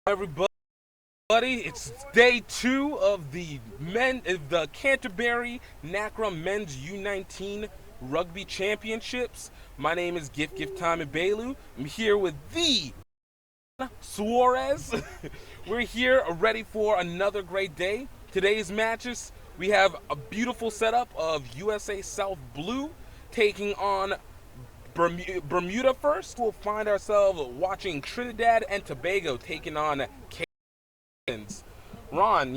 Everybody, it's day 2 of the Canterbury NACRA Men's U19 Rugby Championships. My name is Gifttime and Bailu. I'm here with the Suarez. We're here ready for another great day. Today's matches, we have a beautiful setup of USA South Blue taking on Bermuda first. We'll find ourselves watching Trinidad and Tobago taking on Caymans. Ron,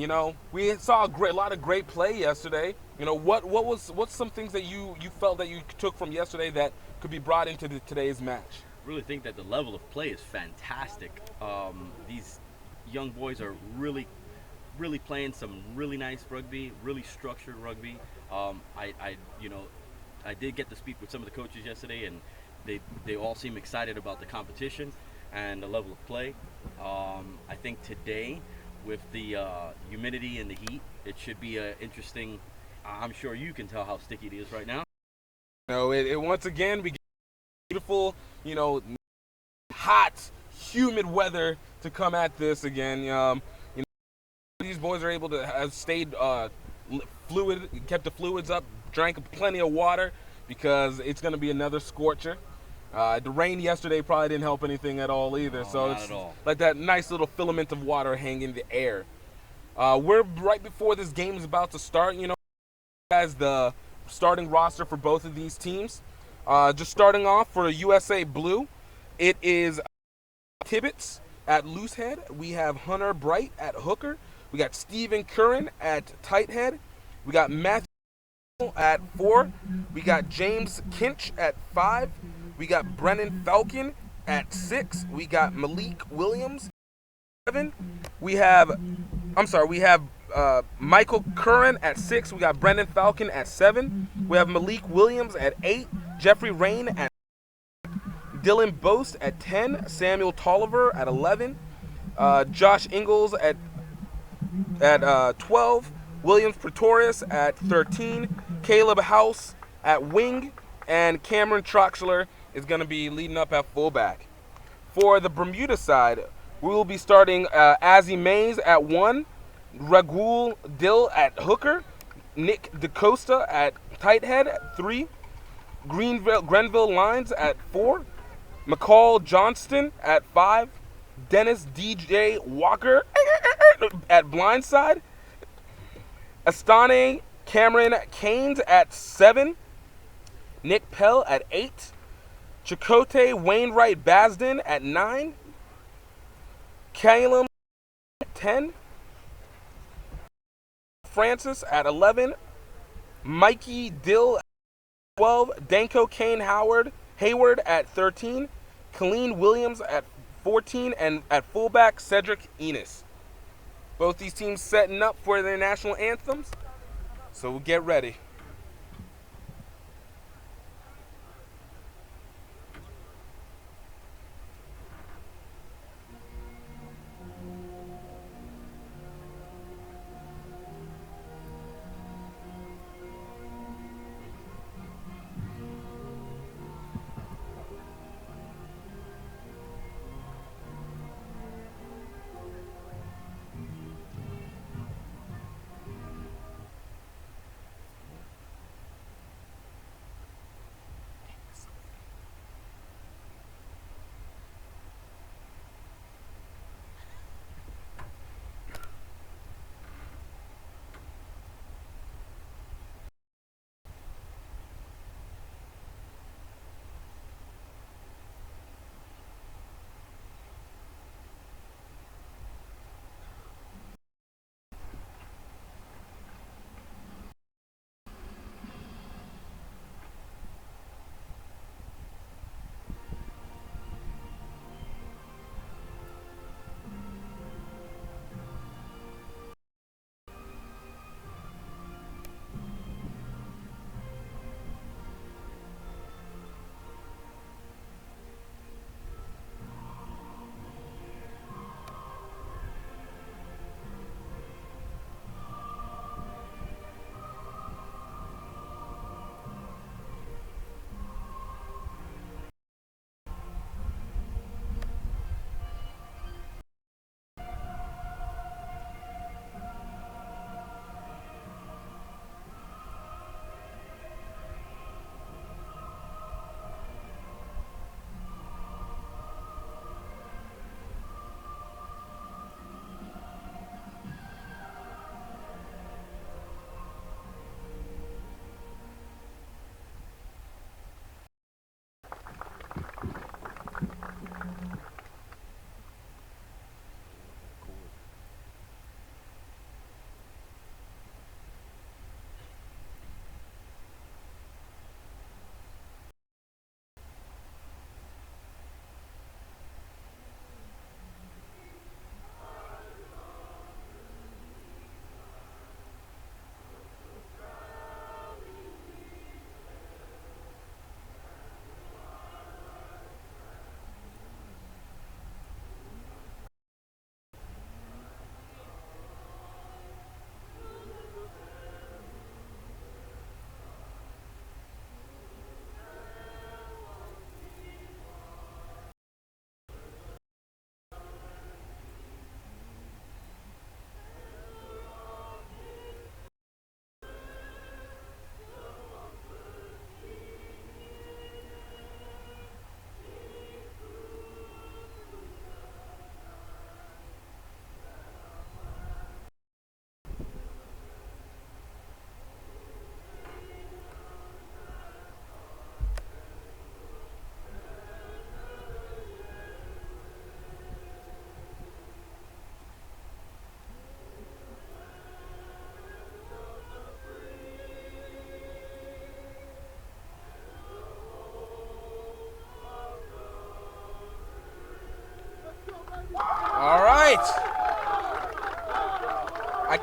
we saw a lot of great play yesterday. What's some things that you felt that you took from yesterday that could be brought into today's match? Really think that the level of play is fantastic. These young boys are really playing some really nice rugby, really structured rugby. I did get to speak with some of the coaches yesterday, and they all seem excited about the competition and the level of play. I think today, with the humidity and the heat, it should be interesting. I'm sure you can tell how sticky it is right now. It once again we get beautiful, hot, humid weather to come at this again. These boys are able to have stayed fluid, kept the fluids up, drank plenty of water because it's going to be another scorcher. The rain yesterday probably didn't help anything at all either. So it's like that nice little filament of water hanging in the air. We're right before this game is about to start. As the starting roster for both of these teams. Just starting off for USA Blue, it is Tibbetts at loosehead. We have Hunter Bright at hooker. We got Stephen Curran at tight head. We got Matthew at 4. We got James Kinch at 5. We got Brennan Falcon at 6. We got Malik Williams at 7. We have Michael Curran at 6. We got Brendan Falcon at 7. We have Malik Williams at 8. Jeffrey Rain at 9. Dylan Boast at 10. Samuel Tolliver at 11. Josh Ingalls at 12. Williams Pretorius at 13. Caleb House at wing. And Cameron Troxler is going to be leading up at fullback. For the Bermuda side, we will be starting Azzy Mays at 1. Ragul Dill at hooker. Nick DeCosta at tight head at 3. Grenville Lines at 4. McCall Johnston at 5. Dennis DJ Walker at blindside. Astane Cameron Canes at 7. Nick Pell at 8. Chakotay Wainwright Basden at 9. Calum at 10. Francis at 11. Mikey Dill at 12. Danko Kane Hayward at 13. Colleen Williams at 14. And at fullback, Cedric Enos. Both these teams setting up for their national anthems. So we'll get ready.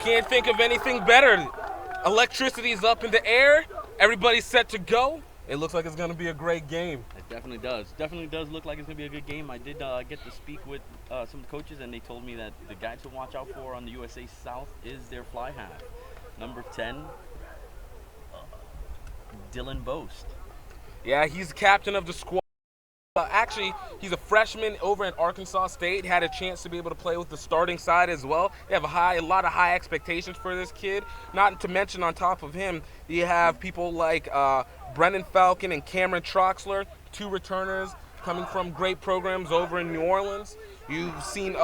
can't think of anything better. Electricity's up in the air. Everybody's set to go. It looks like it's going to be a great game. It definitely does. Definitely does look like it's going to be a good game. I did get to speak with some of the coaches, and they told me that the guy to watch out for on the USA South is their fly half. Number 10, Dylan Boast. Yeah, he's captain of the squad. Actually, he's a freshman over at Arkansas State. Had a chance to be able to play with the starting side as well. They have a lot of high expectations for this kid. Not to mention, on top of him, you have people like Brendan Falcon and Cameron Troxler, 2 returners coming from great programs over in New Orleans. You've seen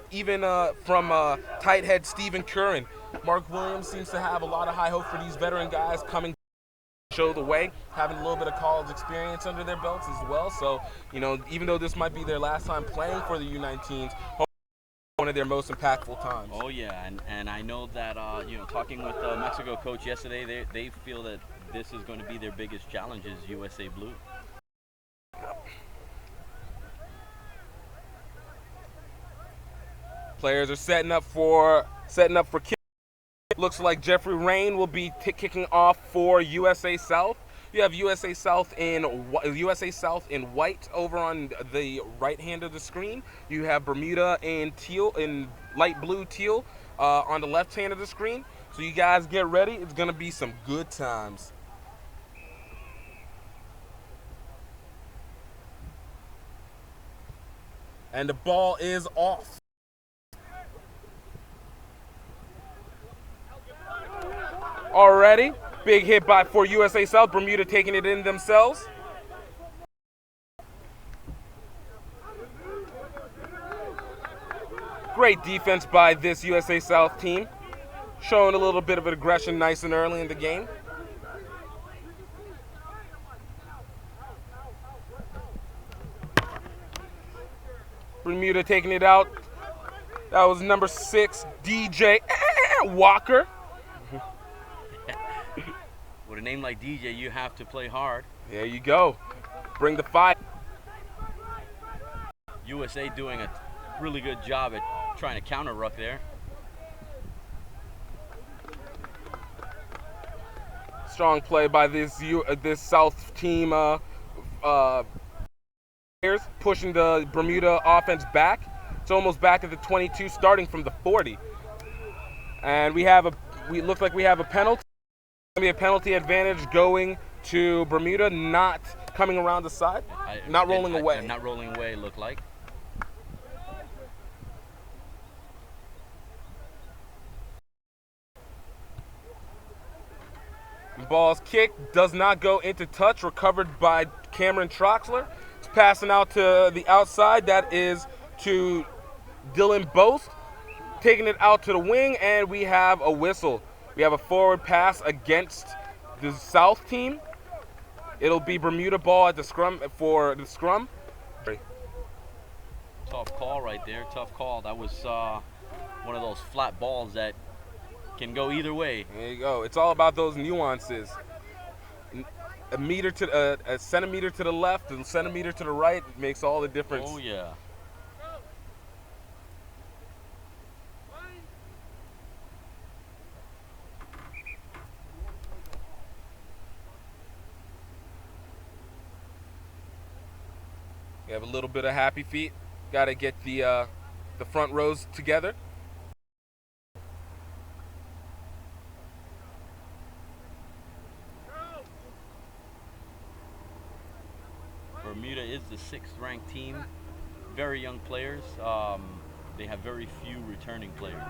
even from tight head Stephen Curran. Mark Williams seems to have a lot of high hope for these veteran guys coming show the way, having a little bit of college experience under their belts as well. So, even though this might be their last time playing for the U19s, one of their most impactful times. Oh yeah, and I know that talking with Mexico coach yesterday, they feel that this is going to be their biggest challenge is USA Blue. Players are setting up for kick. Looks like Jeffrey Rain will be kicking off for USA South. You have USA South in white over on the right hand of the screen. You have Bermuda in light blue teal on the left hand of the screen. So you guys get ready. It's gonna be some good times. And the ball is off. Already, big hit for USA South. Bermuda taking it in themselves. Great defense by this USA South team, showing a little bit of aggression nice and early in the game. Bermuda taking it out. That was number 6, DJ Walker. With a name like DJ, you have to play hard. There you go. Bring the fight. USA doing a really good job at trying to counter ruck there. Strong play by this South team. Pushing the Bermuda offense back. It's almost back at the 22, starting from the 40. And we look like we have a penalty. It's going to be a penalty advantage going to Bermuda, not coming around the side, not rolling away. Not rolling away, look like. Ball's kicked, does not go into touch, recovered by Cameron Troxler. It's passing out to the outside. That is to Dylan Boast, taking it out to the wing, and we have a whistle. We have a forward pass against the South team. It'll be Bermuda ball at the scrum for the scrum. Tough call right there, tough call. That was one of those flat balls that can go either way. There you go. It's all about those nuances. A centimeter to the left, a centimeter to the right makes all the difference. Oh yeah. We have a little bit of happy feet. Got to get the front rows together. Bermuda is the 6th ranked team. Very young players. They have very few returning players.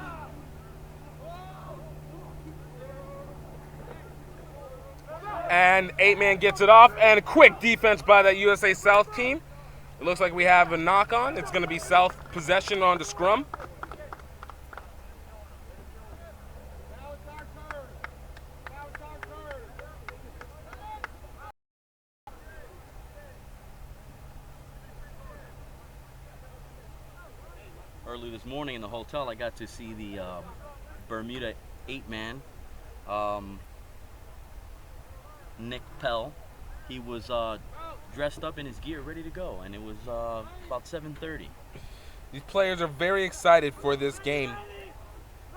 And 8-man gets it off, and a quick defense by that USA South team. It looks like we have a knock on. It's going to be South possession on the scrum. Early this morning in the hotel, I got to see the Bermuda 8-man. Nick Pell. He was dressed up in his gear, ready to go, and it was about 7:30. These players are very excited for this game.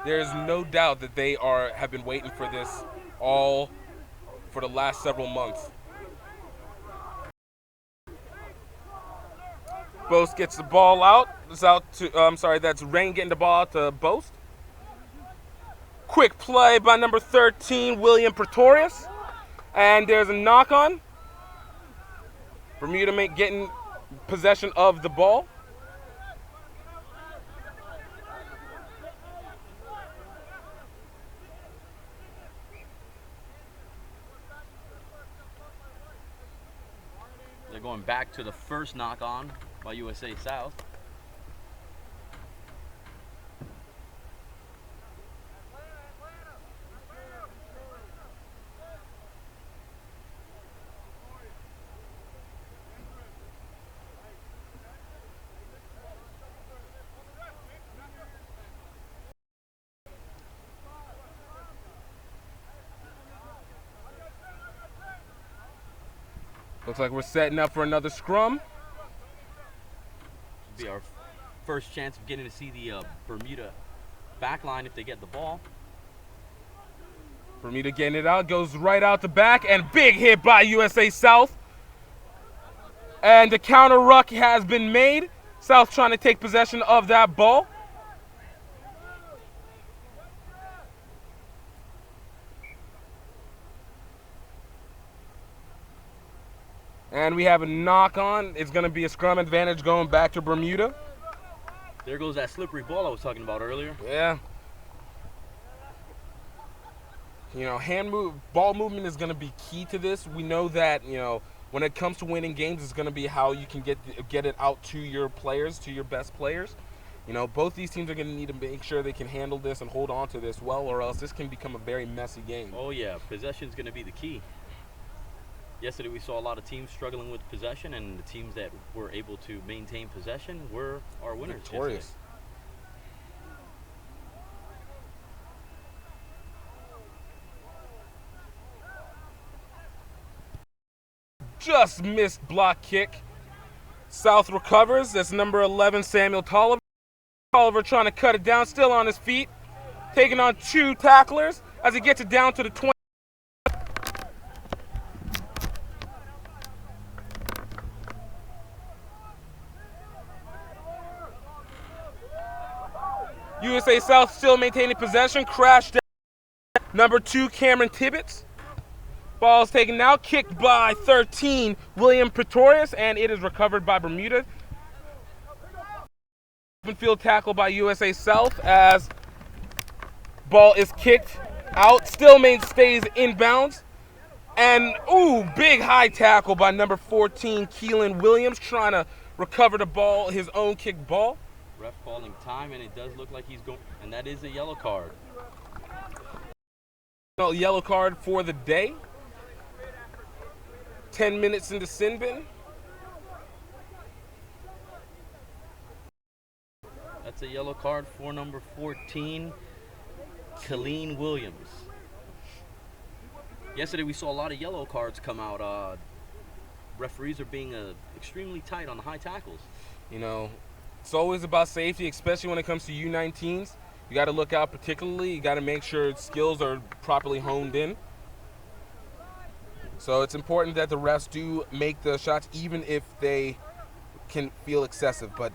There's no doubt that they have been waiting for this all for the last several months. Boast gets the ball out. It's out to, that's Rain getting the ball out to Boast. Quick play by number 13, William Pretorius. And there's a knock on. Bermuda getting possession of the ball. They're going back to the first knock on by USA South. Looks like we're setting up for another scrum. Be our first chance of getting to see the Bermuda back line if they get the ball. Bermuda getting it out, goes right out the back, and big hit by USA South. And the counter ruck has been made. South trying to take possession of that ball. And we have a knock on. It's going to be a scrum advantage going back to Bermuda. There goes that slippery ball I was talking about earlier. Yeah. Ball movement is going to be key to this. We know that, when it comes to winning games, it's going to be how you can get it out to your players, to your best players. Both these teams are going to need to make sure they can handle this and hold on to this well, or else this can become a very messy game. Oh yeah, possession is going to be the key. Yesterday we saw a lot of teams struggling with possession, and the teams that were able to maintain possession were our winners. Victorious. Just missed block kick. South recovers. That's number 11, Samuel Tolliver. Tolliver trying to cut it down, still on his feet. Taking on two tacklers as he gets it down to the 20. USA South still maintaining possession. Crash down. Number 2, Cameron Tibbetts. Ball's taken now, kicked by 13, William Pretorius, and it is recovered by Bermuda. Open field tackle by USA South as ball is kicked out, still stays inbounds. And, big high tackle by number 14, Keelan Williams, trying to recover the ball, his own kick ball. Ref calling time, and it does look like he's going, and that is a yellow card. Yellow card for the day. 10 minutes into sin bin. That's a yellow card for number 14, Keelan Williams. Yesterday we saw a lot of yellow cards come out. Referees are being extremely tight on the high tackles. It's always about safety, especially when it comes to U19s. You got to look out particularly. You got to make sure skills are properly honed in. So it's important that the refs do make the shots even if they can feel excessive. But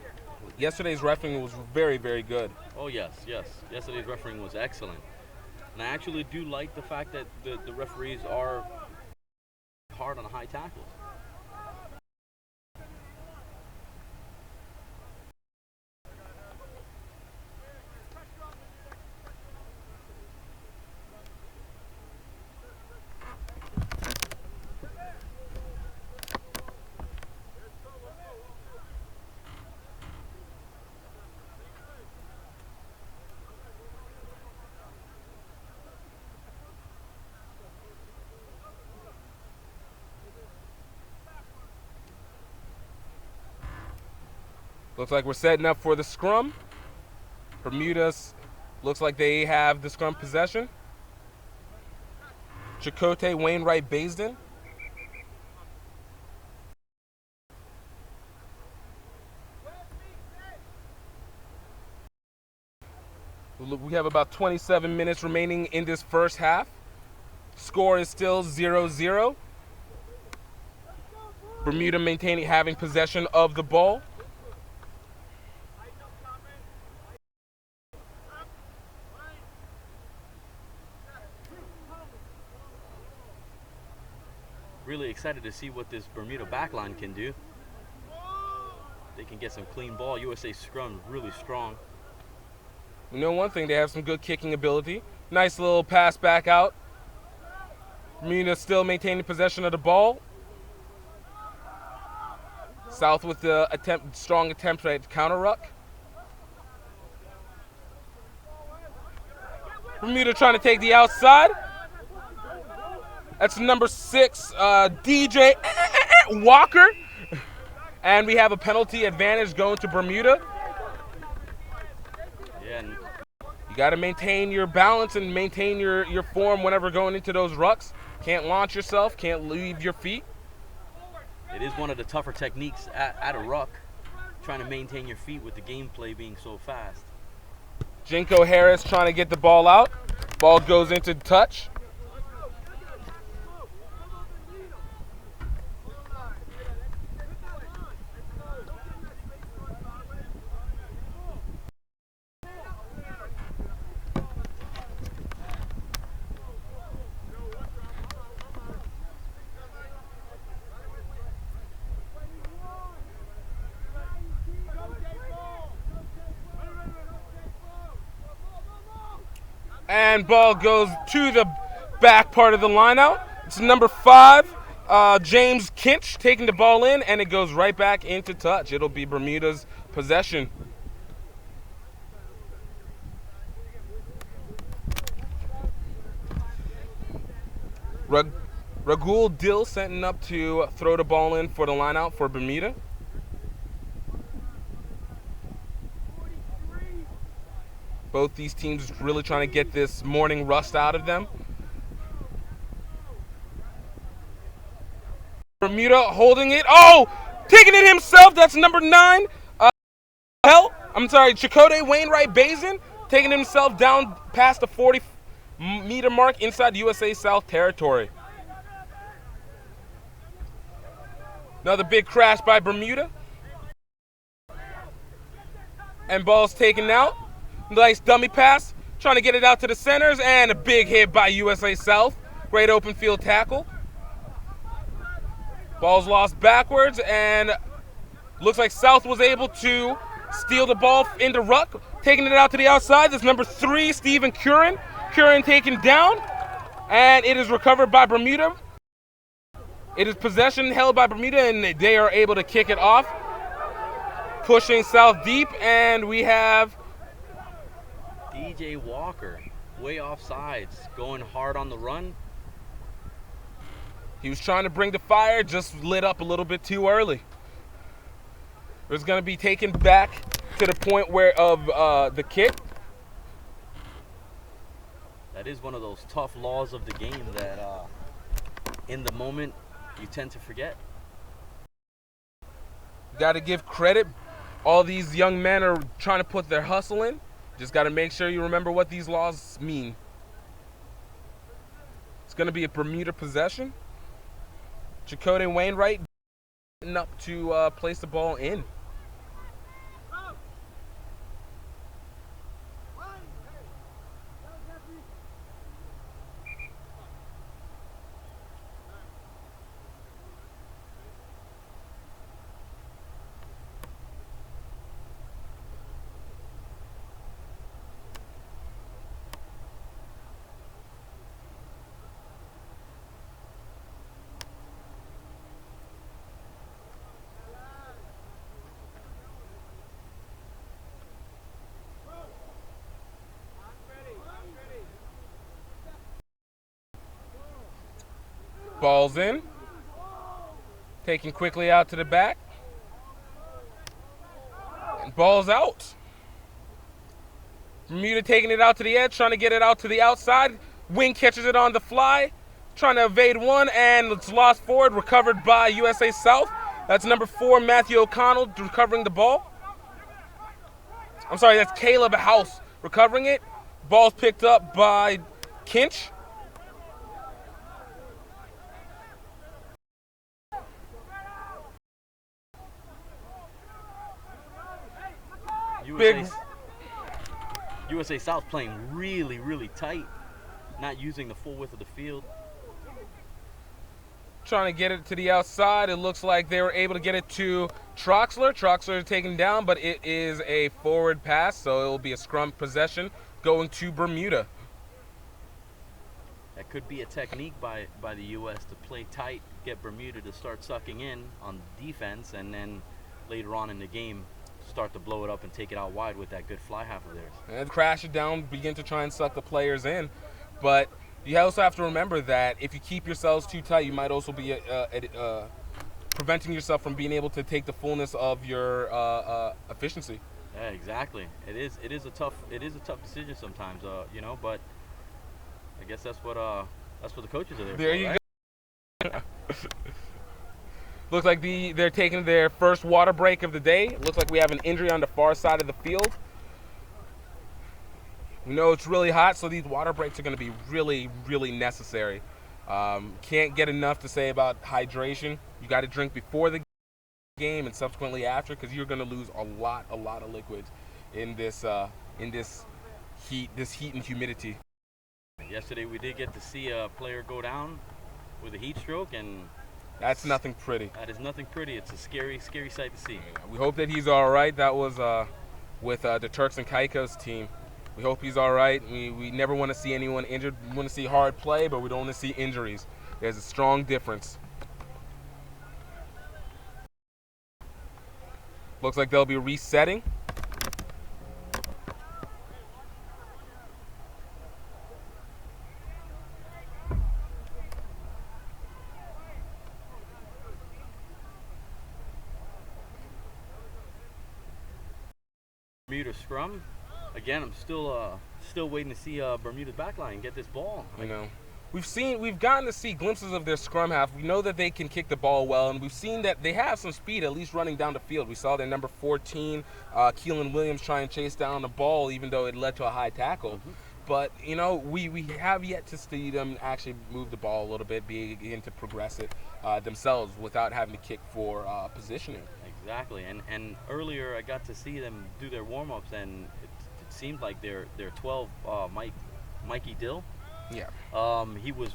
yesterday's refereeing was very, very good. Oh, yes. Yesterday's refereeing was excellent. And I actually do like the fact that the referees are hard on the high tackles. Looks like we're setting up for the scrum. Bermuda looks like they have the scrum possession. Chakotay, Wainwright, Baisden. We have about 27 minutes remaining in this first half. Score is still 0-0. Bermuda having possession of the ball. Really excited to see what this Bermuda backline can do. They can get some clean ball. USA scrum really strong. You know one thing, they have some good kicking ability. Nice little pass back out. Bermuda still maintaining possession of the ball. South with the strong attempt at counter ruck. Bermuda trying to take the outside. That's number 6, DJ Walker. And we have a penalty advantage going to Bermuda. Yeah, and you got to maintain your balance and maintain your form whenever going into those rucks. Can't launch yourself, can't leave your feet. it is one of the tougher techniques at a ruck, trying to maintain your feet with the gameplay being so fast. Jinko Harris trying to get the ball out. Ball goes into touch. And ball goes to the back part of the lineout. It's number 5, James Kinch taking the ball in, and it goes right back into touch. It'll be Bermuda's possession. Ragul Dill setting up to throw the ball in for the lineout for Bermuda. Both these teams really trying to get this morning rust out of them. Bermuda holding it. Oh, taking it himself. That's number 9. Chakotay Wainwright Bazin taking himself down past the 40-meter mark inside USA South territory. Another big crash by Bermuda. And ball's taken out. Nice dummy pass, trying to get it out to the centers, and a big hit by USA South. Great open field tackle. Ball's lost backwards, and looks like South was able to steal the ball into ruck, taking it out to the outside. That's number 3, Stephen Curran. Curran taken down, and it is recovered by Bermuda. It is possession held by Bermuda, and they are able to kick it off, pushing South deep, and we have DJ Walker, way off sides, going hard on the run. He was trying to bring the fire, just lit up a little bit too early. It was going to be taken back to the point where of the kick. That is one of those tough laws of the game that in the moment you tend to forget. Got to give credit. All these young men are trying to put their hustle in. Just got to make sure you remember what these laws mean. It's going to be a Bermuda possession. Chakotay Wainwright up to place the ball in. Ball's in. Taken quickly out to the back. And ball's out. Bermuda taking it out to the edge, trying to get it out to the outside. Wing catches it on the fly, trying to evade one, and it's lost forward, recovered by USA South. That's number 4, Matthew O'Connell, recovering the ball. I'm sorry, that's Caleb House recovering it. Ball's picked up by Kinch. Big. USA South playing really, really tight, not using the full width of the field. Trying to get it to the outside. It looks like they were able to get it to Troxler. Troxler is taken down, but it is a forward pass, so it will be a scrum possession going to Bermuda. That could be a technique by the U.S. to play tight, get Bermuda to start sucking in on defense, and then later on in the game start to blow it up and take it out wide with that good fly half of theirs. And crash it down, begin to try and suck the players in. But you also have to remember that if you keep yourselves too tight, you might also be preventing yourself from being able to take the fullness of your efficiency. Yeah, exactly. It is a tough decision sometimes, but I guess that's what the coaches are there There for, you right? go. Looks like they're taking their first water break of the day. Looks like we have an injury on the far side of the field. We know it's really hot, so these water breaks are going to be really, really necessary. Can't get enough to say about hydration. You got to drink before the game and subsequently after, because you're going to lose a lot of liquids in this heat and humidity. Yesterday we did get to see a player go down with a heat stroke, and that's nothing pretty. That is nothing pretty. It's a scary sight to see. Yeah, we hope that he's all right. That was with the Turks and Caicos team. We hope he's all right. We never want to see anyone injured. We want to see hard play, but we don't want to see injuries. There's a strong difference. Looks like they'll be resetting. Bermuda scrum. Again, I'm still waiting to see Bermuda's backline get this ball. You know, we've gotten to see glimpses of their scrum half. We know that they can kick the ball well, and we've seen that they have some speed, at least running down the field. We saw their number 14, Keelan Williams, try and chase down the ball, even though it led to a high tackle. Mm-hmm. But we have yet to see them actually move the ball a little bit, begin to progress it themselves without having to kick for positioning. Exactly, and earlier I got to see them do their warm-ups, and it seemed like their 12 Mikey Dill. Yeah. He was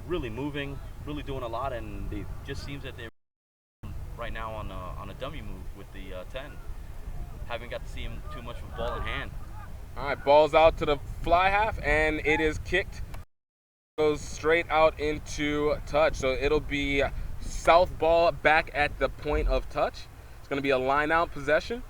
really moving, really doing a lot, and it just seems that they're right now on a dummy move with the 10. Haven't got to see him too much with ball in hand. All right, ball's out to the fly half, and it is kicked. Goes straight out into touch, so it'll be South ball back at the point of touch. It's going to be a line-out possession.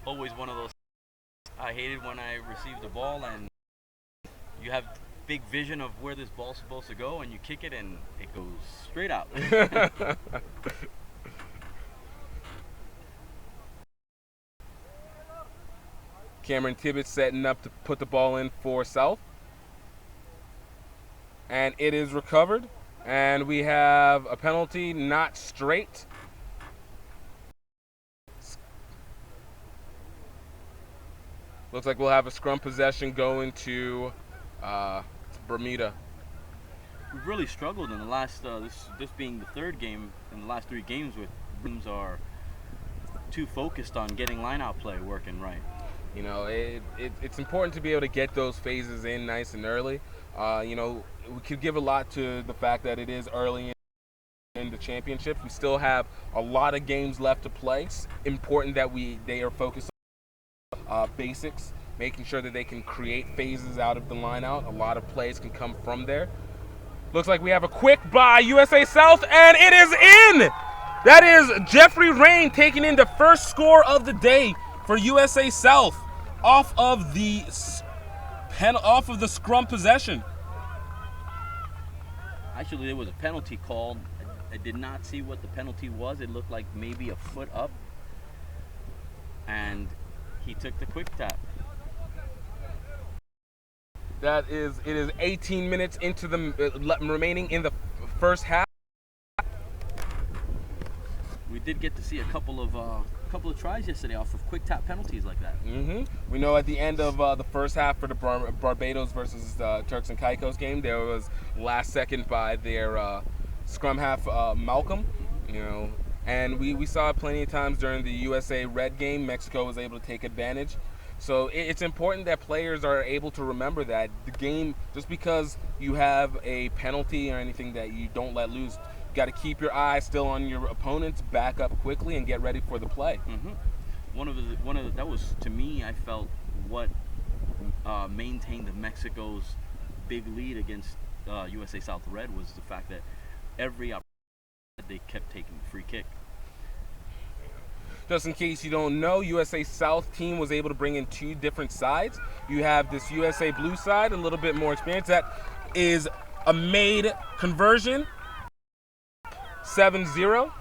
Always one of those. I hated when I received the ball and you have big vision of where this ball's supposed to go, and you kick it and it goes straight out. Cameron Tibbetts setting up to put the ball in for South. And it is recovered. And we have a penalty, not straight. Looks like we'll have a scrum possession going to Bermuda. We've really struggled in the last, this being the third game in the last 3 games, with teams are too focused on getting line-out play working right. You know, it's important to be able to get those phases in nice and early. We could give a lot to the fact that it is early in the championship. We still have a lot of games left to play. It's important that they are focused on basics, making sure that they can create phases out of the line out. A lot of plays can come from there. Looks like we have a quick by USA South, and it is in! That is Jeffrey Rain taking in the first score of the day for USA South off of the scrum possession. Actually, there was a penalty called. I did not see what the penalty was. It looked like maybe a foot up, and he took the quick tap. It is 18 minutes into the remaining in the first half. We did get to see a couple of tries yesterday off of quick tap penalties like that. We know at the end of the first half for the Barbados versus Turks and Caicos game, there was last second by their scrum half Malcolm, and we saw it plenty of times during the USA Red game. Mexico was able to take advantage. So it's important that players are able to remember that the game, just because you have a penalty or anything, that you don't let loose. You got to keep your eye still on your opponents, back up quickly, and get ready for the play. That was, to me, I felt what maintained Mexico's big lead against USA South Red was the fact that every opportunity they kept taking the free kick. Just in case you don't know, USA South team was able to bring in two different sides. You have this USA Blue side, a little bit more experience. That is a made conversion, 7-0.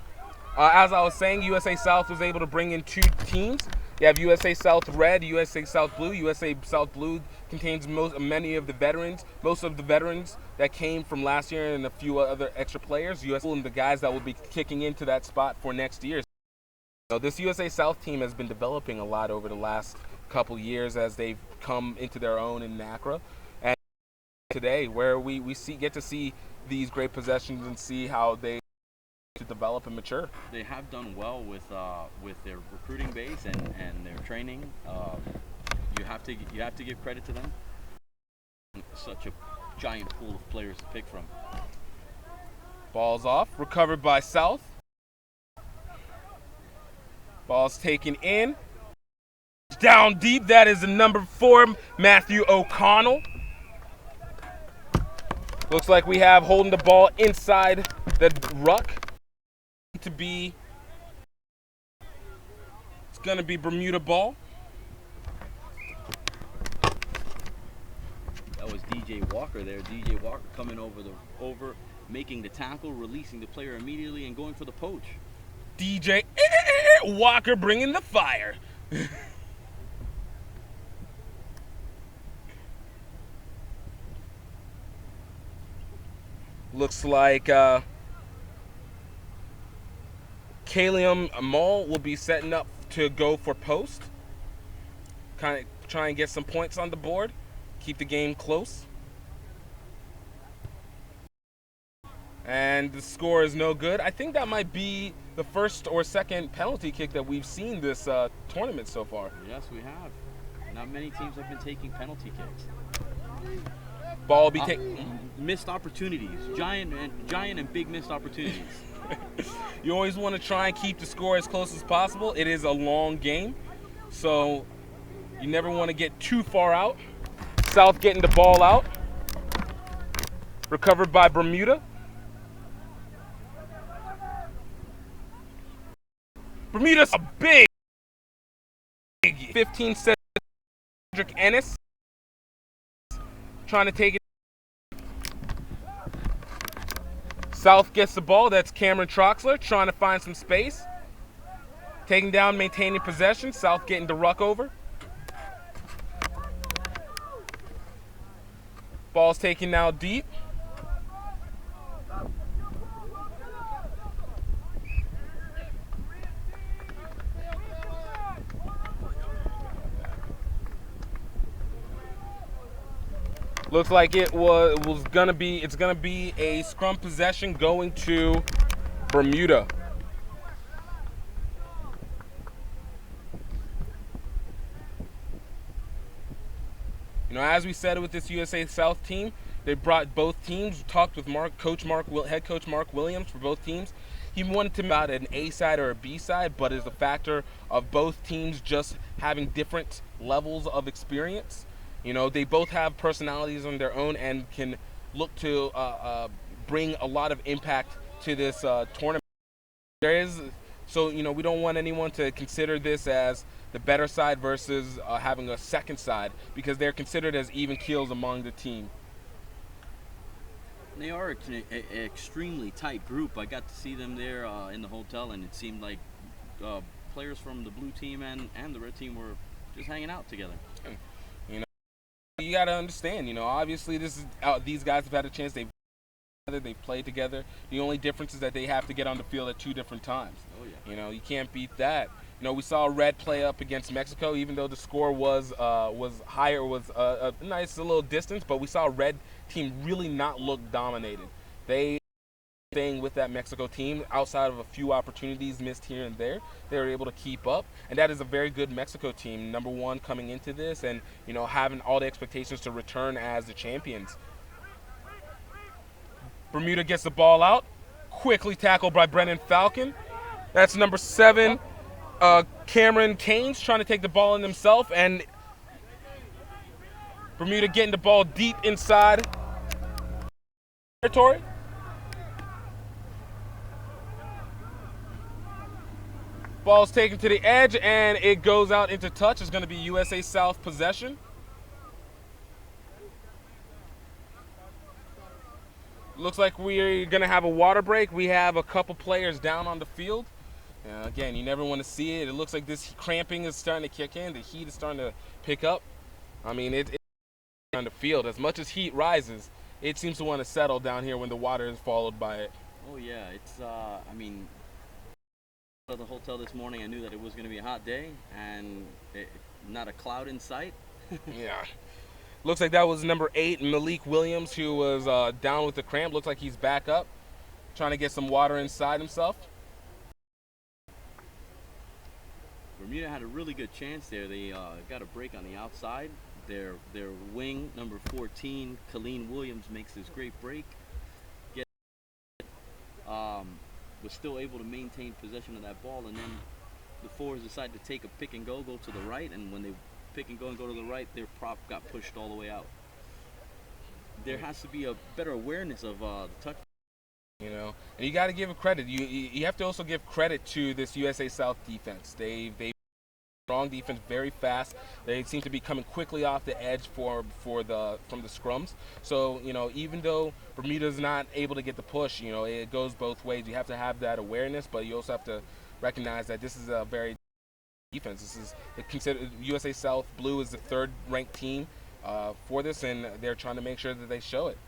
As I was saying, USA South was able to bring in two teams. You have USA South Red, USA South Blue. USA South Blue contains many of the veterans, most of the veterans that came from last year, and a few other extra players. USA and the guys that will be kicking into that spot for next year. So this USA South team has been developing a lot over the last couple years as they've come into their own in NACRA. And today, where we get to see these great possessions and see how they to develop and mature. They have done well with their recruiting base and their training. You have to give credit to them. Such a giant pool of players to pick from. Ball's off, recovered by South. Ball's taken in. Down deep, that is the number 4, Matthew O'Connell. Looks like we have holding the ball inside the ruck. It's going to be Bermuda ball. That was DJ Walker there. DJ Walker coming over, making the tackle, releasing the player immediately, and going for the poach. DJ Walker bringing the fire. Looks like Kalium Mall will be setting up to go for post. Kind of try and get some points on the board. Keep the game close. And the score is no good. I think that might be the first or second penalty kick that we've seen this tournament so far. Yes, we have. Not many teams have been taking penalty kicks. Ball will be taken. Missed opportunities. Giant and big missed opportunities. You always want to try and keep the score as close as possible. It is a long game, so you never want to get too far out. South getting the ball out. Recovered by Bermuda. Bermuda's a big 15 Cedric Ennis trying to take it. South gets the ball. That's Cameron Troxler trying to find some space. Taking down, maintaining possession. South getting the ruck over. Ball's taken now deep. Looks like it's gonna be a scrum possession going to Bermuda. As we said with this USA South team, they brought both teams, talked with head coach Mark Williams for both teams. He wanted to about an A side or a B side, but it's a factor of both teams just having different levels of experience. They both have personalities on their own and can look to bring a lot of impact to this tournament. We don't want anyone to consider this as the better side versus having a second side, because they're considered as even keels among the team. They are an extremely tight group. I got to see them there in the hotel, and it seemed like players from the blue team and the red team were just hanging out together. You got to understand, obviously this is these guys have had a chance. They've played together. The only difference is that they have to get on the field at 2 different times. Oh yeah. You can't beat that. We saw Red play up against Mexico, even though the score was higher, was a nice little distance, but we saw a Red team really not look dominated. They staying with that Mexico team outside of a few opportunities missed here and there. They were able to keep up, and that is a very good Mexico team, number one coming into this, and having all the expectations to return as the champions. Bermuda gets the ball out, quickly tackled by Brennan Falcon. That's number 7, Cameron Keynes, trying to take the ball in himself, and Bermuda getting the ball deep inside territory. Ball's taken to the edge, and it goes out into touch. It's going to be USA South possession. Looks like we're going to have a water break. We have a couple players down on the field. Again, you never want to see it. It looks like this cramping is starting to kick in. The heat is starting to pick up. I mean, it's on the field. As much as heat rises, it seems to want to settle down here when the water is followed by it. Oh yeah, it's at the hotel this morning, I knew that it was going to be a hot day, and not a cloud in sight. Yeah. Looks like that was number 8, Malik Williams, who was down with the cramp. Looks like he's back up, trying to get some water inside himself. Bermuda had a really good chance there. They got a break on the outside. Their wing, number 14, Colleen Williams, makes this great break. Was still able to maintain possession of that ball, and then the forwards decided to take a pick and go to the right, and when they pick and go to the right, their prop got pushed all the way out. There has to be a better awareness of the touch. And you got to give it credit. You have to also give credit to this USA South defense. They strong defense, very fast. They seem to be coming quickly off the edge from the scrums. So even though Bermuda's not able to get the push, it goes both ways. You have to have that awareness, but you also have to recognize that this is a very defense. This is considered USA South Blue is the 3rd ranked team for this, and they're trying to make sure that they show it.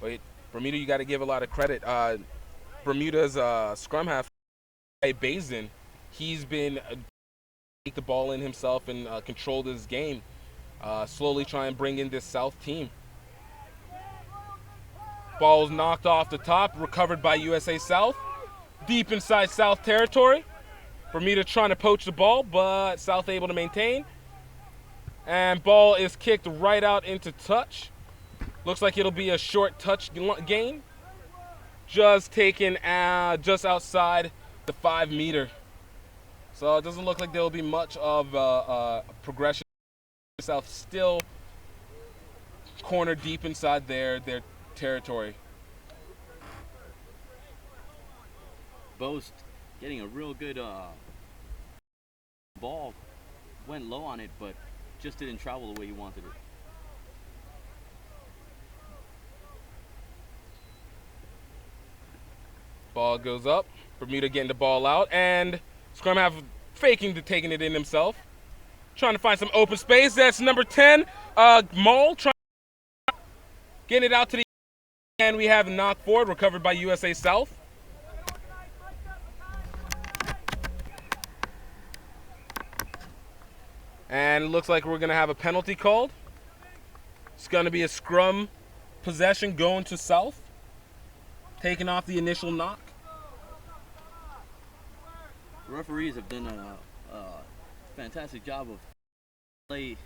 But Bermuda, you got to give a lot of credit. Bermuda's scrum half, Basin, he's been take the ball in himself and control this game. Slowly try and bring in this South team. Ball's knocked off the top, recovered by USA South. Deep inside South territory. Bermuda trying to poach the ball, but South able to maintain. And ball is kicked right out into touch. Looks like it'll be a short touch gain. Just taken just outside the 5 meter. So it doesn't look like there will be much of progression. South still cornered deep inside their territory. Boast getting a real good ball, went low on it, but just didn't travel the way he wanted it. Ball goes up. Bermuda getting the ball out, and scrum half faking to taking it in himself. Trying to find some open space. That's number 10, Maul, trying getting it out to the and we have a knock forward, recovered by USA South. And it looks like we're going to have a penalty called. It's going to be a scrum possession going to South, taking off the initial knock. The referees have done a fantastic job of play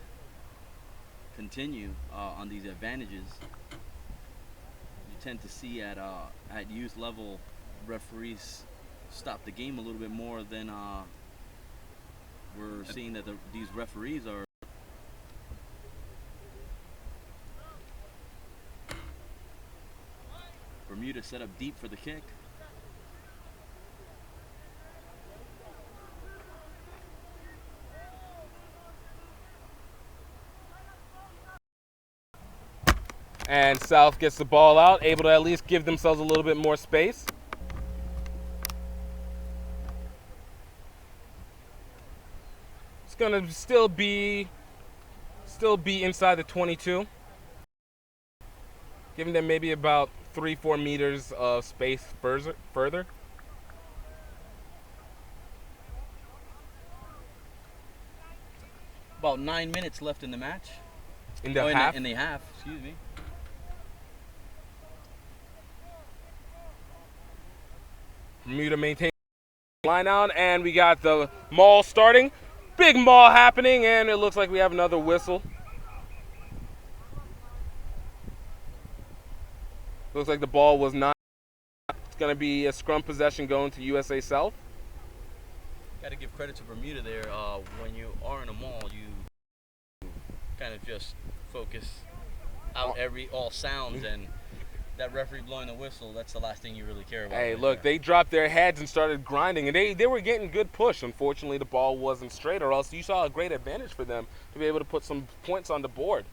continue on these advantages. You tend to see at youth level referees stop the game a little bit more than we're seeing that these referees are. Bermuda set up deep for the kick. And South gets the ball out, able to at least give themselves a little bit more space. It's going to still be Still be inside the 22. Giving them maybe about 3-4 meters of space further. About 9 minutes left in the match. In the half? In the half, excuse me. Bermuda maintains the line out, and we got the maul starting. Big maul happening, and it looks like we have another whistle. Looks like the ball was not. It's going to be a scrum possession going to USA South. Got to give credit to Bermuda there. When you are in a maul, you kind of just focus out all sounds, and that referee blowing the whistle, that's the last thing you really care about. Hey, look, they dropped their heads and started grinding, and they were getting good push. Unfortunately, the ball wasn't straight, or else you saw a great advantage for them to be able to put some points on the board.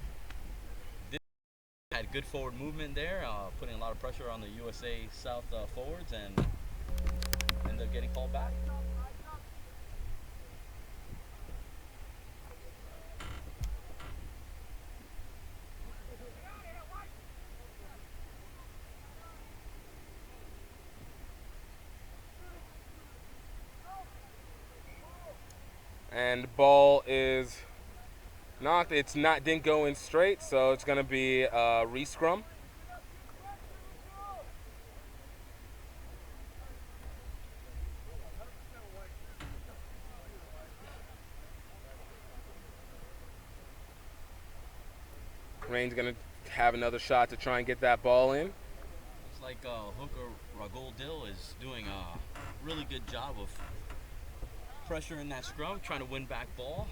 Had good forward movement there, putting a lot of pressure on the USA South forwards, and ended up getting called back. And the ball is knocked. Didn't go in straight, so it's going to be a re-scrum. Rain's going to have another shot to try and get that ball in. Looks like hooker Ragul Dill is doing a really good job of pressure in that scrum, trying to win back ball,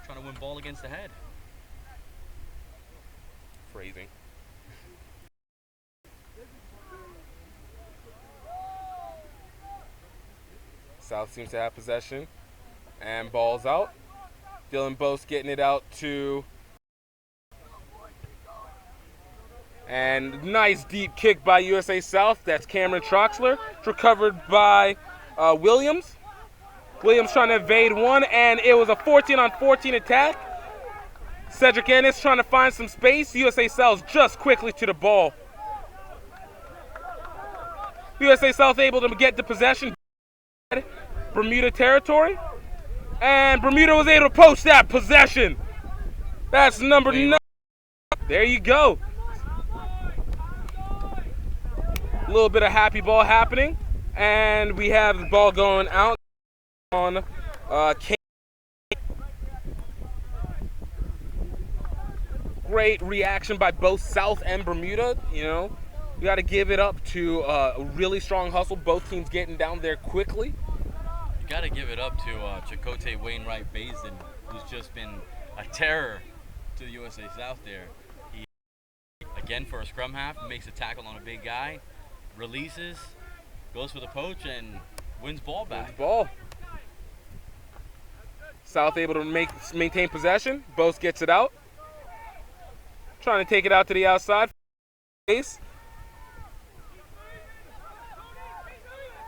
trying to win ball against the head. Phrasing. South seems to have possession, and ball's out. Dylan Bose getting it out to, and nice deep kick by USA South. That's Cameron Troxler. It's recovered by Williams. Williams trying to evade one, and it was a 14-on-14 attack. Cedric Ennis trying to find some space. USA South just quickly to the ball. USA South able to get the possession. Bermuda territory. And Bermuda was able to poach that possession. That's number 9. There you go. A little bit of happy ball happening. And we have the ball going out on Cayman. Great reaction by both South and Bermuda. You know, you got to give it up to a really strong hustle. Both teams getting down there quickly. You got to give it up to Chakotay Wainwright Basin, who's just been a terror to the USA South there. He, again, for a scrum half, makes a tackle on a big guy, releases, goes for the poach, and wins ball back. Wins ball. South able to maintain possession. Bose gets it out. Trying to take it out to the outside.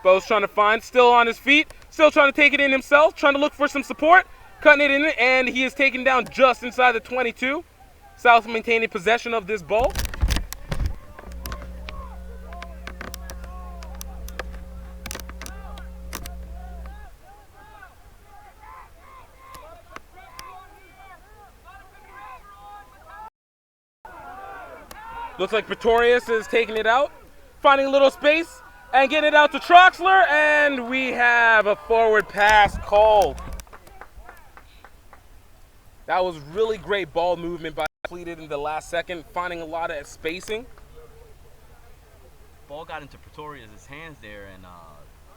Bose trying to find, still on his feet, still trying to take it in himself, trying to look for some support, cutting it in, and he is taken down just inside the 22. South maintaining possession of this ball. Looks like Pretorius is taking it out, finding a little space, and getting it out to Troxler, and we have a forward pass called. That was really great ball movement by completed in the last second, finding a lot of spacing. Ball got into Pretorius' hands there, and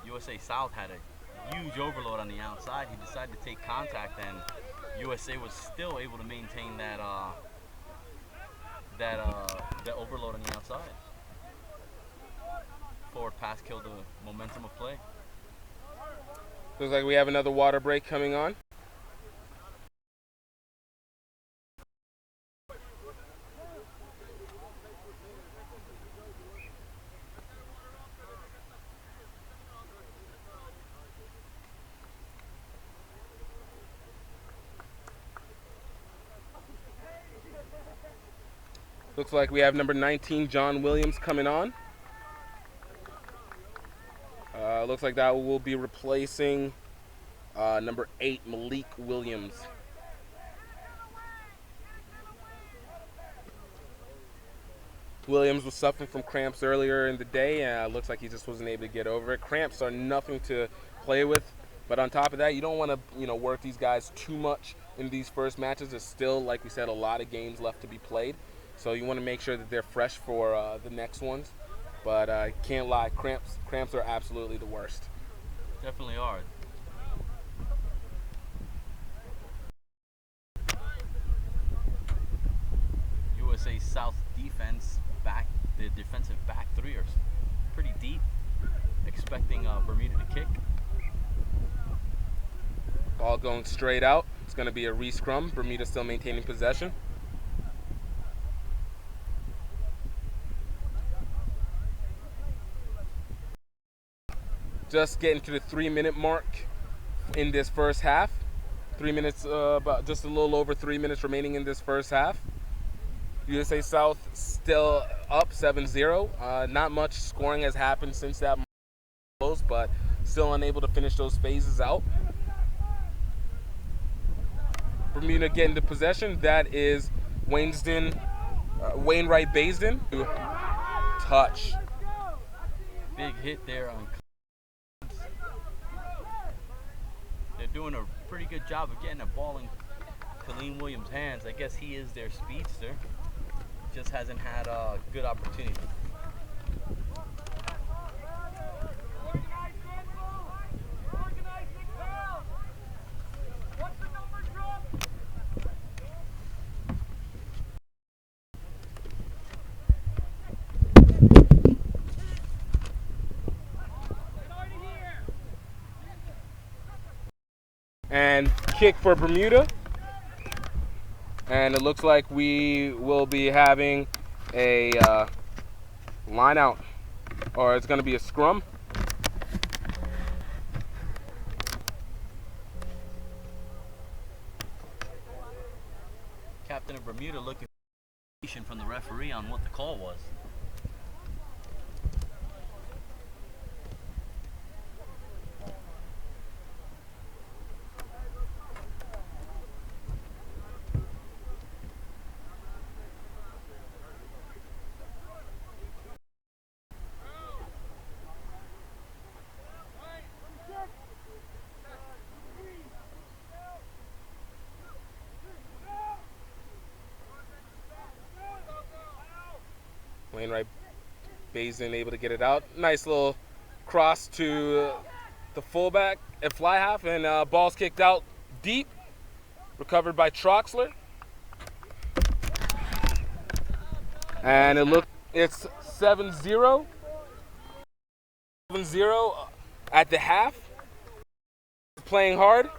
USA South had a huge overload on the outside. He decided to take contact, and USA was still able to maintain that overload on the outside. Forward pass killed the momentum of play. Looks like we have another water break coming on. Looks like we have number 19, John Williams, coming on. Looks like that will be replacing number 8, Malik Williams. Williams was suffering from cramps earlier in the day, and looks like he just wasn't able to get over it. Cramps are nothing to play with, but on top of that, you don't want to work these guys too much in these first matches. There's still, like we said, a lot of games left to be played, so you want to make sure that they're fresh for the next ones. But can't lie, cramps are absolutely the worst. Definitely are. USA South defense back, the defensive back three are pretty deep, expecting Bermuda to kick. Ball going straight out. It's going to be a re-scrum. Bermuda still maintaining possession. Just getting to the 3-minute mark in this first half. 3 minutes, about just a little over 3 minutes remaining in this first half. USA South still up 7-0. Not much scoring has happened since that close, but still unable to finish those phases out. Bermuda getting the possession. That is Wainwright Baisden. Touch. Big hit there on. They're doing a pretty good job of getting the ball in Colleen Williams' hands. I guess he is their speedster. Just hasn't had a good opportunity. And kick for Bermuda. And it looks like we will be having a line out, or it's going to be a scrum. Captain of Bermuda looking from the referee on what the call was. Wainwright Baisden able to get it out. Nice little cross to the fullback at fly half, and ball's kicked out deep. Recovered by Troxler. And it's 7-0. 7-0 at the half. Playing hard.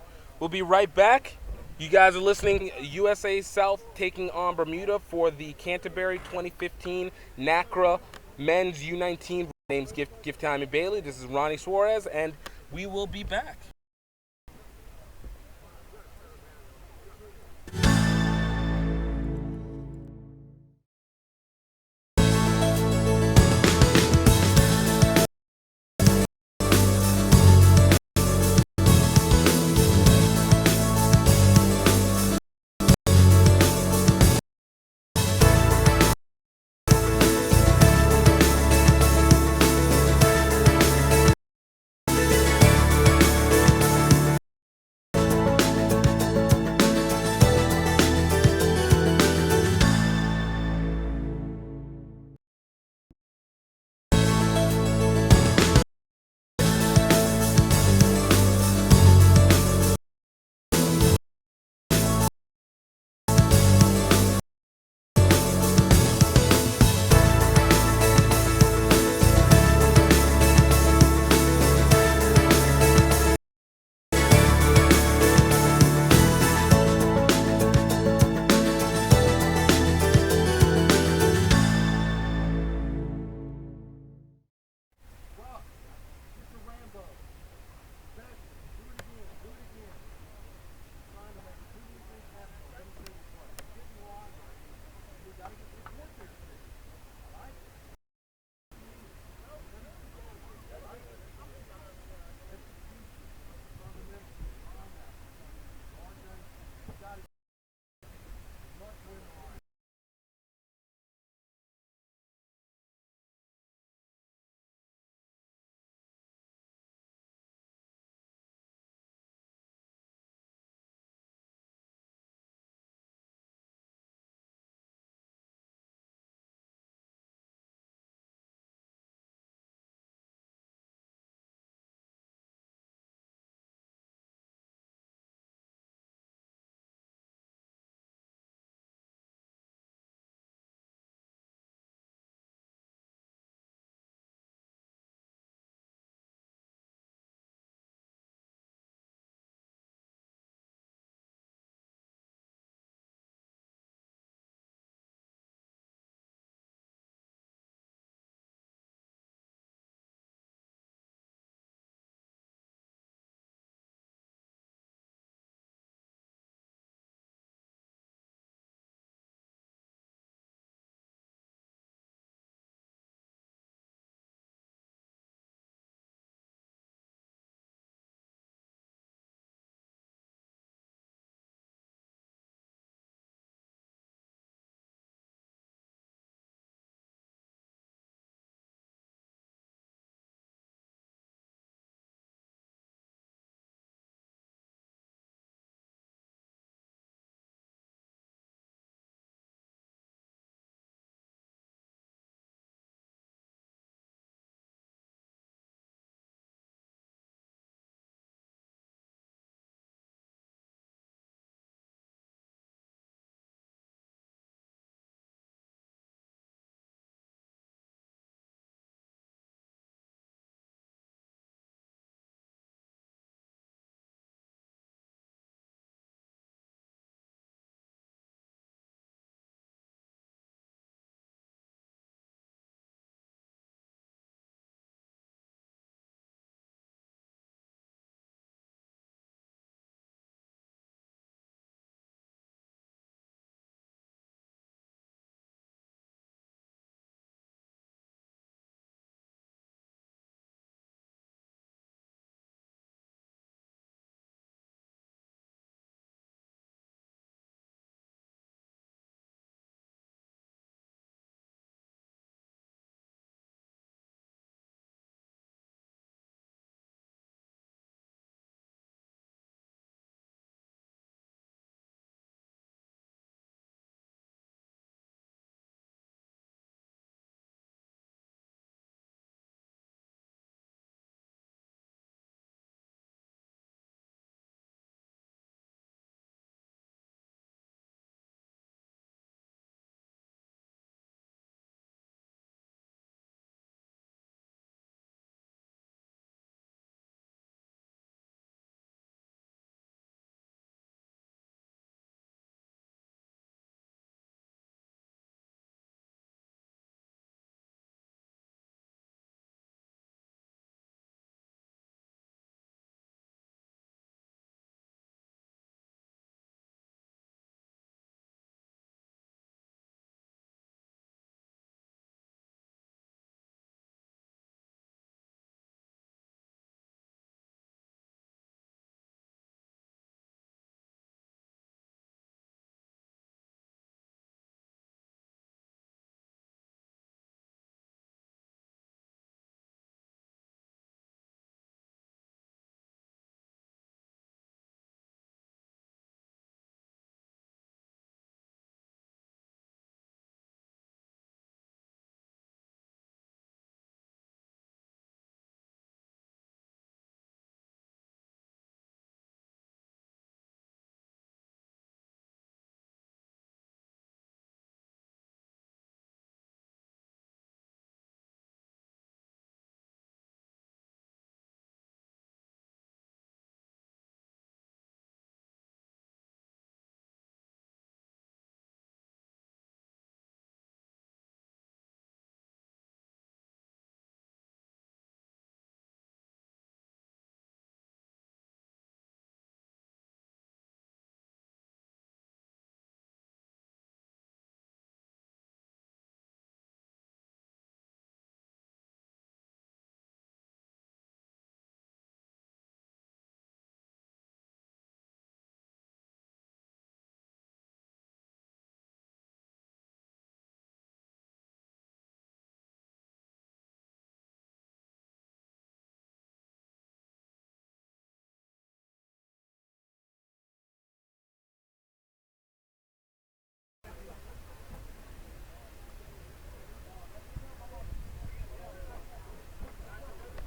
We'll be right back. You guys are listening. USA South taking on Bermuda for the Canterbury 2015 NACRA Men's U19. My name's Gifttime and Bailey. This is Ronnie Suarez, and we will be back.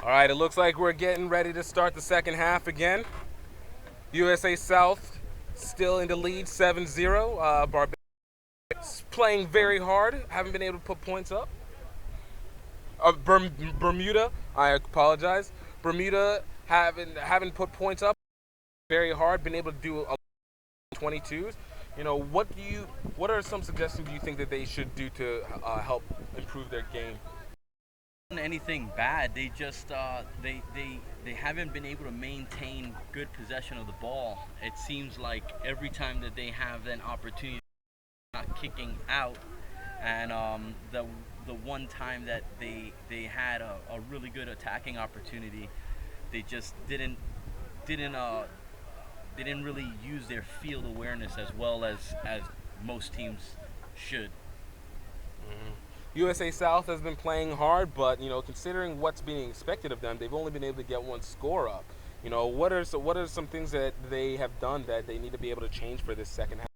All right, it looks like we're getting ready to start the second half again. USA South still in the lead, 7-0. Barbados playing very hard, haven't been able to put points up. Bermuda, I apologize. Bermuda haven't put points up very hard, been able to do 22s. What are some suggestions you think that they should do to help improve their game? Anything bad. They just they haven't been able to maintain good possession of the ball. It seems like every time that they have an opportunity, not kicking out, and the one time that they had a really good attacking opportunity, they just didn't really use their field awareness as well as most teams should. Mm-hmm. USA South has been playing hard, but considering what's being expected of them, they've only been able to get one score up. What are some things that they have done that they need to be able to change for this second half?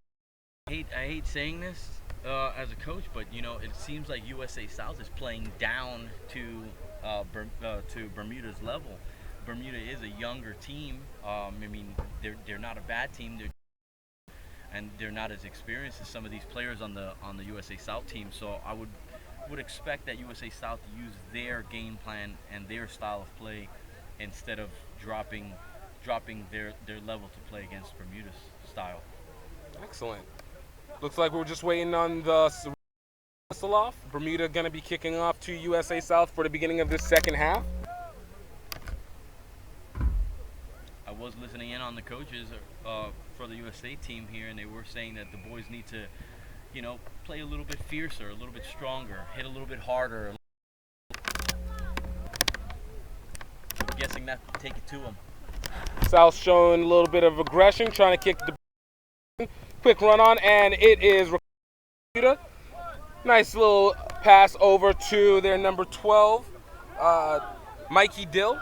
I hate saying this as a coach, but it seems like USA South is playing down to Bermuda's level. Bermuda is a younger team. They're not a bad team. They're not as experienced as some of these players on the USA South team. So I would expect that USA South to use their game plan and their style of play instead of dropping their level to play against Bermuda's style. Excellent. Looks like we're just waiting on the whistle off. Bermuda going to be kicking off to USA South for the beginning of this second half. I was listening in on the coaches for the USA team here, and they were saying that the boys need to, play a little bit fiercer, a little bit stronger, hit a little bit harder. I'm guessing that will take it to them. South showing a little bit of aggression, trying to kick the quick run on, and it is Bermuda. Nice little pass over to their number 12, Mikey Dill.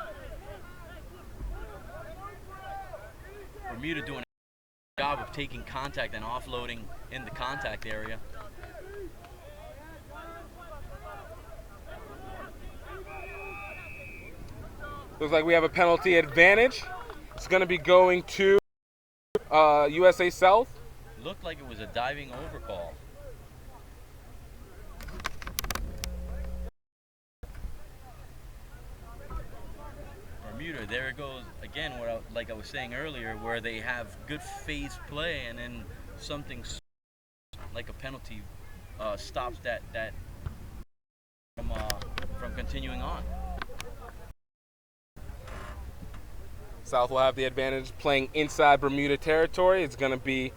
Bermuda doing a job of taking contact and offloading in the contact area. Looks like we have a penalty advantage. It's going to be going to USA South. Looked like it was a diving overcall. Bermuda, there it goes again. Like I was saying earlier, where they have good phase play, and then something like a penalty stops that from continuing on. South will have the advantage playing inside Bermuda territory. It's going to be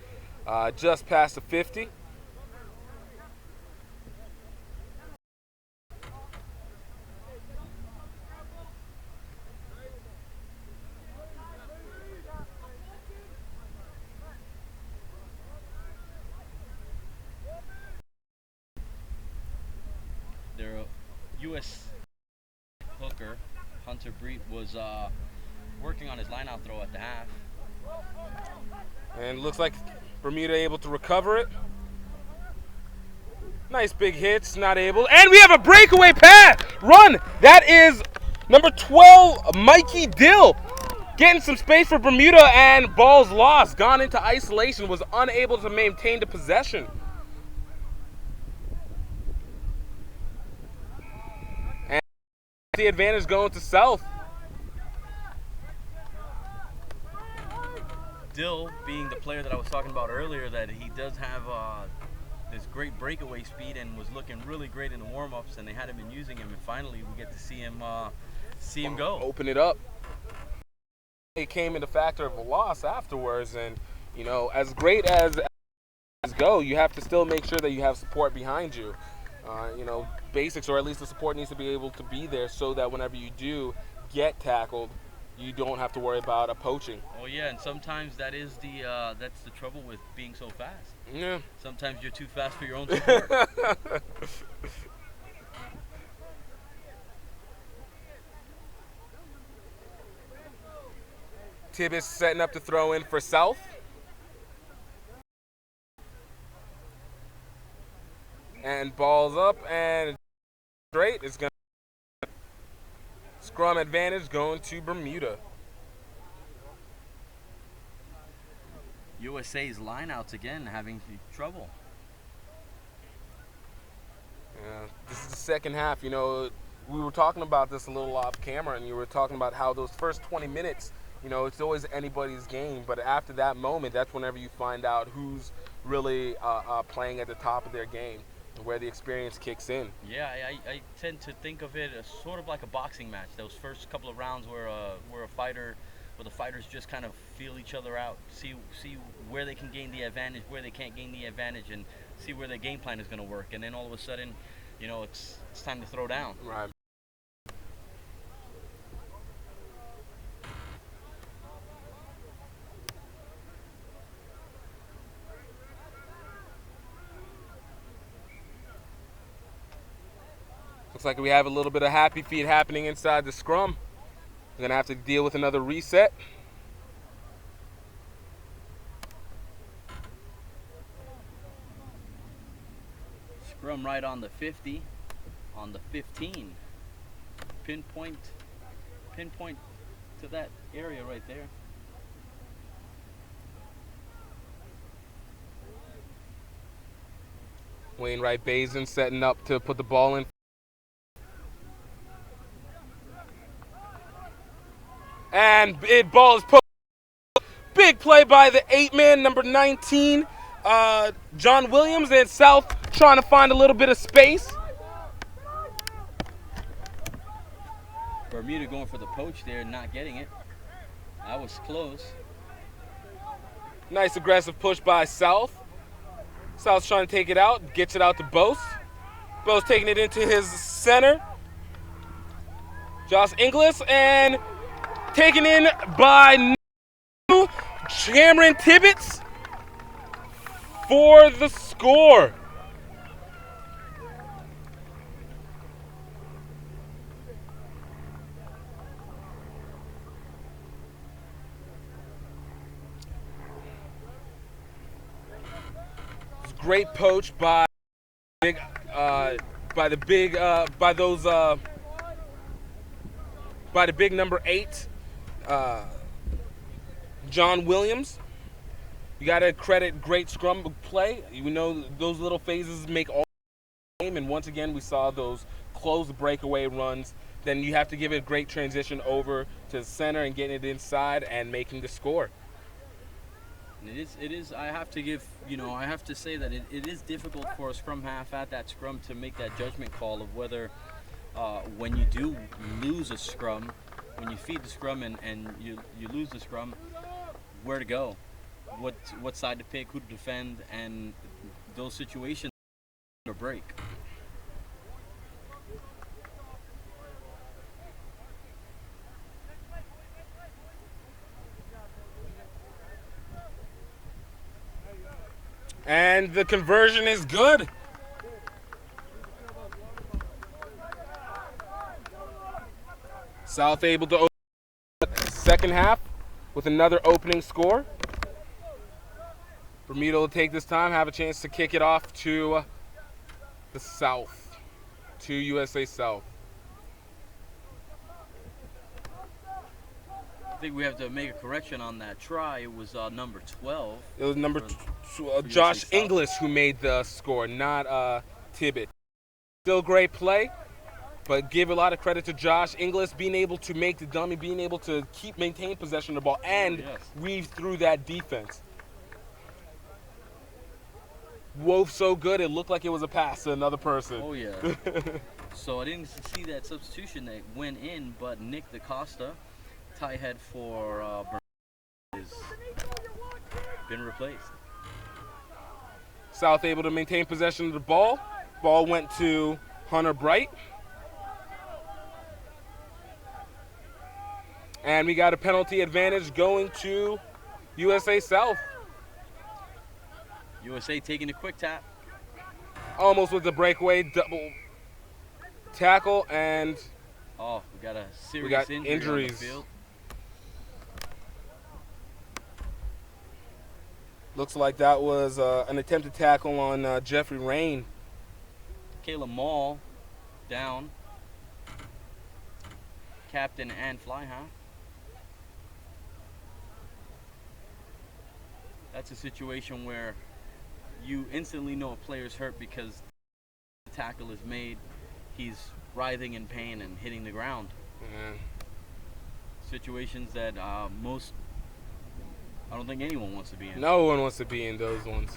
just past the 50. Their U.S. hooker, Hunter Breed, was working on his line-out throw at the half. And looks like Bermuda able to recover it. Nice big hits, not able. And we have a breakaway pass! Run! That is number 12, Mikey Dill. Getting some space for Bermuda, and ball's lost. Gone into isolation, was unable to maintain the possession. And the advantage going to South. Dill, being the player that I was talking about earlier, that he does have this great breakaway speed and was looking really great in the warm-ups, and they hadn't been using him, and finally we get to see him go. Open it up. It came in the factor of a loss afterwards, and as great as go, you have to still make sure that you have support behind you. Basics, or at least the support needs to be able to be there so that whenever you do get tackled, you don't have to worry about a poaching. Oh yeah, and sometimes that's the trouble with being so fast. Yeah. Sometimes you're too fast for your own support. Tibbetts setting up to throw in for South. And ball's up and straight. It's going to Scrum advantage going to Bermuda. USA's lineouts again having trouble. Yeah, this is the second half. You know, we were talking about this a little off camera, and you were talking about how those first 20 minutes, you know, it's always anybody's game. But after that moment, that's whenever you find out who's really playing at the top of their game, where the experience kicks in. Yeah, I tend to think of it as sort of like a boxing match. Those first couple of rounds where the fighters just kind of feel each other out, see where they can gain the advantage, where they can't gain the advantage, and see where their game plan is going to work. And then all of a sudden, you know, it's time to throw down. Right. Looks like we have a little bit of happy feet happening inside the scrum. We're going to have to deal with another reset. Scrum right on the 50, on the 15. Pinpoint to that area right there. Wainwright Bazin setting up to put the ball in. And ball is put. Big play by the 8-man, number 19, John Williams, and South trying to find a little bit of space. Bermuda going for the poach there, not getting it. That was close. Nice aggressive push by South. South's trying to take it out, gets it out to Bose. Bose taking it into his center. Josh Inglis, and taken in by Cameron Tibbetts for the score. Great poach by the big number 8, John Williams. You got to credit great scrum play. You know those little phases make all the game, and once again we saw those close breakaway runs. Then you have to give it a great transition over to the center and getting it inside and making the score. It is. I have to say that it is difficult for a scrum half at that scrum to make that judgment call of whether, when you do lose a scrum, when you feed the scrum and you lose the scrum, where to go, what side to pick, who to defend, and those situations or break. And the conversion is good. South able to open the second half with another opening score. Bermuda will take this time, have a chance to kick it off to the South, to USA South. I think we have to make a correction on that try. It was number 12. It was number Josh Inglis who made the score, not Tibbet. Still great play, but give a lot of credit to Josh Inglis being able to make the dummy, being able to maintain possession of the ball and weave through that defense. Wove so good it looked like it was a pass to another person. Oh yeah. So I didn't see that substitution that went in, but Nick DaCosta, tie head for Bermuda, has been replaced. South able to maintain possession of the ball. Ball went to Hunter Bright. And we got a penalty advantage going to USA South. USA taking a quick tap. Almost with the breakaway, double tackle, and we got a serious injury on the field. Looks like that was an attempted tackle on Jeffrey Rain. Kayla Mall down. captain and fly half. That's a situation where you instantly know a player's hurt because the tackle is made. He's writhing in pain and hitting the ground. Yeah. Situations that I don't think anyone wants to be in. No one wants to be in those ones.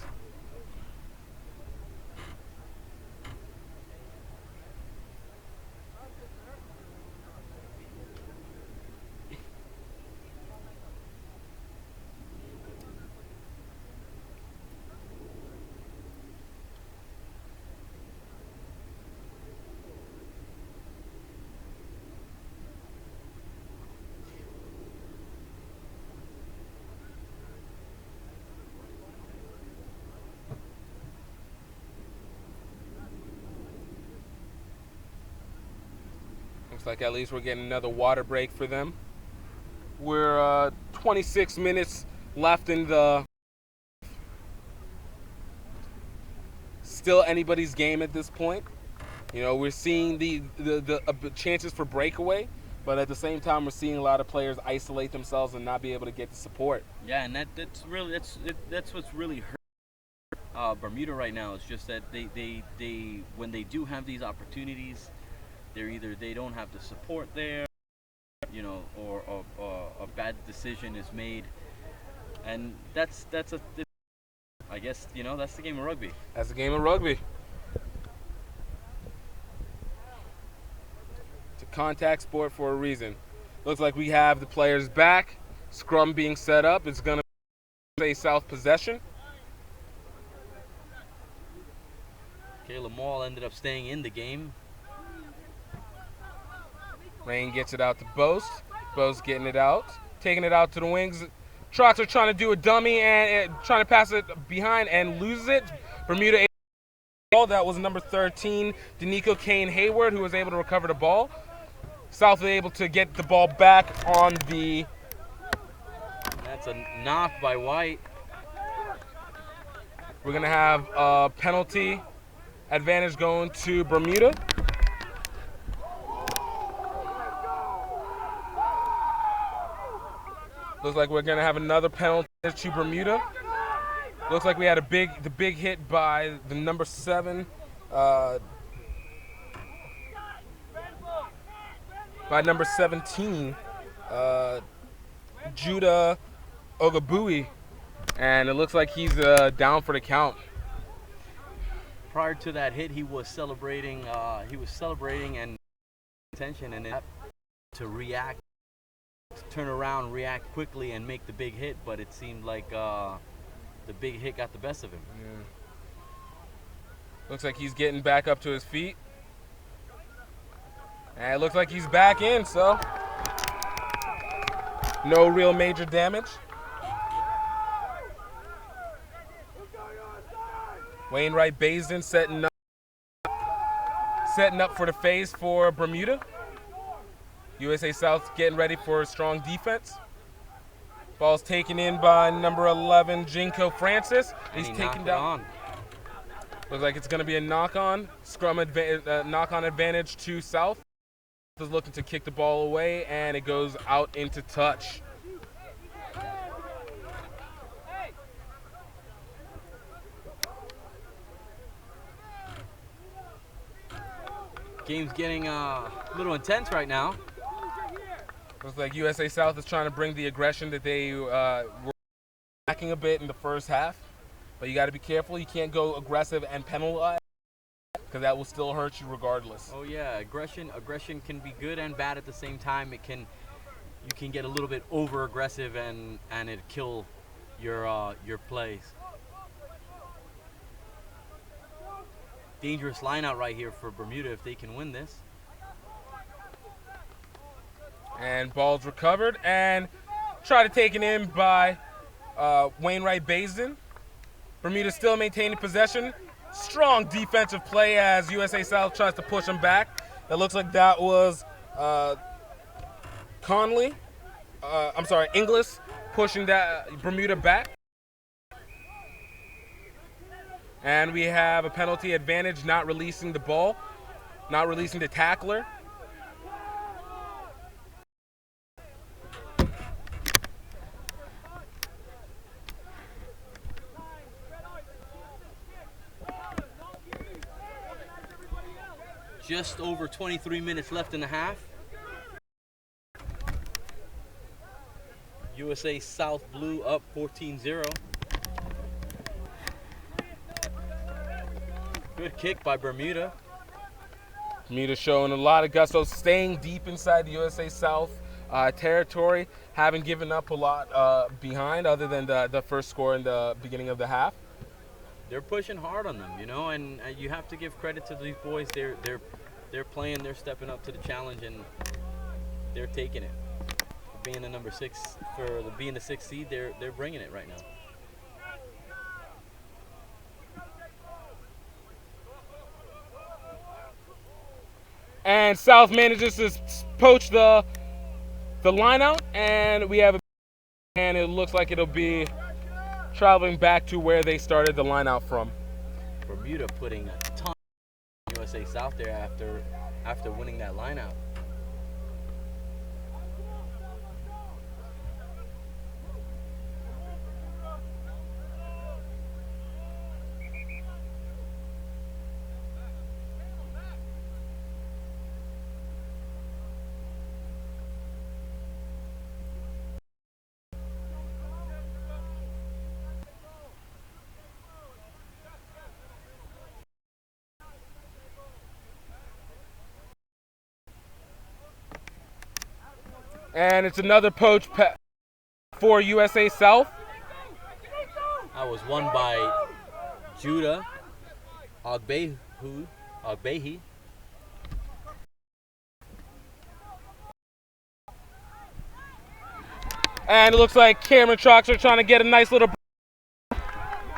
Looks like at least we're getting another water break for them. We're 26 minutes left in the... Still anybody's game at this point. You know, we're seeing the chances for breakaway, but at the same time, we're seeing a lot of players isolate themselves and not be able to get the support. Yeah, and that's what's really hurt Bermuda right now. It's just that they when they do have these opportunities, they don't have the support there, you know, or a bad decision is made, and I guess, you know, that's the game of rugby. That's the game of rugby. It's a contact sport for a reason. Looks like we have the players back. Scrum being set up. It's going to be a South possession. Caleb Maul ended up staying in the game. Rain gets it out to Boast. Boast getting it out. Taking it out to the wings. Trotter trying to do a dummy and trying to pass it behind and loses it. Bermuda ball. That was number 13, Danico Kane Hayward, who was able to recover the ball. South was able to get the ball back on the... That's a knock by White. We're going to have a penalty advantage going to Bermuda. Looks like we're going to have another penalty to Bermuda. Looks like we had the big hit by the number 7, by number 17, Judah Ogabui, and it looks like he's down for the count. Prior to that hit, he was celebrating. And attention, and to react, turn around, react quickly, and make the big hit. But it seemed like the big hit got the best of him. Yeah. Looks like he's getting back up to his feet. And it looks like he's back in, so no real major damage. Wainwright Basin setting up for the phase for Bermuda. USA South getting ready for a strong defense. Ball's taken in by number 11, Jinko Francis. He's taken down. Looks like it's going to be a knock-on. Knock-on advantage to South. Is looking to kick the ball away, and it goes out into touch. Game's getting a little intense right now. Looks like USA South is trying to bring the aggression that they were lacking a bit in the first half. But you got to be careful. You can't go aggressive and penalize, because that will still hurt you regardless. Oh yeah, aggression can be good and bad at the same time. You can get a little bit over aggressive and it kill your plays. Dangerous line out right here for Bermuda if they can win this. And ball's recovered and try to take it in by Wainwright Basin. Bermuda still maintaining possession. Strong defensive play as USA South tries to push them back. It looks like that was Inglis pushing that Bermuda back. And we have a penalty advantage, not releasing the ball, not releasing the tackler. Just over 23 minutes left in the half. USA South Blue up 14-0. Good kick by Bermuda. Bermuda showing a lot of gusto, staying deep inside the USA South territory, haven't given up a lot behind other than the first score in the beginning of the half. They're pushing hard on them, you know, and you have to give credit to these boys. They're playing, they're stepping up to the challenge, and they're taking it. Being the number 6 being the 6th seed, they're bringing it right now. And South manages to poach the line out, and we have and it looks like it'll be traveling back to where they started the line out from. Bermuda putting a ton of USA South there after winning that line out. And it's another poach for USA South. That was won by Judah Agbehi. And it looks like Cameron Trucks are trying to get a nice little.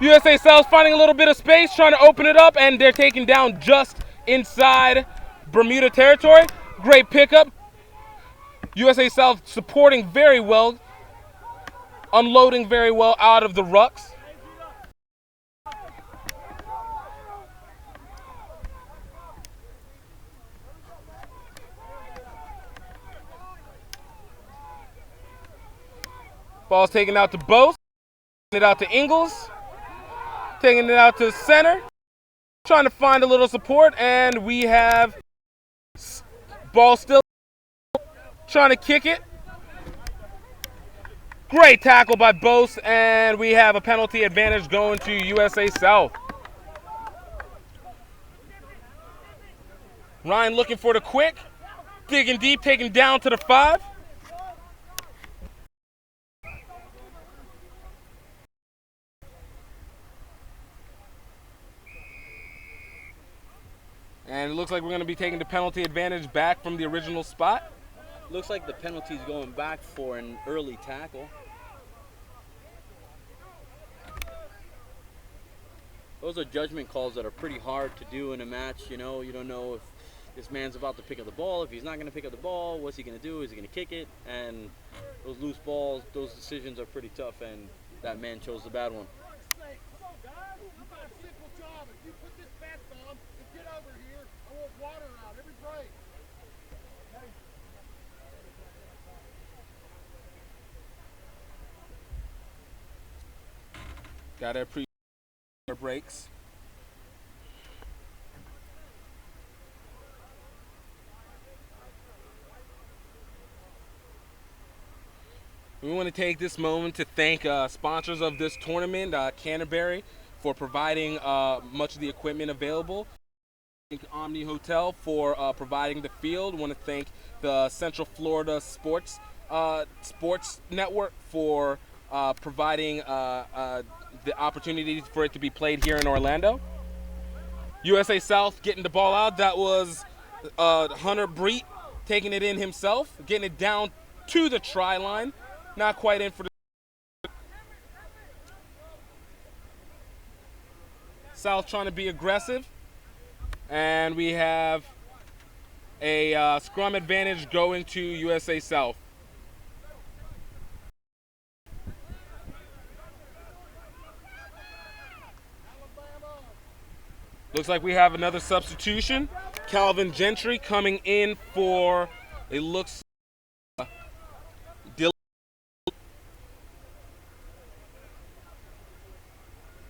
USA South finding a little bit of space, trying to open it up, and they're taken down just inside Bermuda territory. Great pickup. USA South supporting very well, unloading very well out of the rucks. Ball's taken out to Bose, taking it out to Ingles, taking it out to center, trying to find a little support, and we have ball still trying to kick it. Great tackle by Bose, and we have a penalty advantage going to USA South. Ryan looking for the quick, digging deep, taking down to the 5. And it looks like we're going to be taking the penalty advantage back from the original spot. Looks like the penalty's going back for an early tackle. Those are judgment calls that are pretty hard to do in a match. You know, you don't know if this man's about to pick up the ball. If he's not going to pick up the ball, what's he going to do? Is he going to kick it? And those loose balls, those decisions are pretty tough, and that man chose the bad one. Gotta appreciate our breaks. We want to take this moment to thank sponsors of this tournament, Canterbury, for providing much of the equipment available. Thank Omni Hotel for providing the field. We want to thank the Central Florida Sports Network for providing the opportunity for it to be played here in Orlando. USA South getting the ball out. That was Hunter Breet taking it in himself, getting it down to the try line. Not quite in for the South trying to be aggressive. And we have a scrum advantage going to USA South. Looks like we have another substitution. Calvin Gentry coming in for, it looks, Dylan.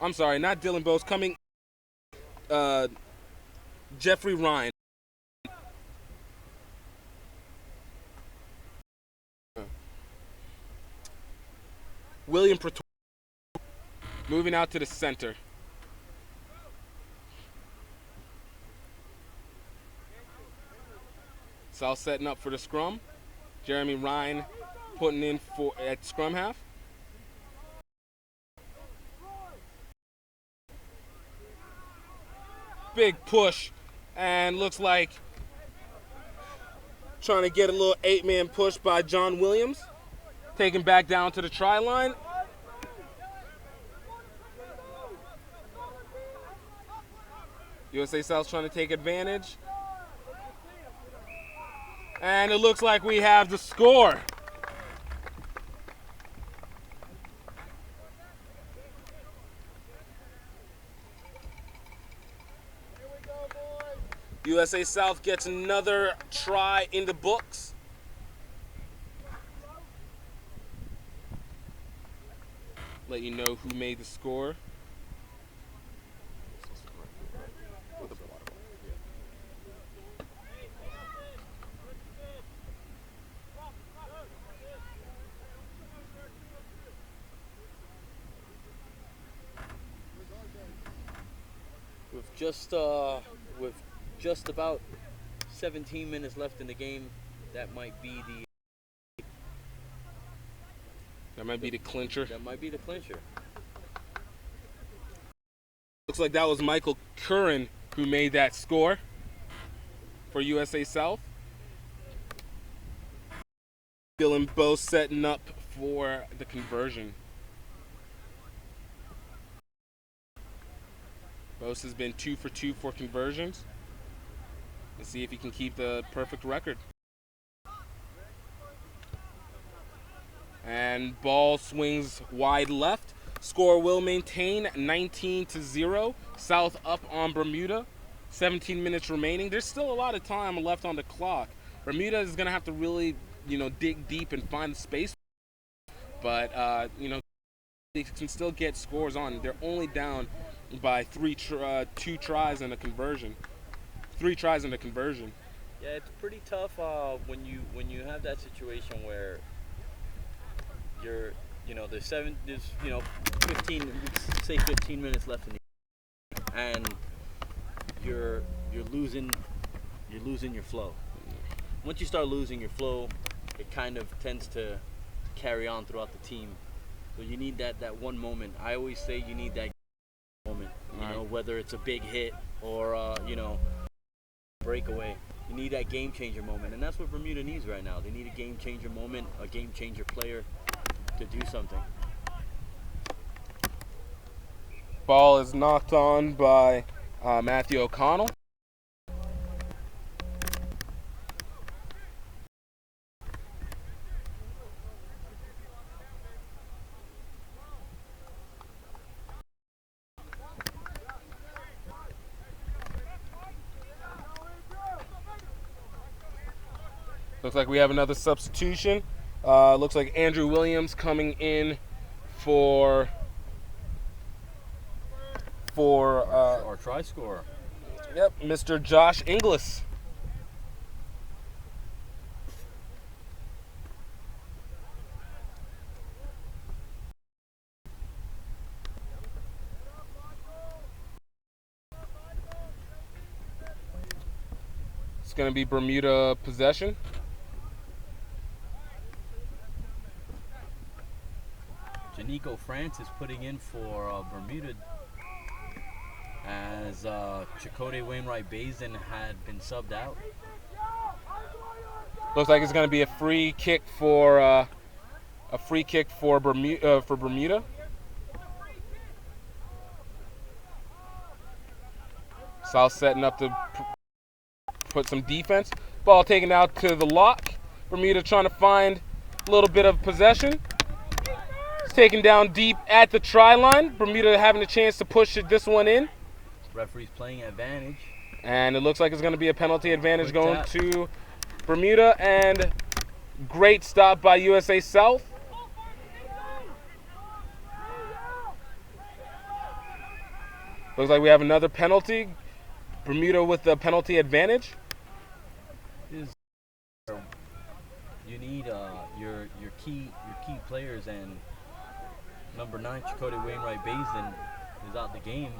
I'm sorry, not Dylan Bose. Coming, Jeffrey Ryan. William Pretor moving out to the center. South setting up for the scrum. Jeremy Ryan putting in for at scrum half. Big push, and looks like trying to get a little 8-man push by John Williams. Taken back down to the try line. USA South's trying to take advantage. And it looks like we have the score. USA South gets another try in the books. Let you know who made the score. With just about 17 minutes left in the game, that might be the clincher. That might be the clincher. Looks like that was Michael Curran who made that score for USA South. Dylan Bose setting up for the conversion. Bose has been 2 for 2 for conversions. Let's see if he can keep the perfect record. And ball swings wide left. Score will maintain 19-0. South up on Bermuda. 17 minutes remaining. There's still a lot of time left on the clock. Bermuda is going to have to really, dig deep and find the space. But, they can still get scores on. They're only down by 2 tries and a conversion. 3 tries and a conversion. Yeah, it's pretty tough when you have that situation where there's 15 minutes left in the game, and you're losing your flow. Once you start losing your flow, it kind of tends to carry on throughout the team. So you need that one moment. I always say you need that moment. Whether it's a big hit or breakaway. You need that game changer moment, and that's what Bermuda needs right now. They need a game changer moment, a game changer player to do something. Ball is knocked on by Matthew O'Connell. Looks like we have another substitution. Looks like Andrew Williams coming in for our try scorer. Yep, Mr. Josh Inglis. It's going to be Bermuda possession. Janico France is putting in for Bermuda as Chakotay Wainwright Bazin had been subbed out. Looks like it's going to be a free kick for Bermuda. South setting up to put some defense. Ball taken out to the lock. Bermuda trying to find a little bit of possession. It's taken down deep at the try line. Bermuda having a chance to push this one in. Referee's playing advantage. And it looks like it's going to be a penalty advantage going to Bermuda. And great stop by USA South. Looks like we have another penalty. Bermuda with the penalty advantage. You need your key players, and number 9, Chakotay Wainwright Basin, is out the game.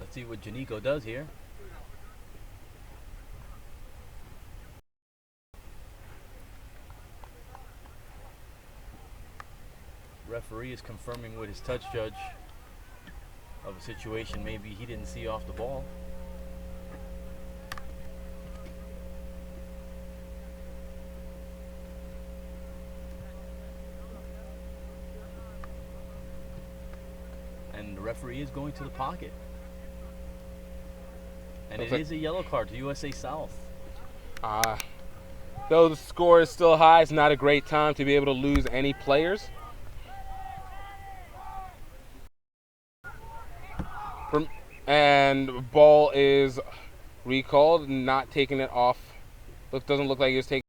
Let's see what Janico does here. Referee is confirming with his touch judge of a situation maybe he didn't see off the ball. And the referee is going to the pocket. And it is a yellow card to USA South. Though the score is still high, it's not a great time to be able to lose any players. And ball is recalled, not taking it off. Doesn't look like he was taking.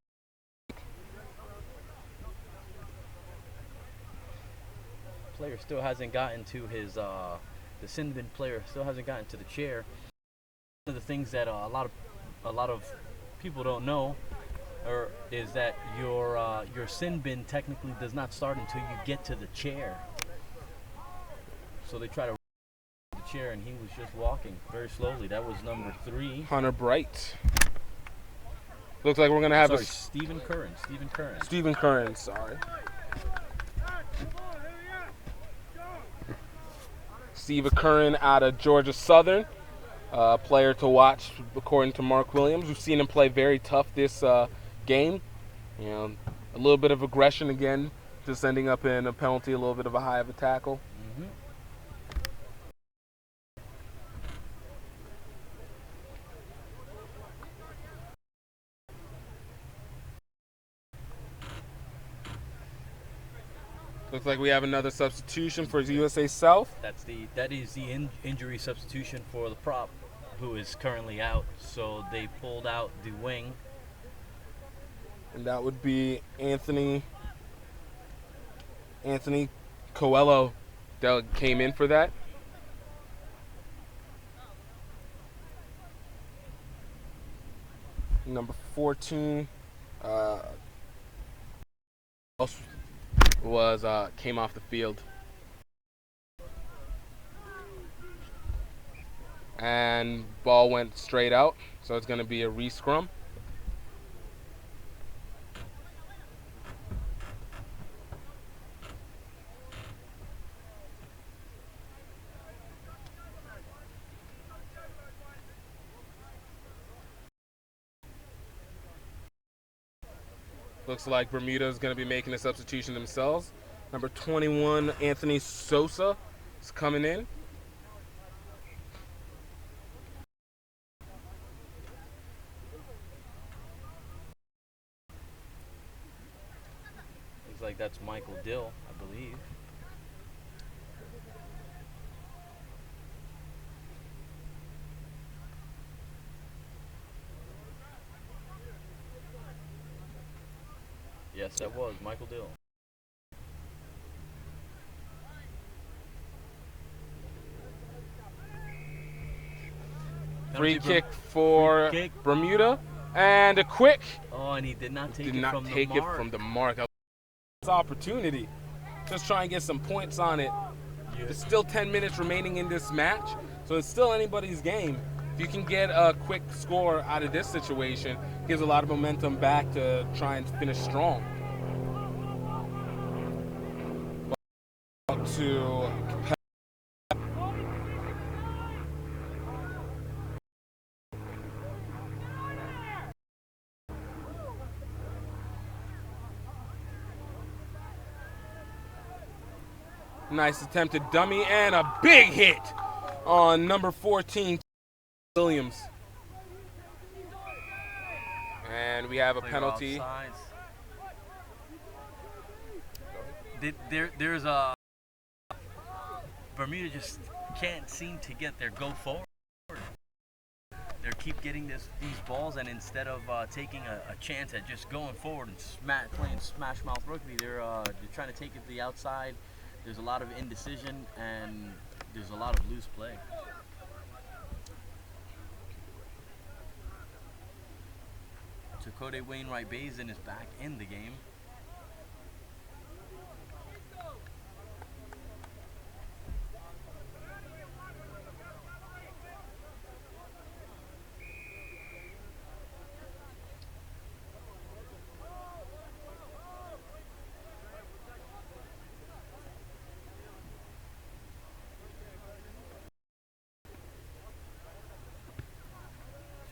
Player still hasn't gotten to his the sin bin player still hasn't gotten to the chair. One of the things that a lot of people don't know is that your sin bin technically does not start until you get to the chair. So they try to the chair, and he was just walking very slowly. That was number 3, Hunter Bright. Looks like we're gonna have Stephen Curran. Stephen Curran, sorry. Stephen Curran out of Georgia Southern. Player to watch, according to Mark Williams. We've seen him play very tough this game. You know, a little bit of aggression again, just ending up in a penalty, a little bit of a high of a tackle. Looks like we have another substitution for USA South. That is the injury substitution for the prop, who is currently out. So they pulled out the wing, and that would be Anthony Coelho that came in for that. Number 14 came off the field. And ball went straight out, so it's going to be a re-scrum. Looks like Bermuda is going to be making a substitution themselves. Number 21, Anthony Sosa is coming in. Looks like that's Michael Dill, I believe. Yes, that was Michael Dill. Free kick for Bermuda, and a quick. Oh, and he did not take it from the mark. It's opportunity. Just try and get some points on it. Yeah. There's still 10 minutes remaining in this match, so it's still anybody's game. If you can get a quick score out of this situation, it gives a lot of momentum back to try and finish strong. Nice attempted dummy and a big hit on number 14, Williams. And we have a penalty. There's a Bermuda just can't seem to get their go forward. They keep getting these balls, and instead of taking a chance at just going forward and playing smash mouth rugby, they're trying to take it to the outside there's a lot of indecision and there's a lot of loose play. Chakotay Wainwright Bazin is back in the game.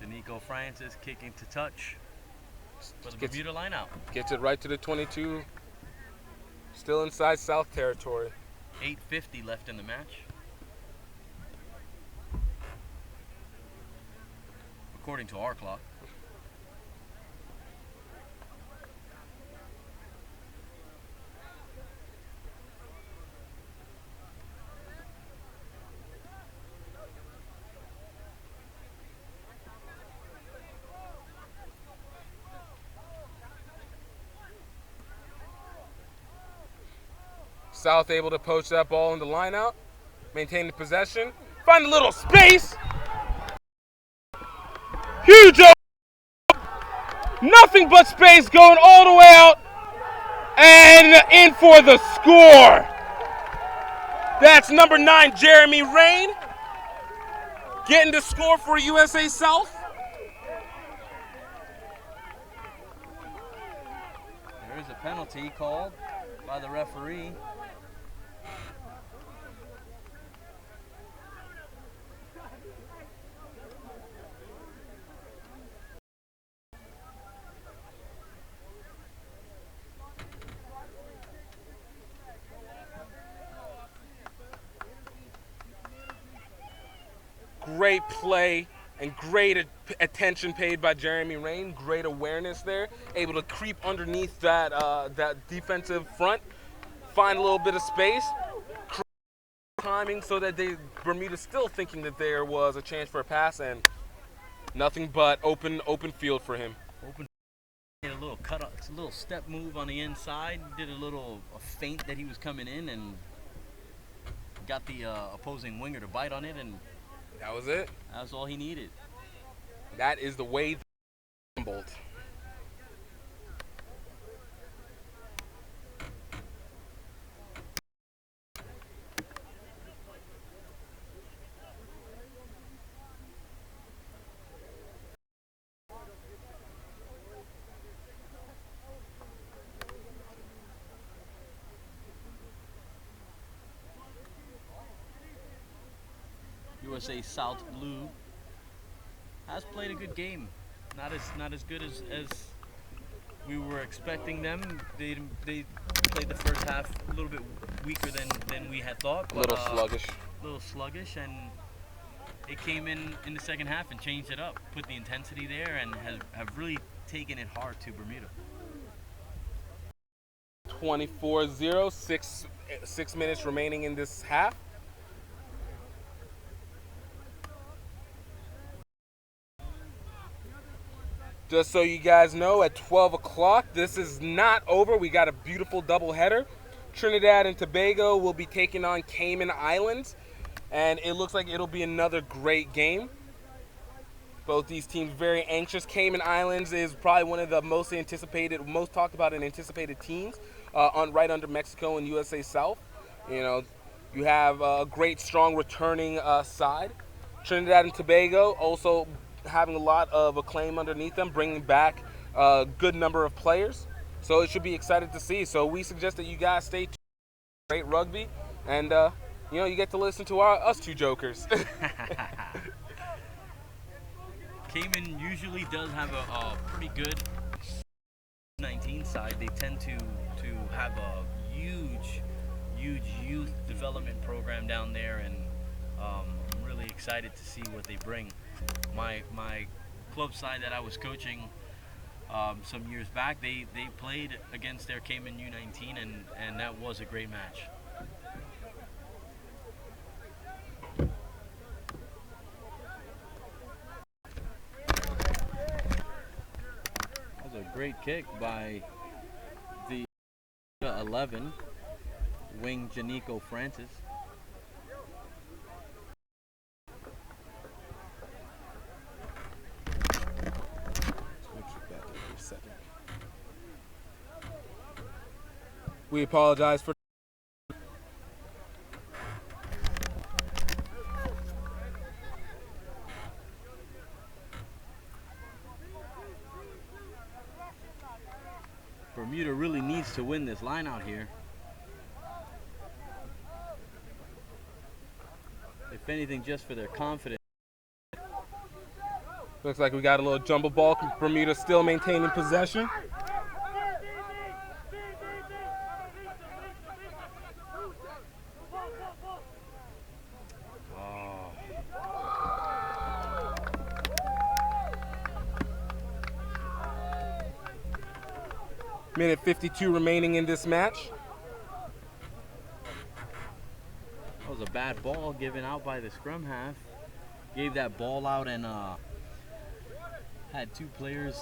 Nico Francis kicking to touch for the Bermuda lineout. Gets it right to the 22. Still inside South territory. 8:50 left in the match. According to our clock. South able to poach that ball in the line out, maintain the possession, find a little space. Huge open. Nothing but space going all the way out and in for the score. That's number 9, Jeremy Rain, getting the score for USA South. There is a penalty called by the referee. Great play and great attention paid by Jeremy Rain. Great awareness there. Able to creep underneath that that defensive front, find a little bit of space, timing so that Bermuda's still thinking that there was a chance for a pass, and nothing but open field for him. Did a little cut up, a little step move on the inside. Did a feint that he was coming in and got the opposing winger to bite on it, and that was it. That was all he needed. That is the way they stumbled. USA South Blue has played a good game. Not as good as we were expecting them. They played the first half a little bit weaker than we had thought. A little sluggish. A little sluggish, and it came in the second half and changed it up, put the intensity there, and have really taken it hard to Bermuda. 24-0, 6 minutes remaining in this half. Just so you guys know, at 12 o'clock, this is not over. We got a beautiful doubleheader. Trinidad and Tobago will be taking on Cayman Islands, and it looks like it'll be another great game. Both these teams very anxious. Cayman Islands is probably one of the most anticipated, most talked about and anticipated teams, right under Mexico and USA South. You know, you have a great, strong returning side. Trinidad and Tobago also having a lot of acclaim underneath them, bringing back a good number of players. So it should be excited to see. So we suggest that you guys stay tuned. Great rugby, and you know, you get to listen to us two jokers. Cayman usually does have a pretty good U19 side. They tend to have a huge youth development program down there, and I'm really excited to see what they bring. My club side that I was coaching some years back, they played against their Cayman U19, and that was a great match. That was a great kick by the 11. wing Janico Francis. We apologize for. Bermuda really needs to win this line out here. If anything, just for their confidence. Looks like we got a little jumble ball. Bermuda still maintaining possession. Minute 52 remaining in this match. That was a bad ball given out by the scrum half. Gave that ball out and had two players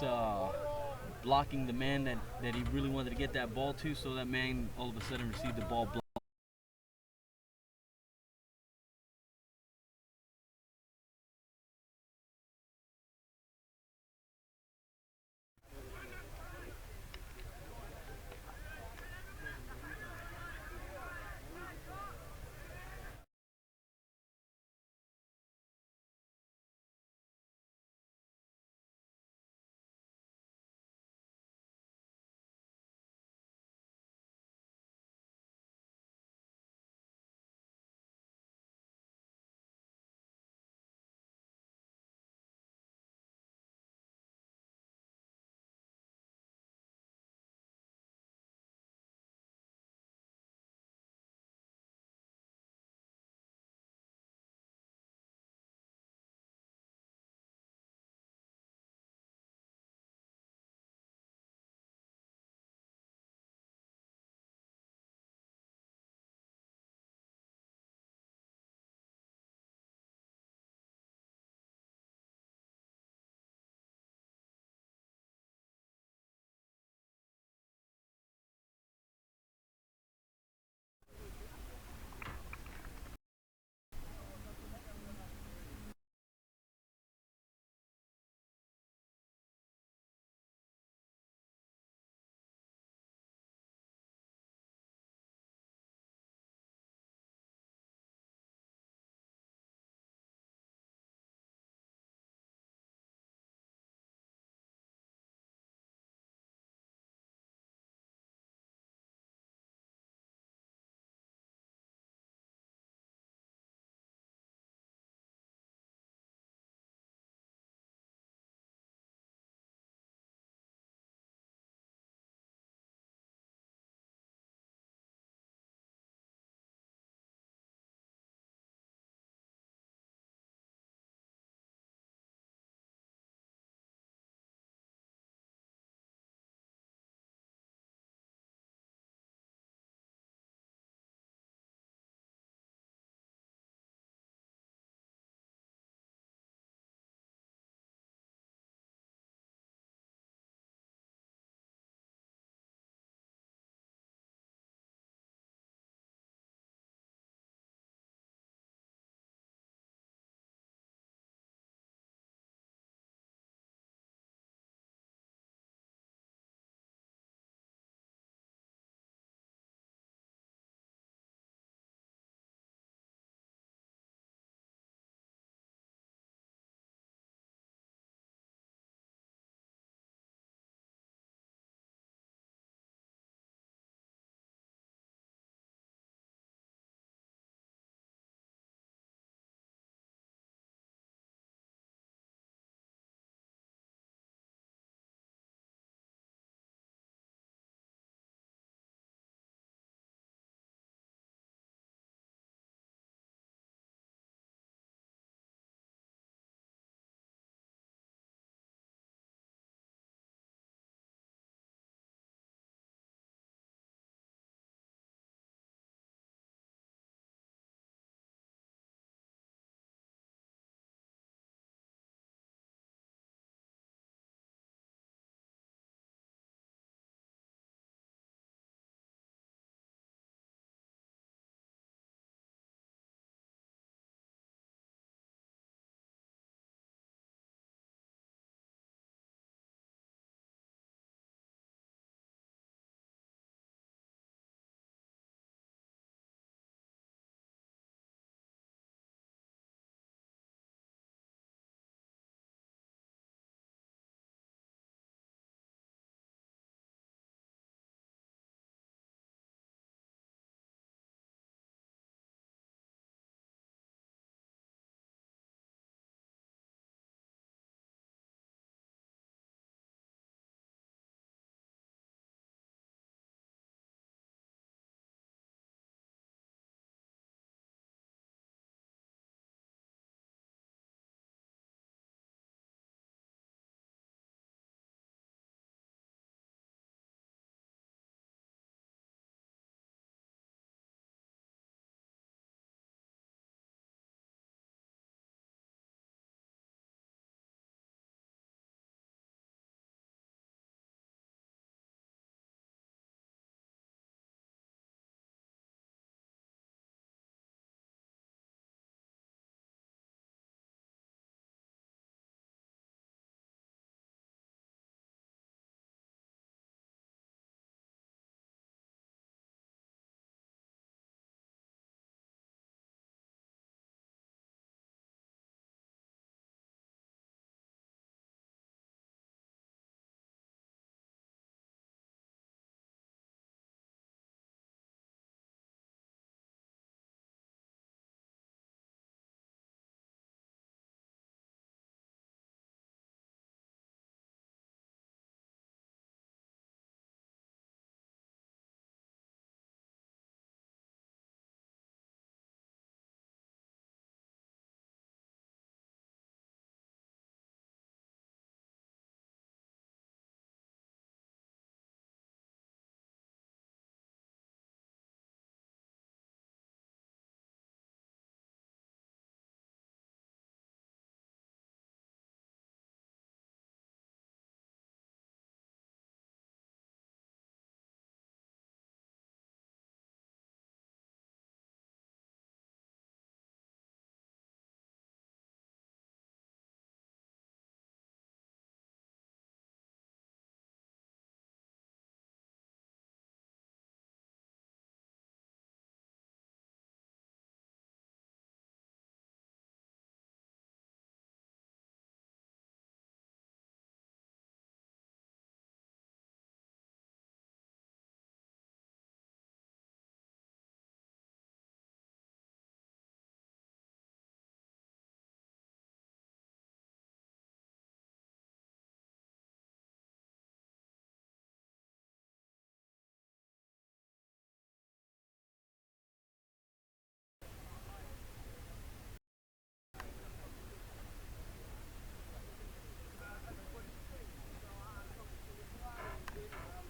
blocking the man that he really wanted to get that ball to, so that man all of a sudden received the ball blocked.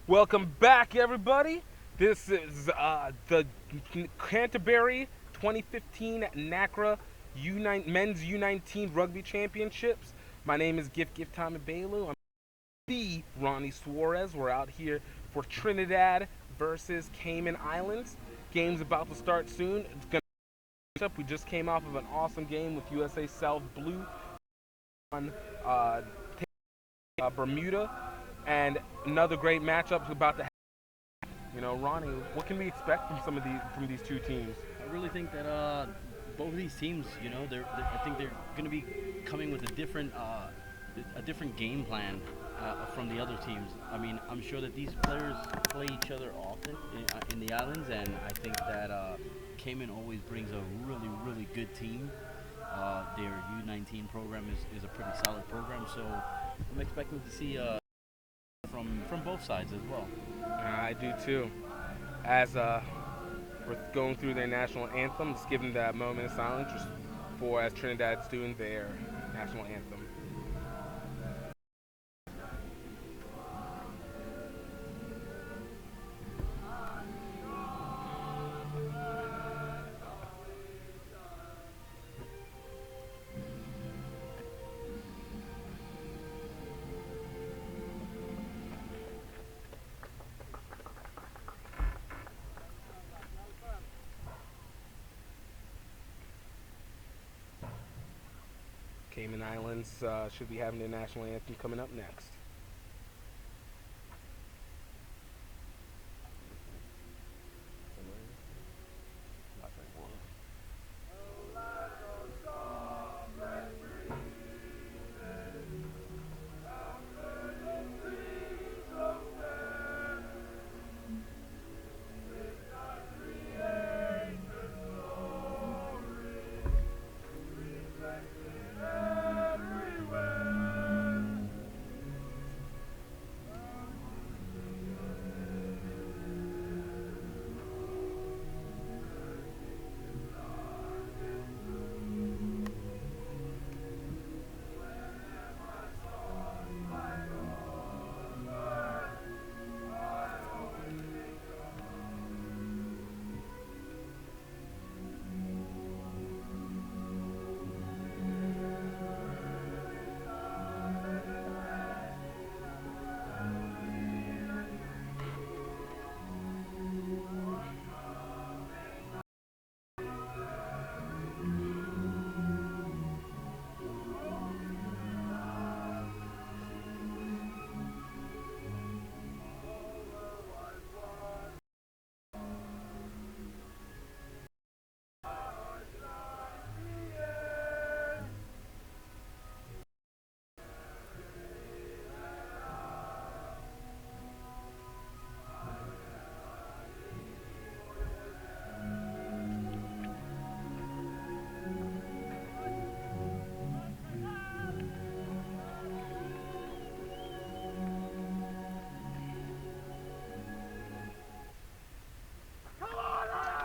Welcome back, everybody. This is the Canterbury 2015 NACRA Men's U19 Rugby Championships. My name is Gifttime and Bailu. I'm the Ronnie Suarez. We're out here for Trinidad versus Cayman Islands. Game's about to start soon. It's gonna we just came off of an awesome game with USA South Blue on Bermuda, and another great matchup about to happen. You know, Ronnie, what can we expect from these two teams? I really think that both of these teams, you know, I think they're going to be coming with a different game plan from the other teams. I mean, I'm sure that these players play each other often in the islands, and I think that Cayman always brings a really, really good team. Their U19 program is a pretty solid program, so I'm expecting to see from both sides as well. I do too. As we're going through their national anthem, let's give them that moment of silence as Trinidad's doing their national anthem. Cayman Islands should be having their national anthem coming up next.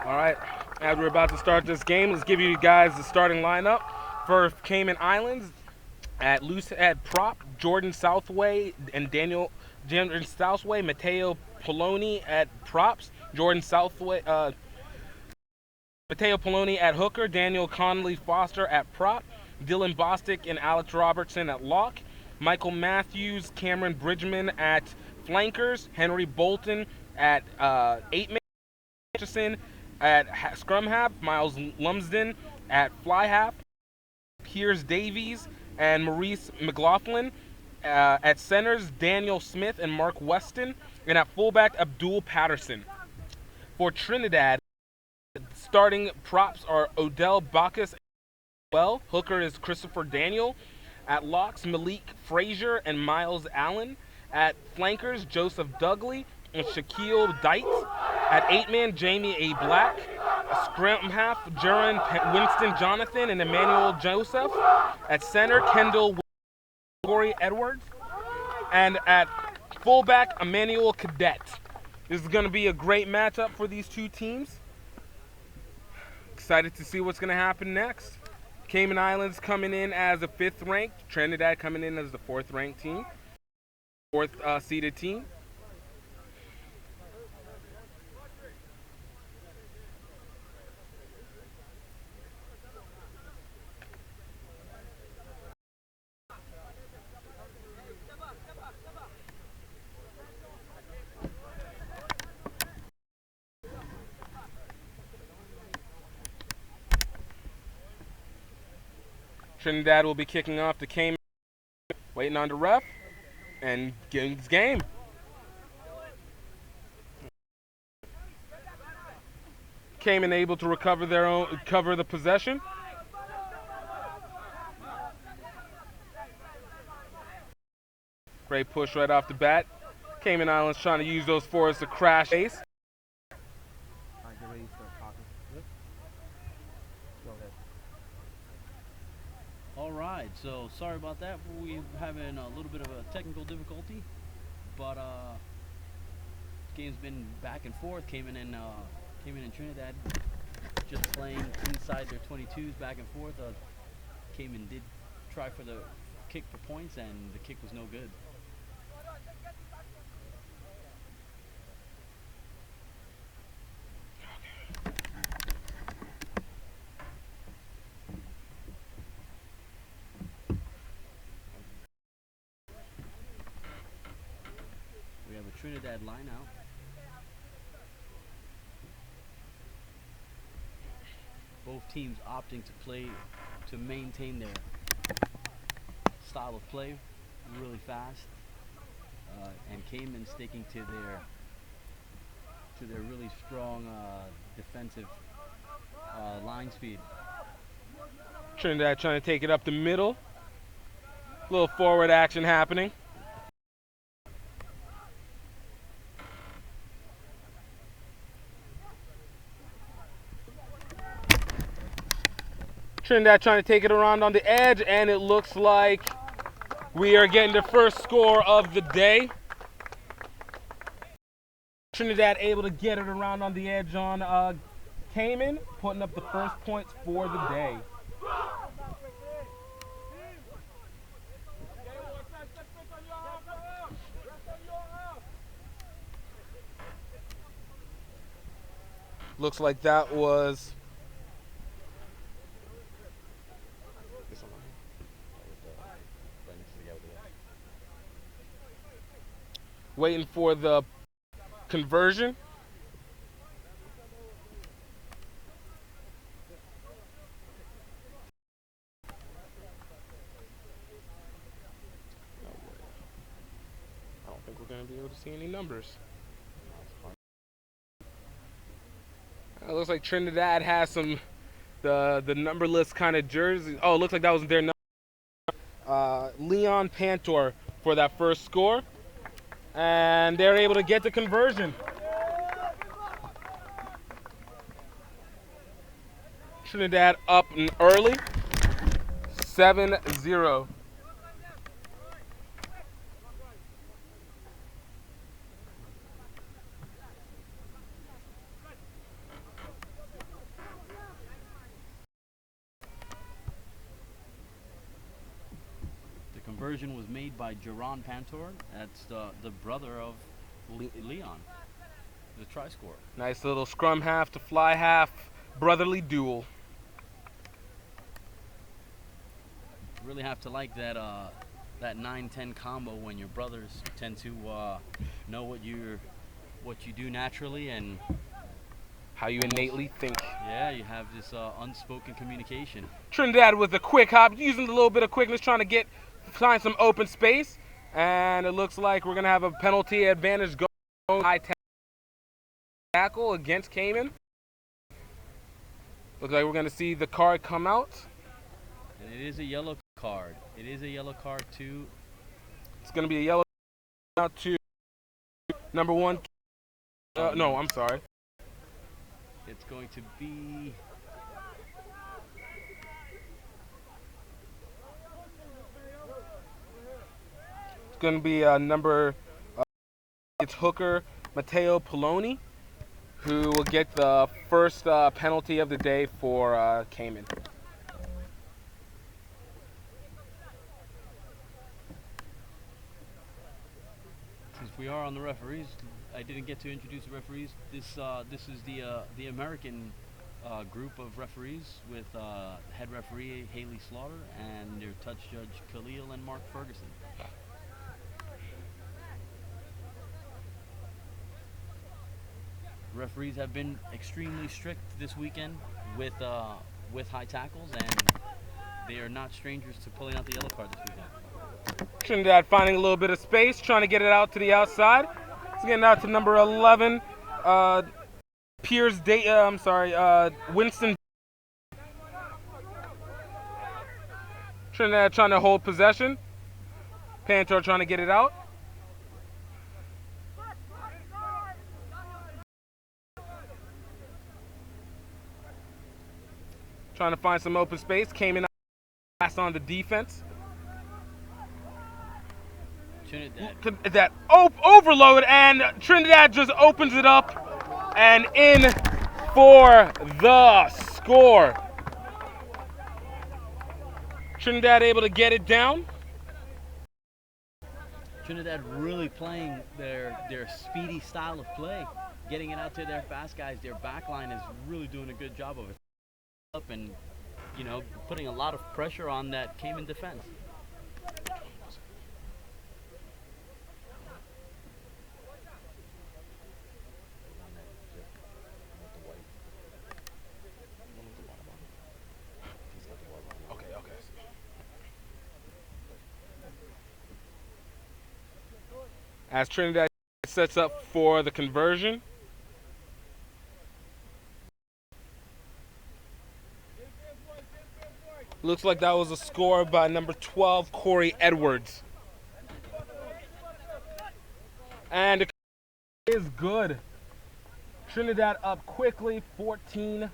All right, as we're about to start this game, let's give you guys the starting lineup for Cayman Islands. At prop, Jordan Southway and Jordan Southway, Matteo Poloni at props, Matteo Poloni at hooker, Daniel Connolly Foster at prop, Dylan Bostic and Alex Robertson at lock, Michael Matthews, Cameron Bridgman at flankers, Henry Bolton at 8-man, Hutchison at scrum half, Miles Lumsden at fly half, Piers Davies and Maurice McLaughlin at centers, Daniel Smith and Mark Weston, and at fullback, Abdul Patterson. For Trinidad, starting props are Odell Bacchus. Hooker is Christopher Daniel. At locks, Malik Frazier and Miles Allen. At flankers, Joseph Dudley and Shaquille Dites. At 8-man, Jamie A. Black. Scrum half, Jaron Winston Jonathan and Emmanuel Joseph. At center, Kendall Corey Edwards. And at fullback, Emmanuel Cadet. This is going to be a great matchup for these two teams. Excited to see what's going to happen next. Cayman Islands coming in as a 5th ranked. Trinidad coming in as the 4th ranked team. 4th seeded team. Trinidad will be kicking off the Cayman, waiting on the ref, and getting this game. Cayman able to recover the possession. Great push right off the bat. Cayman Islands trying to use those forwards to crash ace. All right, so sorry about that. We're having a little bit of a technical difficulty, but game's been back and forth. Cayman and Trinidad just playing inside their 22s, back and forth. Cayman did try for the kick for points, and the kick was no good. We have a Trinidad line out. Both teams opting to play to maintain their style of play really fast, and Cayman sticking to their really strong defensive line speed. Trinidad trying to take it up the middle. A little forward action happening. Trinidad trying to take it around on the edge, and it looks like we are getting the first score of the day. Trinidad able to get it around on the edge on Cayman, putting up the first points for the day. Looks like that was waiting for the conversion. I don't think we're going to be able to see any numbers. It looks like Trinidad has some the numberless kind of jerseys. Oh, it looks like that was their number. Leon Pantor for that first score. And they're able to get the conversion. Trinidad up and early, 7-0. Conversion was made by Jaron Pantor. That's the brother of Leon, the try scorer. Nice little scrum half to fly half brotherly duel. Really have to like that that 9-10 combo when your brothers tend to know what you do naturally and how you innately think. Yeah, you have this unspoken communication. Trinidad with a quick hop, using a little bit of quickness, trying to find some open space, and it looks like we're going to have a penalty advantage going high tackle against Cayman. Looks like we're going to see the card come out. And it is a yellow card. It is a yellow card too. It's going to be a yellow card to number 1. No, I'm sorry. It's going to be... Going to be number it's hooker Matteo Poloni, who will get the first penalty of the day for Cayman. Since we are on the referees, I didn't get to introduce the referees. This is the American group of referees with head referee Haley Slaughter and their touch judge Khalil and Mark Ferguson. Referees have been extremely strict this weekend with high tackles, and they are not strangers to pulling out the yellow card this weekend. Trinidad finding a little bit of space, trying to get it out to the outside. It's getting out to number 11, Winston. Trinidad trying to hold possession. Pantor trying to get it out. Trying to find some open space. Cayman pass on the defense. Trinidad. That overload, and Trinidad just opens it up and in for the score. Trinidad able to get it down. Trinidad really playing their speedy style of play, getting it out to their fast guys. Their back line is really doing a good job of it. Up and, you know, putting a lot of pressure on that Cayman defense. As Trinidad sets up for the conversion. Looks like that was a score by number 12, Corey Edwards. And it is good. Trinidad up quickly, 14-0.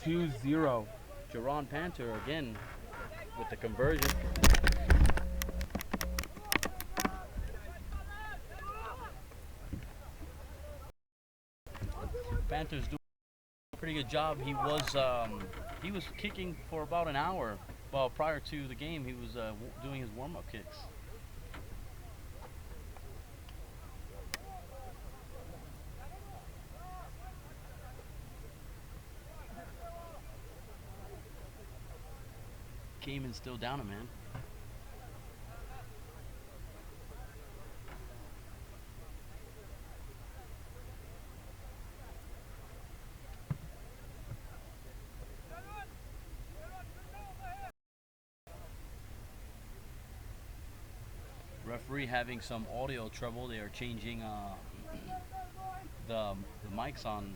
Jerron Pantor again with the conversion. Panthers doing a pretty good job. He was kicking for about an hour. Well, prior to the game, he was doing his warm-up kicks. Cayman's still down a man. Referee having some audio trouble. They are changing the mics on.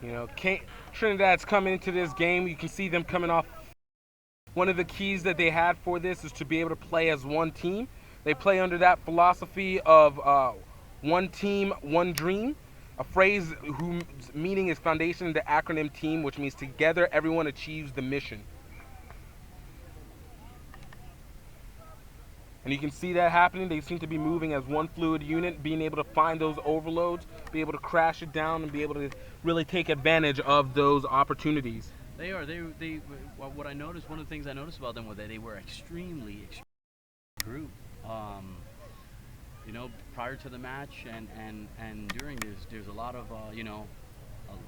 You know, Trinidad's coming into this game. You can see them coming off. One of the keys that they had for this is to be able to play as one team. They play under that philosophy of one team, one dream. A phrase whose meaning is foundation of the acronym TEAM, which means together everyone achieves the mission. And you can see that happening. They seem to be moving as one fluid unit, being able to find those overloads, be able to crash it down, and be able to really take advantage of those opportunities. They are. What I noticed, one of the things I noticed about them was that they were extremely group. You know, prior to the match and during this, there's a lot of you know,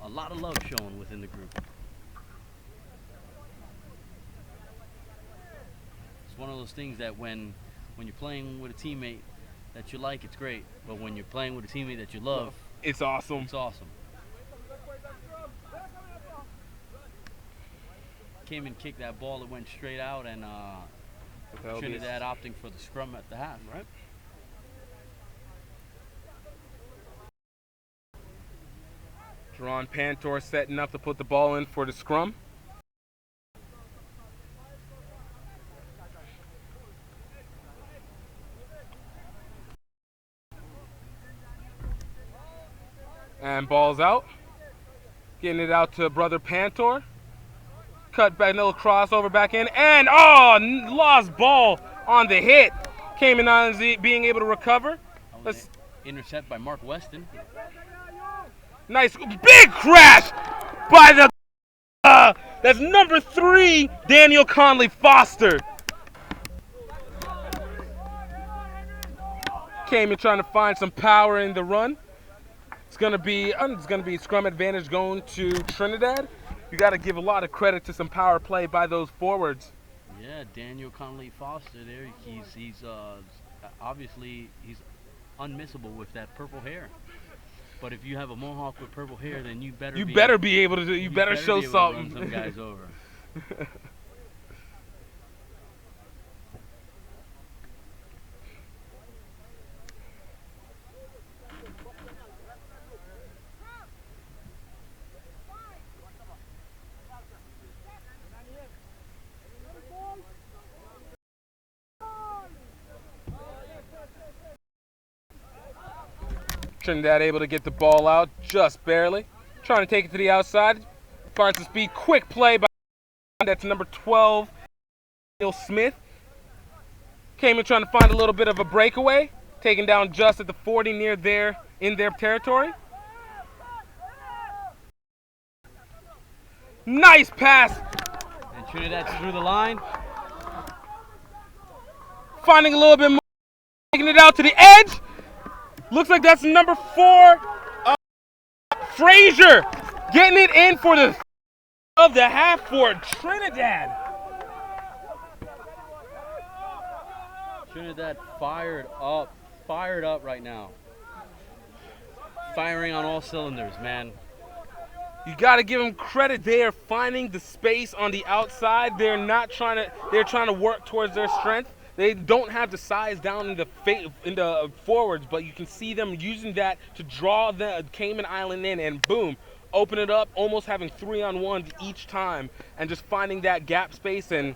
a lot of love shown within the group. It's one of those things that when you're playing with a teammate that you like, it's great. But when you're playing with a teammate that you love, it's awesome. It's awesome. Came and kicked that ball. It went straight out, and Trinidad opting for the scrum at the half. Right. Jerron Pantor setting up to put the ball in for the scrum. And ball's out. Getting it out to brother Pantor. Cut back, little crossover back in. And, lost ball on the hit. Cayman Islands being able to recover. Intercept by Mark Weston. Nice, big crash by the, that's number 3, Daniel Conley Foster. Cayman trying to find some power in the run. It's gonna be scrum advantage going to Trinidad. You got to give a lot of credit to some power play by those forwards. Yeah, Daniel Conley Foster there. He's obviously he's unmissable with that purple hair. But if you have a mohawk with purple hair, then you better be able to do. You better show be able to run something. some guys over. Trinidad able to get the ball out just barely. Trying to take it to the outside. Finds the speed. Quick play by that's number 12, Neil Smith. Cayman trying to find a little bit of a breakaway. Taken down just at the 40 near there in their territory. Nice pass. And Trinidad's through the line. Finding a little bit more. Taking it out to the edge. Looks like that's number 4, Frazier, getting it in for the of the half for Trinidad. Trinidad fired up right now. Firing on all cylinders, man. You got to give them credit. They are finding the space on the outside. They're trying to work towards their strength. They don't have the size down in the forwards, but you can see them using that to draw the Cayman Island in, and boom, open it up, almost having 3-on-1s each time, and just finding that gap space and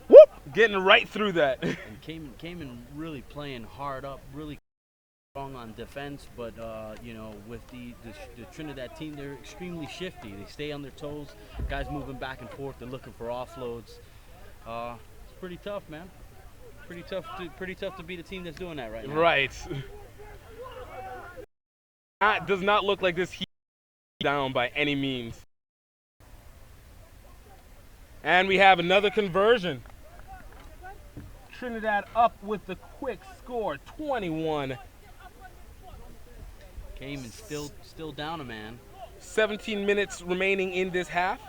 whoop, getting right through that. And Cayman really playing hard up, really strong on defense, but you know, with the Trinidad team, they're extremely shifty. They stay on their toes. Guys moving back and forth. They're looking for offloads. It's pretty tough, man. Pretty tough to beat a team that's doing that right now. Right. That does not look like this heat down by any means. And we have another conversion. Trinidad up with the quick score, 21. Cayman still down a man. 17 minutes remaining in this half.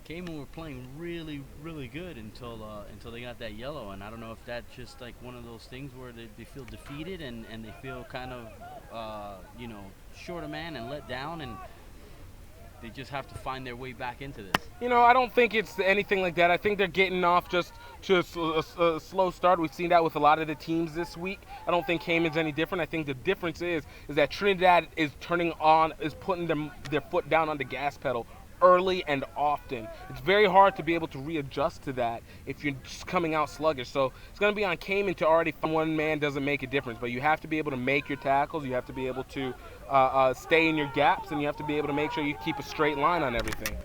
Cayman were playing really, really good until they got that yellow, and I don't know if that's just like one of those things where they feel defeated and they feel kind of you know, short a man and let down, and they just have to find their way back into this. You know, I don't think it's anything like that. I think they're getting off just to a slow start. We've seen that with a lot of the teams this week. I don't think Cayman's any different. I think the difference is that Trinidad is putting their foot down on the gas pedal early and often. It's very hard to be able to readjust to that if you're just coming out sluggish. So it's going to be on Cayman to already find one man doesn't make a difference, but you have to be able to make your tackles. You have to be able to stay in your gaps, and you have to be able to make sure you keep a straight line on everything.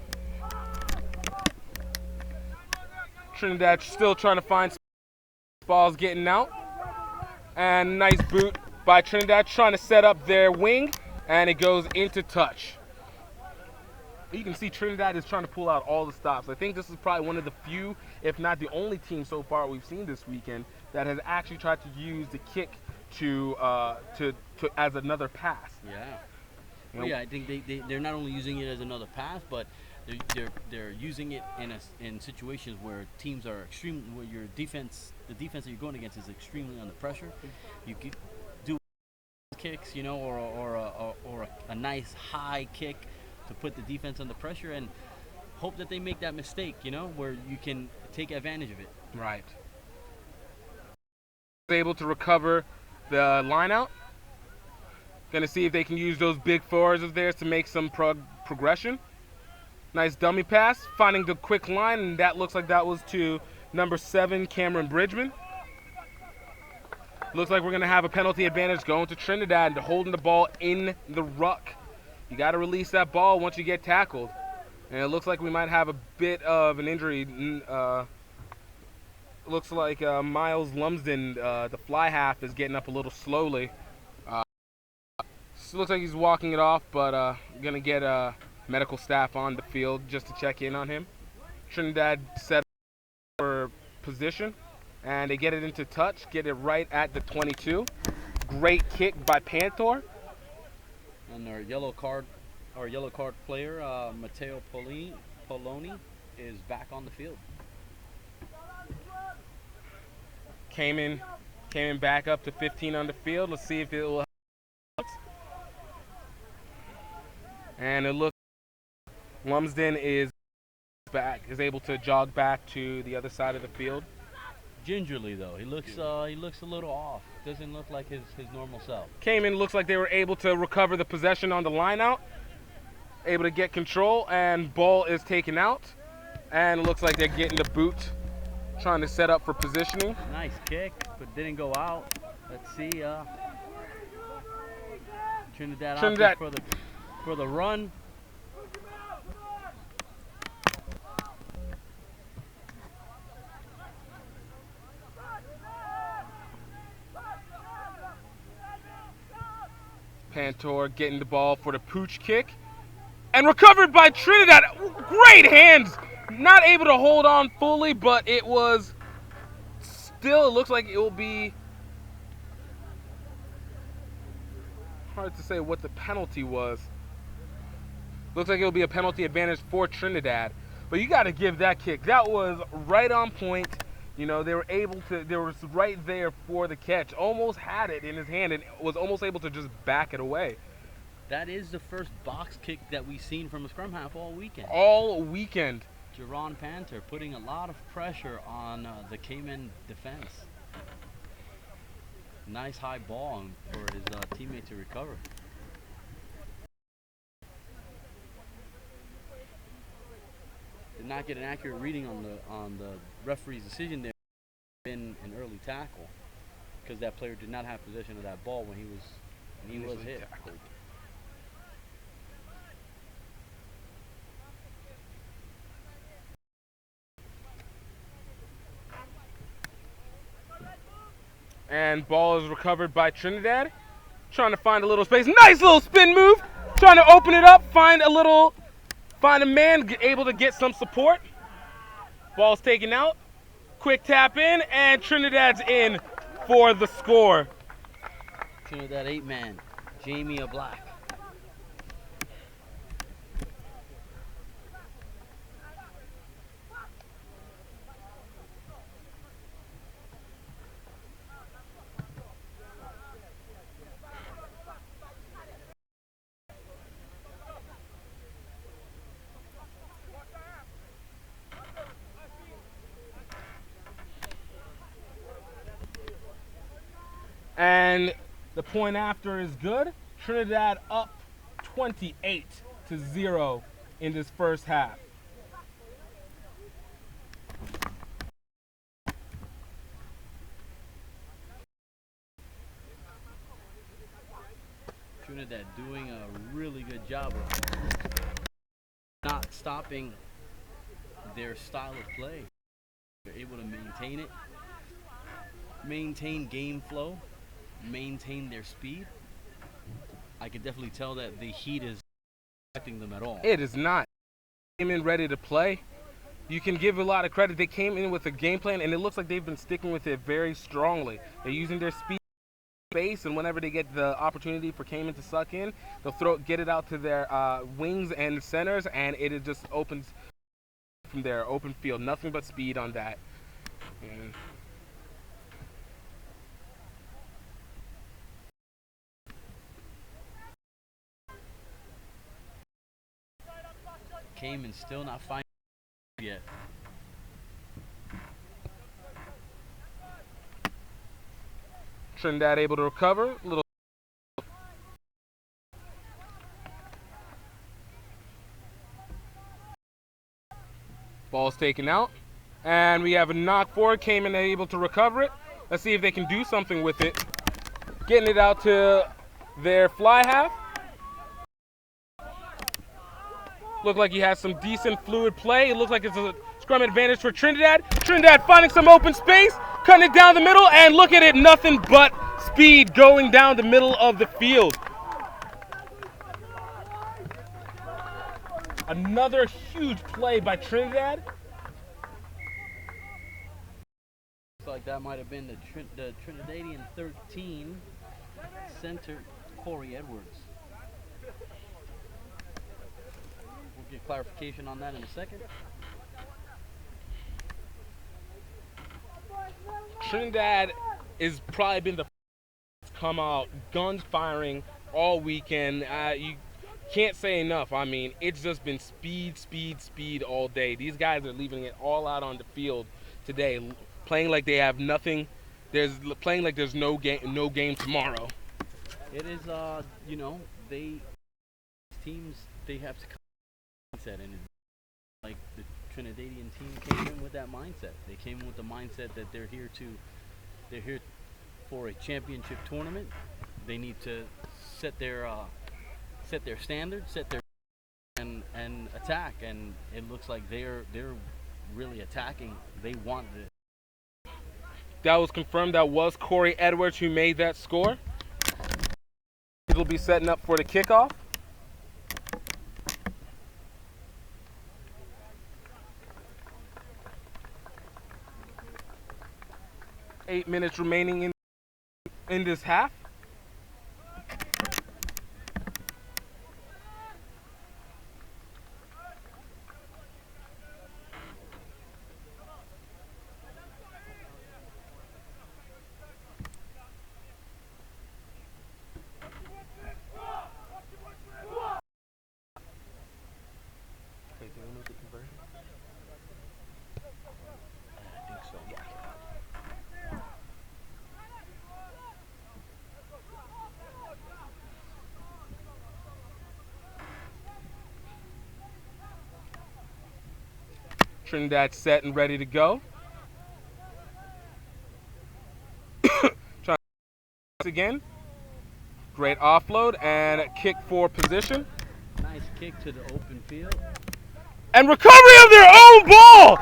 Trinidad still trying to find balls getting out, and nice boot by Trinidad trying to set up their wing, and it goes into touch. You can see Trinidad is trying to pull out all the stops. I think this is probably one of the few, if not the only team so far we've seen this weekend that has actually tried to use the kick to as another pass. Yeah. You know, Yeah, I think they're not only using it as another pass, but they're using it in situations where teams are where the defense that you're going against is extremely under pressure. You can do kicks, you know, or a nice high kick to put the defense under pressure, and hope that they make that mistake, you know, where you can take advantage of it. Right. Able to recover the line out. Going to see if they can use those big forwards of theirs to make some progression. Nice dummy pass, finding the quick line, and that looks like that was to number 7, Cameron Bridgman. Looks like we're going to have a penalty advantage going to Trinidad, holding the ball in the ruck. You got to release that ball once you get tackled. And it looks like we might have a bit of an injury. Looks like Miles Lumsden, the fly half, is getting up a little slowly. Looks like he's walking it off, but going to get medical staff on the field just to check in on him. Trinidad set for position, and they get it into touch, get it right at the 22. Great kick by Panther. And our yellow card player, Matteo Poloni, is back on the field. Cayman back up to 15 on the field. Let's see if it will help. And it looks Lumsden is able to jog back to the other side of the field. Gingerly though, he looks a little off. Doesn't look like his normal self. Cayman looks like they were able to recover the possession on the line out, able to get control, and ball is taken out. And it looks like they're getting the boot, trying to set up for positioning. Nice kick, but didn't go out. Let's see. Trinidad opted for the run. Panther getting the ball for the pooch kick. And recovered by Trinidad. Great hands. Not able to hold on fully, but it was still, it looks like it will be hard to say what the penalty was. Looks like it'll be a penalty advantage for Trinidad. But you got to give that kick. That was right on point. You know, they was right there for the catch. Almost had it in his hand and was almost able to just back it away. That is the first box kick that we've seen from a scrum half all weekend. All weekend. Jerron Panther putting a lot of pressure on the Cayman defense. Nice high ball for his teammate to recover. Did not get an accurate reading on the referee's decision there. Been an early tackle because that player did not have possession of that ball when he was hit. Tackled. And ball is recovered by Trinidad. Trying to find a little space. Nice little spin move. Trying to open it up. Find a man able to get some support. Ball's taken out. Quick tap in, and Trinidad's in for the score. Trinidad 8-man, Jamie Black. And the point after is good. Trinidad up 28-0 in this first half. Trinidad doing a really good job of not stopping their style of play. They're able to maintain it, maintain game flow, maintain their speed. I can definitely tell that the heat is affecting them at all. It is not. Came in ready to play. You can give a lot of credit. They came in with a game plan, and it looks like they've been sticking with it very strongly. They're using their speed, space, and whenever they get the opportunity for Cayman to suck in, they'll get it out to their wings and centers, and it just opens from there. Open field, nothing but speed on that. And Cayman still not finding yet. Trinidad able to recover. Little ball's taken out, and we have a knock forward. Cayman able to recover it. Let's see if they can do something with it. Getting it out to their fly half. Look like he has some decent fluid play. It looks like it's a scrum advantage for Trinidad. Trinidad finding some open space, cutting it down the middle, and look at it, nothing but speed going down the middle of the field. Another huge play by Trinidad. like that might have been the Trinidadian 13 center, Corey Edwards. We'll get clarification on that in a second. Trinidad has probably been the first to come out guns firing all weekend. You can't say enough. I mean, it's just been speed, speed, speed all day. These guys are leaving it all out on the field today, playing like they have nothing. Playing like there's no game tomorrow. It is, you know, teams, they have to come with mindset, and like the Trinidadian team came in with that mindset. They came in with the mindset that they're here for a championship tournament. They need to set their standards, and attack. And it looks like they're really attacking. They wanted it. That was confirmed. That was Corey Edwards who made that score. He'll be setting up for the kickoff. Eight minutes remaining in this half. Trinidad set and ready to go. Trying again. Great offload and kick for position. Nice kick to the open field. And recovery of their own ball!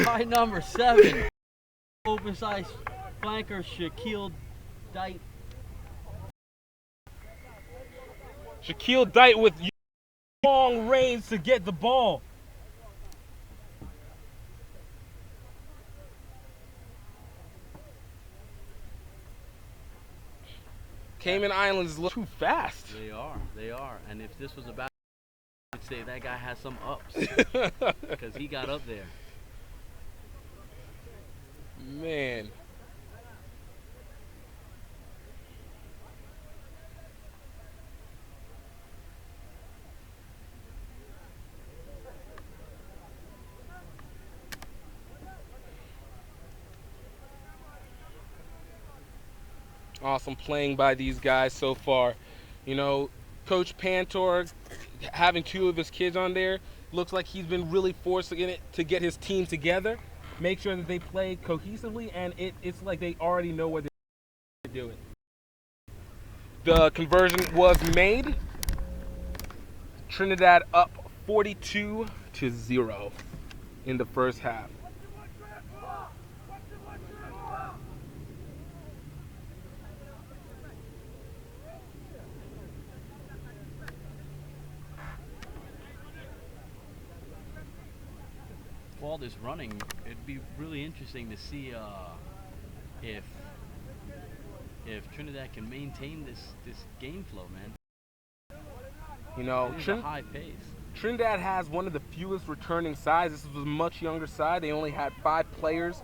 By number 7, oversized flanker Shaquille Dite. Shaquille Dite with long range to get the ball. Cayman Islands look too fast. They are. And if this was about, I'd say that guy has some ups because he got up there. Man. Awesome playing by these guys so far. You know, Coach Pantor having 2 of his kids on there looks like he's been really forcing it to get his team together, make sure that they play cohesively, and it's like they already know what they're doing. The conversion was made. Trinidad up 42-0 in the first half. All this running, it'd be really interesting to see if Trinidad can maintain this game flow, man. You know, it is a high pace. Trinidad has one of the fewest returning sides. This was a much younger side. They only had 5 players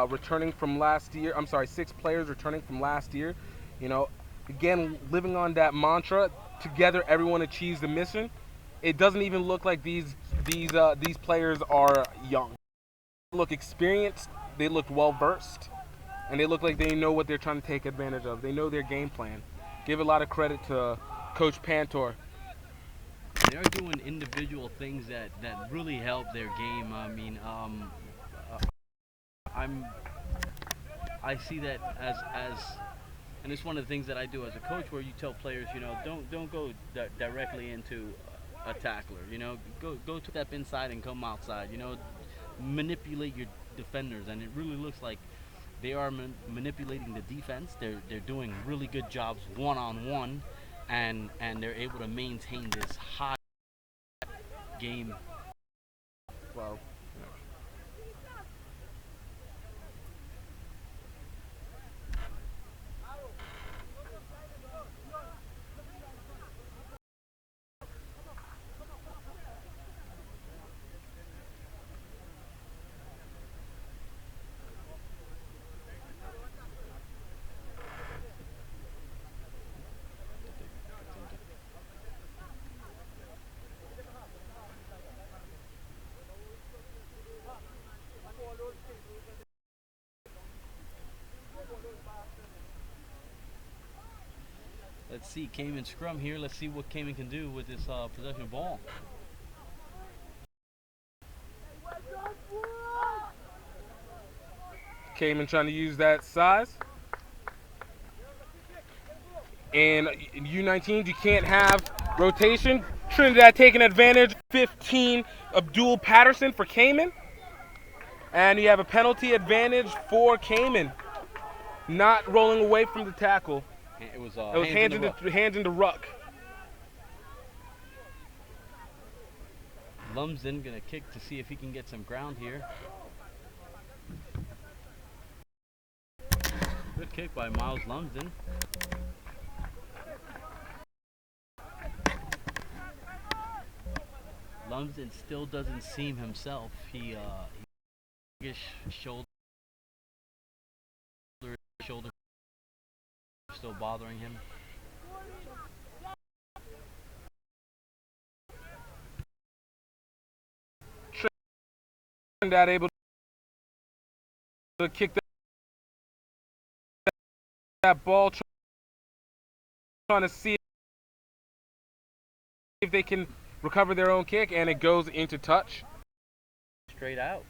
returning from last year. I'm sorry, 6 players returning from last year. You know, again, living on that mantra, together everyone achieves the mission. It doesn't even look like these players are young. They look experienced, they look well versed, and they look like they know what they're trying to take advantage of. They know their game plan. Give a lot of credit to Coach Pantor. They are doing individual things that really help their game. I mean, I see that as and it's one of the things that I do as a coach, where you tell players, you know, don't go directly into a tackler. You know, go step inside and come outside. You know, manipulate your defenders, and it really looks like they are manipulating the defense. They're doing really good jobs one-on-one, and they're able to maintain this high game. Well, Let's see, Cayman scrum here. Let's see what Cayman can do with this possession ball. Cayman trying to use that size. And U19s, you can't have rotation. Trinidad taking advantage. 15, Abdul Patterson for Cayman. And you have a penalty advantage for Cayman. Not rolling away from the tackle. It was hands into ruck. Lumsden gonna kick to see if he can get some ground here. Good kick by Miles Lumsden. Lumsden still doesn't seem himself. He shoulder still bothering him. Trinidad able to kick that ball, trying to see if they can recover their own kick, and it goes into touch. Straight out.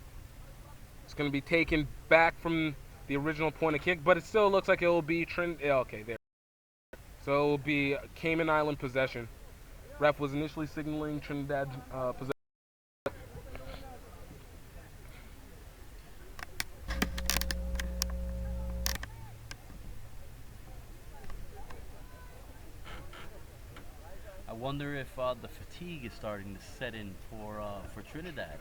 It's going to be taken back from the original point of kick, but it still looks like it will be okay, there. So it will be Cayman Island possession. Ref was initially signaling Trinidad possession. I wonder if the fatigue is starting to set in for Trinidad.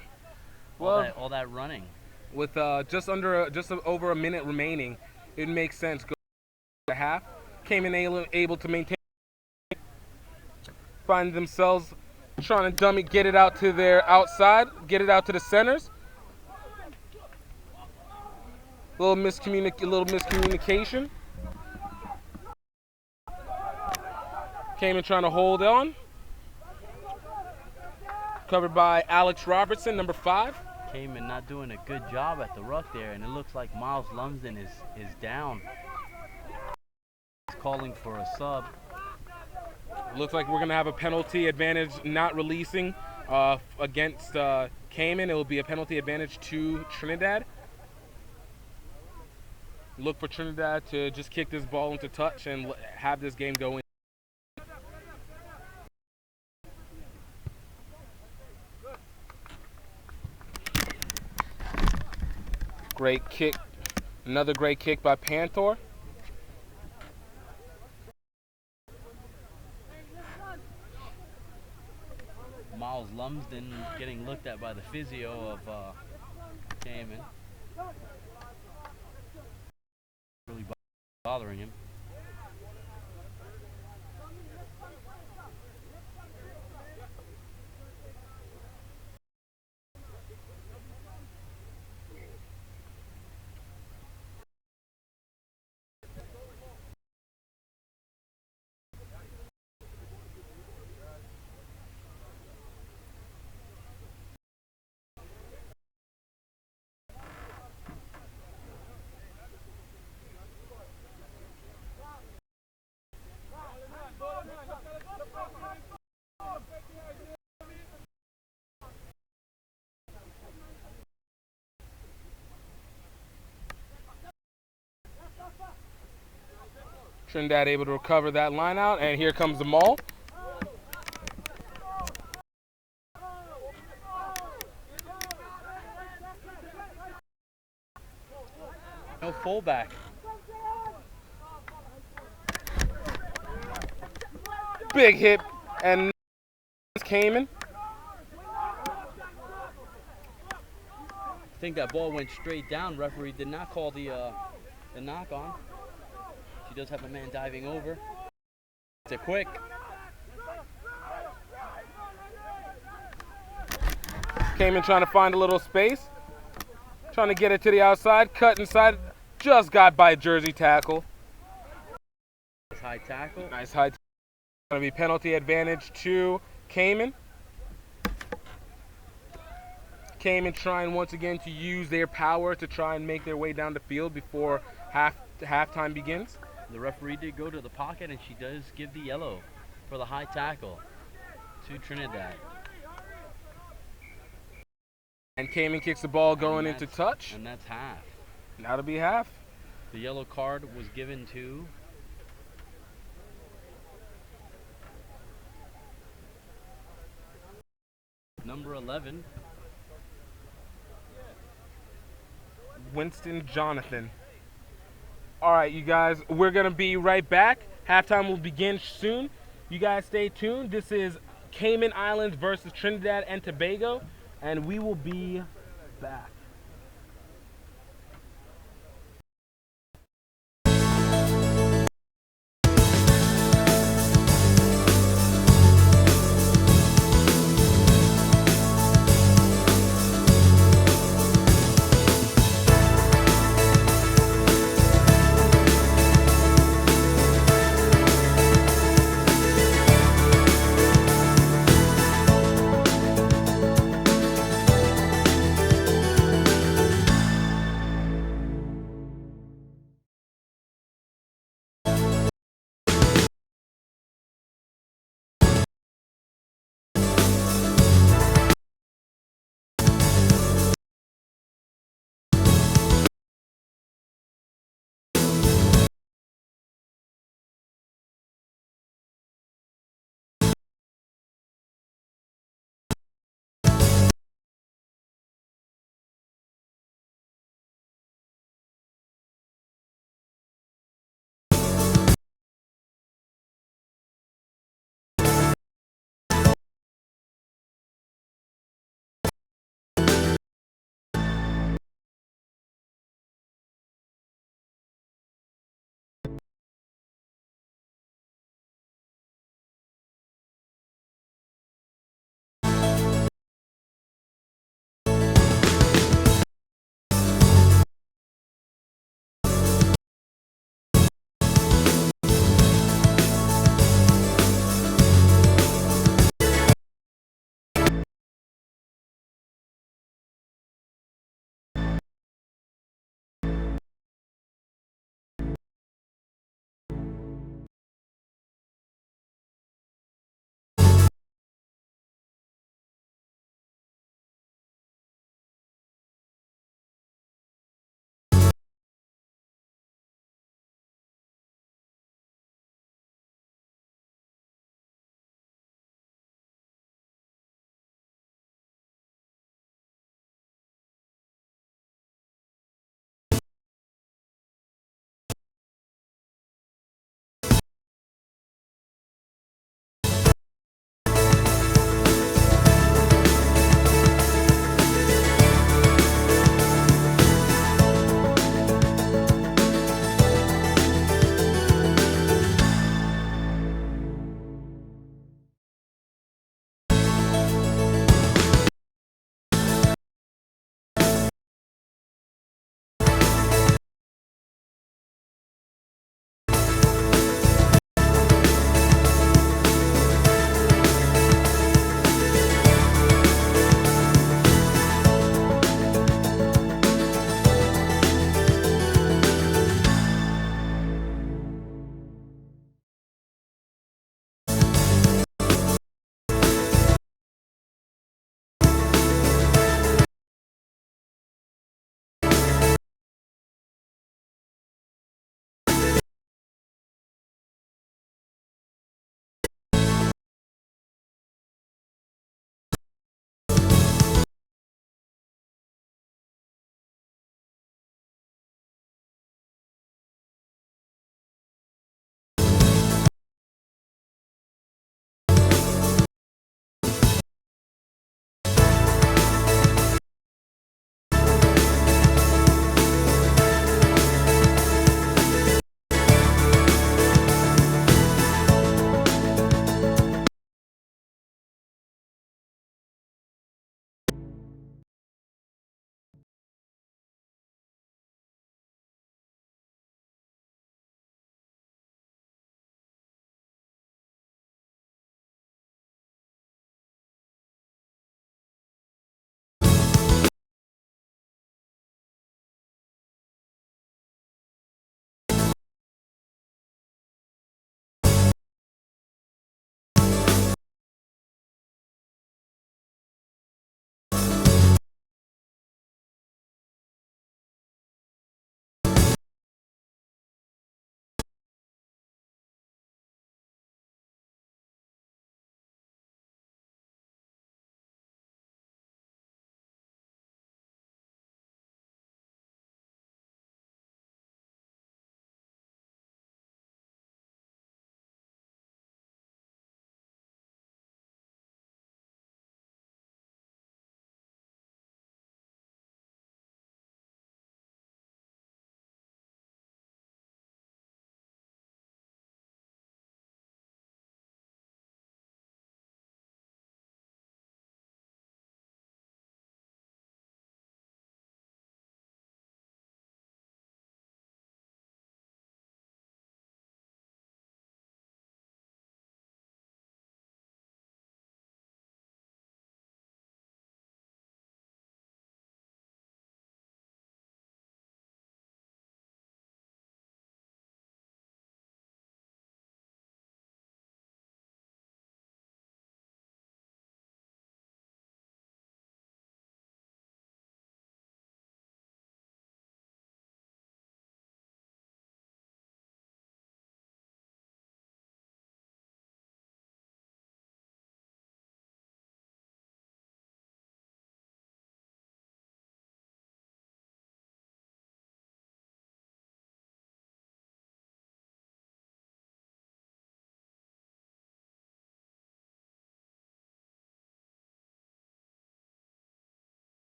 Well, All that running. With just over a minute remaining, it makes sense. Go to half. Cayman able to maintain. Find themselves trying to dummy, get it out to their outside, get it out to the centers. Little miscommunication. Cayman trying to hold on. Covered by Alex Robertson, number 5. Cayman not doing a good job at the ruck there, and it looks like Miles Lumsden is down. He's calling for a sub. Looks like we're going to have a penalty advantage not releasing against Cayman. It will be a penalty advantage to Trinidad. Look for Trinidad to just kick this ball into touch and have this game go in. Great kick. Another great kick by Panther. Miles Lumsden getting looked at by the physio of Cayman. Really bothering him. Trinidad able to recover that line out, and here comes the maul. No fullback. Big hit, and Cayman. I think that ball went straight down. Referee did not call the knock on. She does have a man diving over. It's a quick. Cayman trying to find a little space. Trying to get it to the outside. Cut inside. Just got by jersey tackle. Nice high tackle. Nice high tackle. Going to be penalty advantage to Cayman. Cayman trying once again to use their power to try and make their way down the field before halftime begins. The referee did go to the pocket, and she does give the yellow for the high tackle to Trinidad. And Cayman kicks the ball going And into that's- touch. And that's half. That'll be half. The yellow card was given to number 11. Winston Jonathan. All right, you guys, we're going to be right back. Halftime will begin soon. You guys stay tuned. This is Cayman Islands versus Trinidad and Tobago, and we will be back.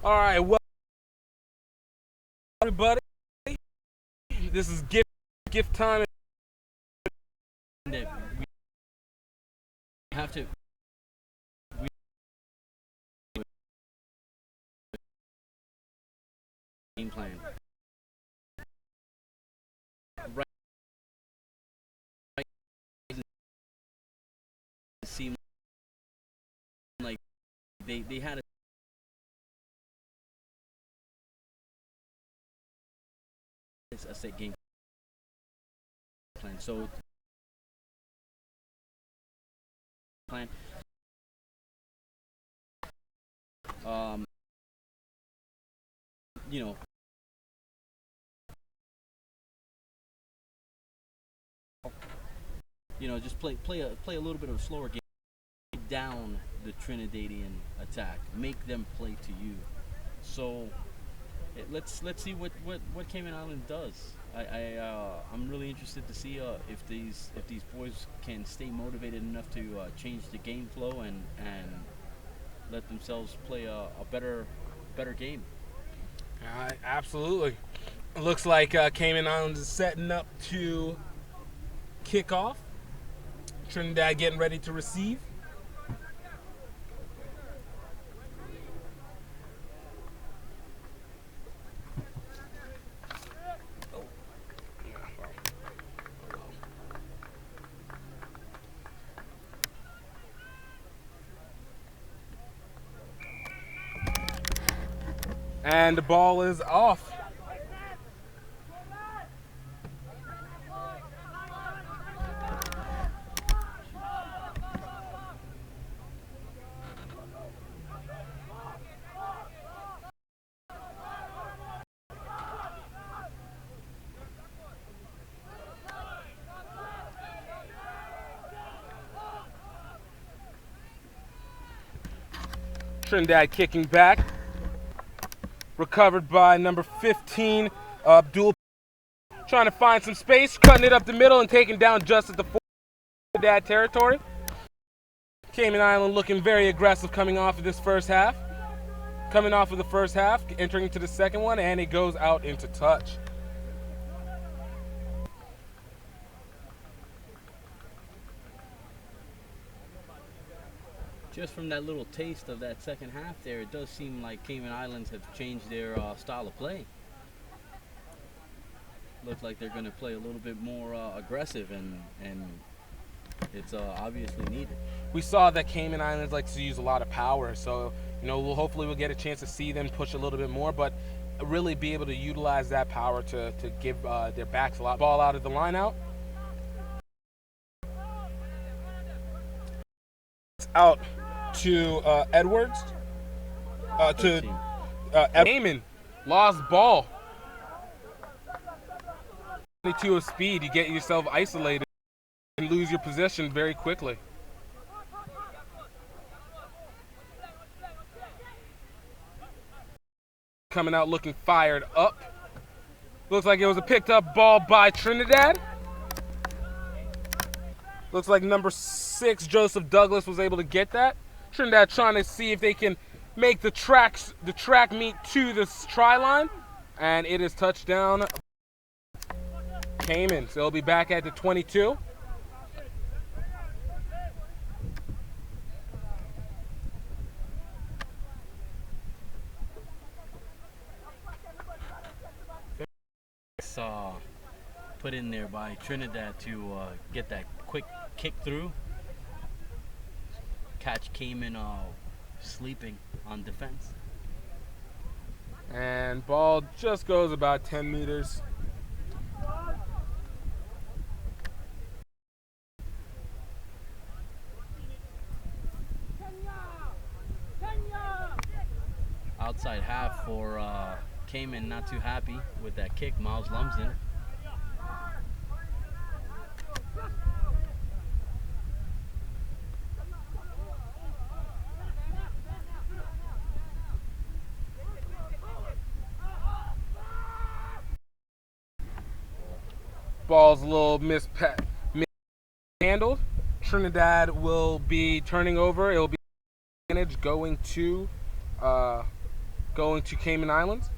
All right, well, everybody, this is gift time. That we have to. Game plan. Right. It seemed like they had a set game plan. So plan. You know, just play a little bit of a slower game, down the Trinidadian attack, make them play to you. So let's see what Cayman Island does. I'm really interested to see if these boys can stay motivated enough to change the game flow and let themselves play a better game. Absolutely. It looks like Cayman Islands is setting up to kick off. Trinidad getting ready to receive. And the ball is off. Trinidad kicking back. Recovered by number 15, Abdul. Trying to find some space, cutting it up the middle and taking down just at the Trinidad territory. Cayman Island looking very aggressive coming off of this first half. Coming off of the first half, entering into the second one, and it goes out into touch. Just from that little taste of that second half there, it does seem like Cayman Islands have changed their style of play. Looks like they're going to play a little bit more aggressive, and it's obviously needed. We saw that Cayman Islands likes to use a lot of power, so hopefully we'll get a chance to see them push a little bit more, but really be able to utilize that power to give their backs a lot. Ball out of the line out. It's out to Edwards. Cayman lost ball. 22 of speed, you get yourself isolated and lose your possession very quickly. Coming out looking fired up. Looks like it was a picked up ball by Trinidad. Looks like number 6, Joseph Douglas, was able to get that. Trinidad trying to see if they can make the track meet to this try line. And it is touchdown Cayman. So they'll be back at the 22. Put in there by Trinidad to get that quick kick through. Catch Cayman sleeping on defense. And ball just goes about 10 meters. Outside half for Cayman, not too happy with that kick. Miles Lumsden. Ball's a little mishandled. Trinidad will be turning over. It'll be advantage going to going to Cayman Islands.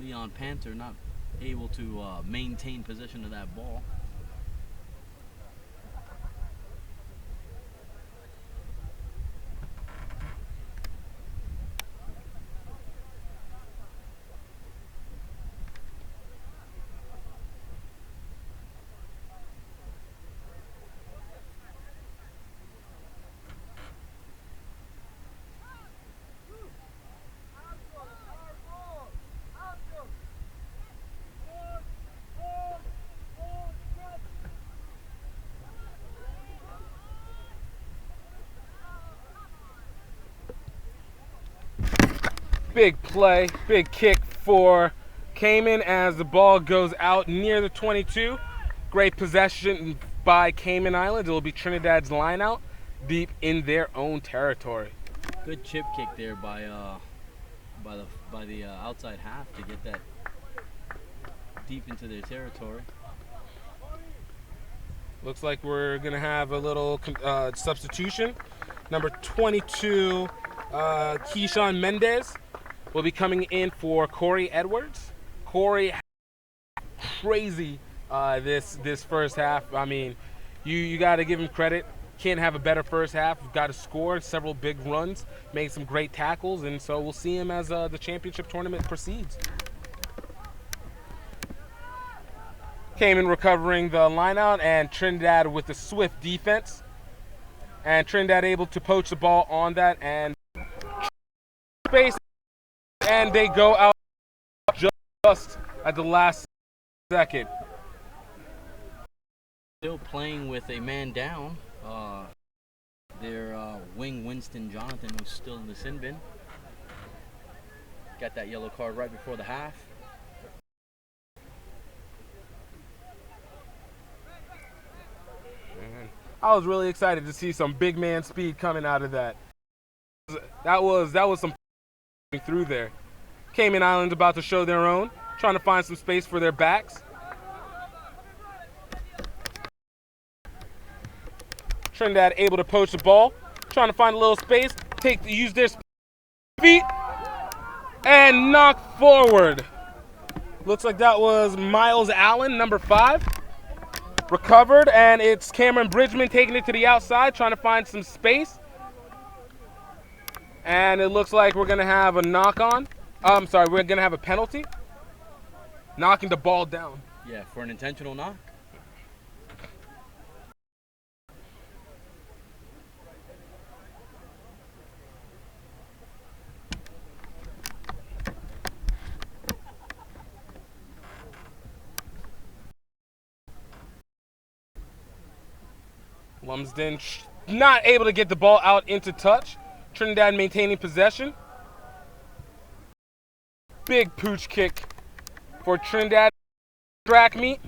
Leon Panther not able to maintain possession of that ball. Big play, big kick for Cayman as the ball goes out near the 22. Great possession by Cayman Islands. It will be Trinidad's line out deep in their own territory. Good chip kick there by the outside half to get that deep into their territory. Looks like we're going to have a little substitution. Number 22, Keyshawn Mendez, will be coming in for Corey Edwards. Corey, crazy this first half. I mean, you got to give him credit. Can't have a better first half. Got to score several big runs, made some great tackles, and so we'll see him as the championship tournament proceeds. Cayman recovering the lineout, and Trinidad with the swift defense. And Trinidad able to poach the ball on that and space, and they go out just at the last second. Still playing with a man down. Their wing Winston Jonathan, who's still in the sin bin. Got that yellow card right before the half. I was really excited to see some big man speed coming out of that. That was some through there. Cayman Islands about to show their own, trying to find some space for their backs. Trinidad able to poach the ball, trying to find a little space, use their feet, and knock forward. Looks like that was Miles Allen, number 5. Recovered, and it's Cameron Bridgman taking it to the outside, trying to find some space. And it looks like we're going to have a knock-on. We're going to have a penalty. Knocking the ball down. Yeah, for an intentional knock. Lumsden not able to get the ball out into touch. Trinidad maintaining possession. Big pooch kick for Trinidad track meet.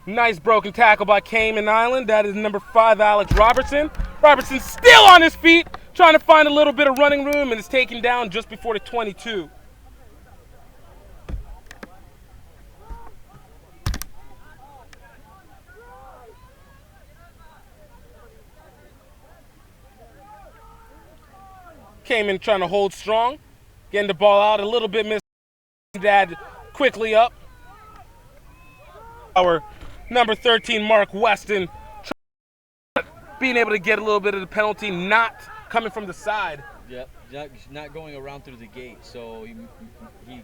Nice broken tackle by Cayman Island. That is number 5, Alex Robertson. Robertson still on his feet, trying to find a little bit of running room, and is taken down just before the 22. Cayman trying to hold strong, getting the ball out a little bit. Trinidad quickly up. Our number 13, Mark Weston, being able to get a little bit of the penalty, not coming from the side. Yep, not going around through the gate. So he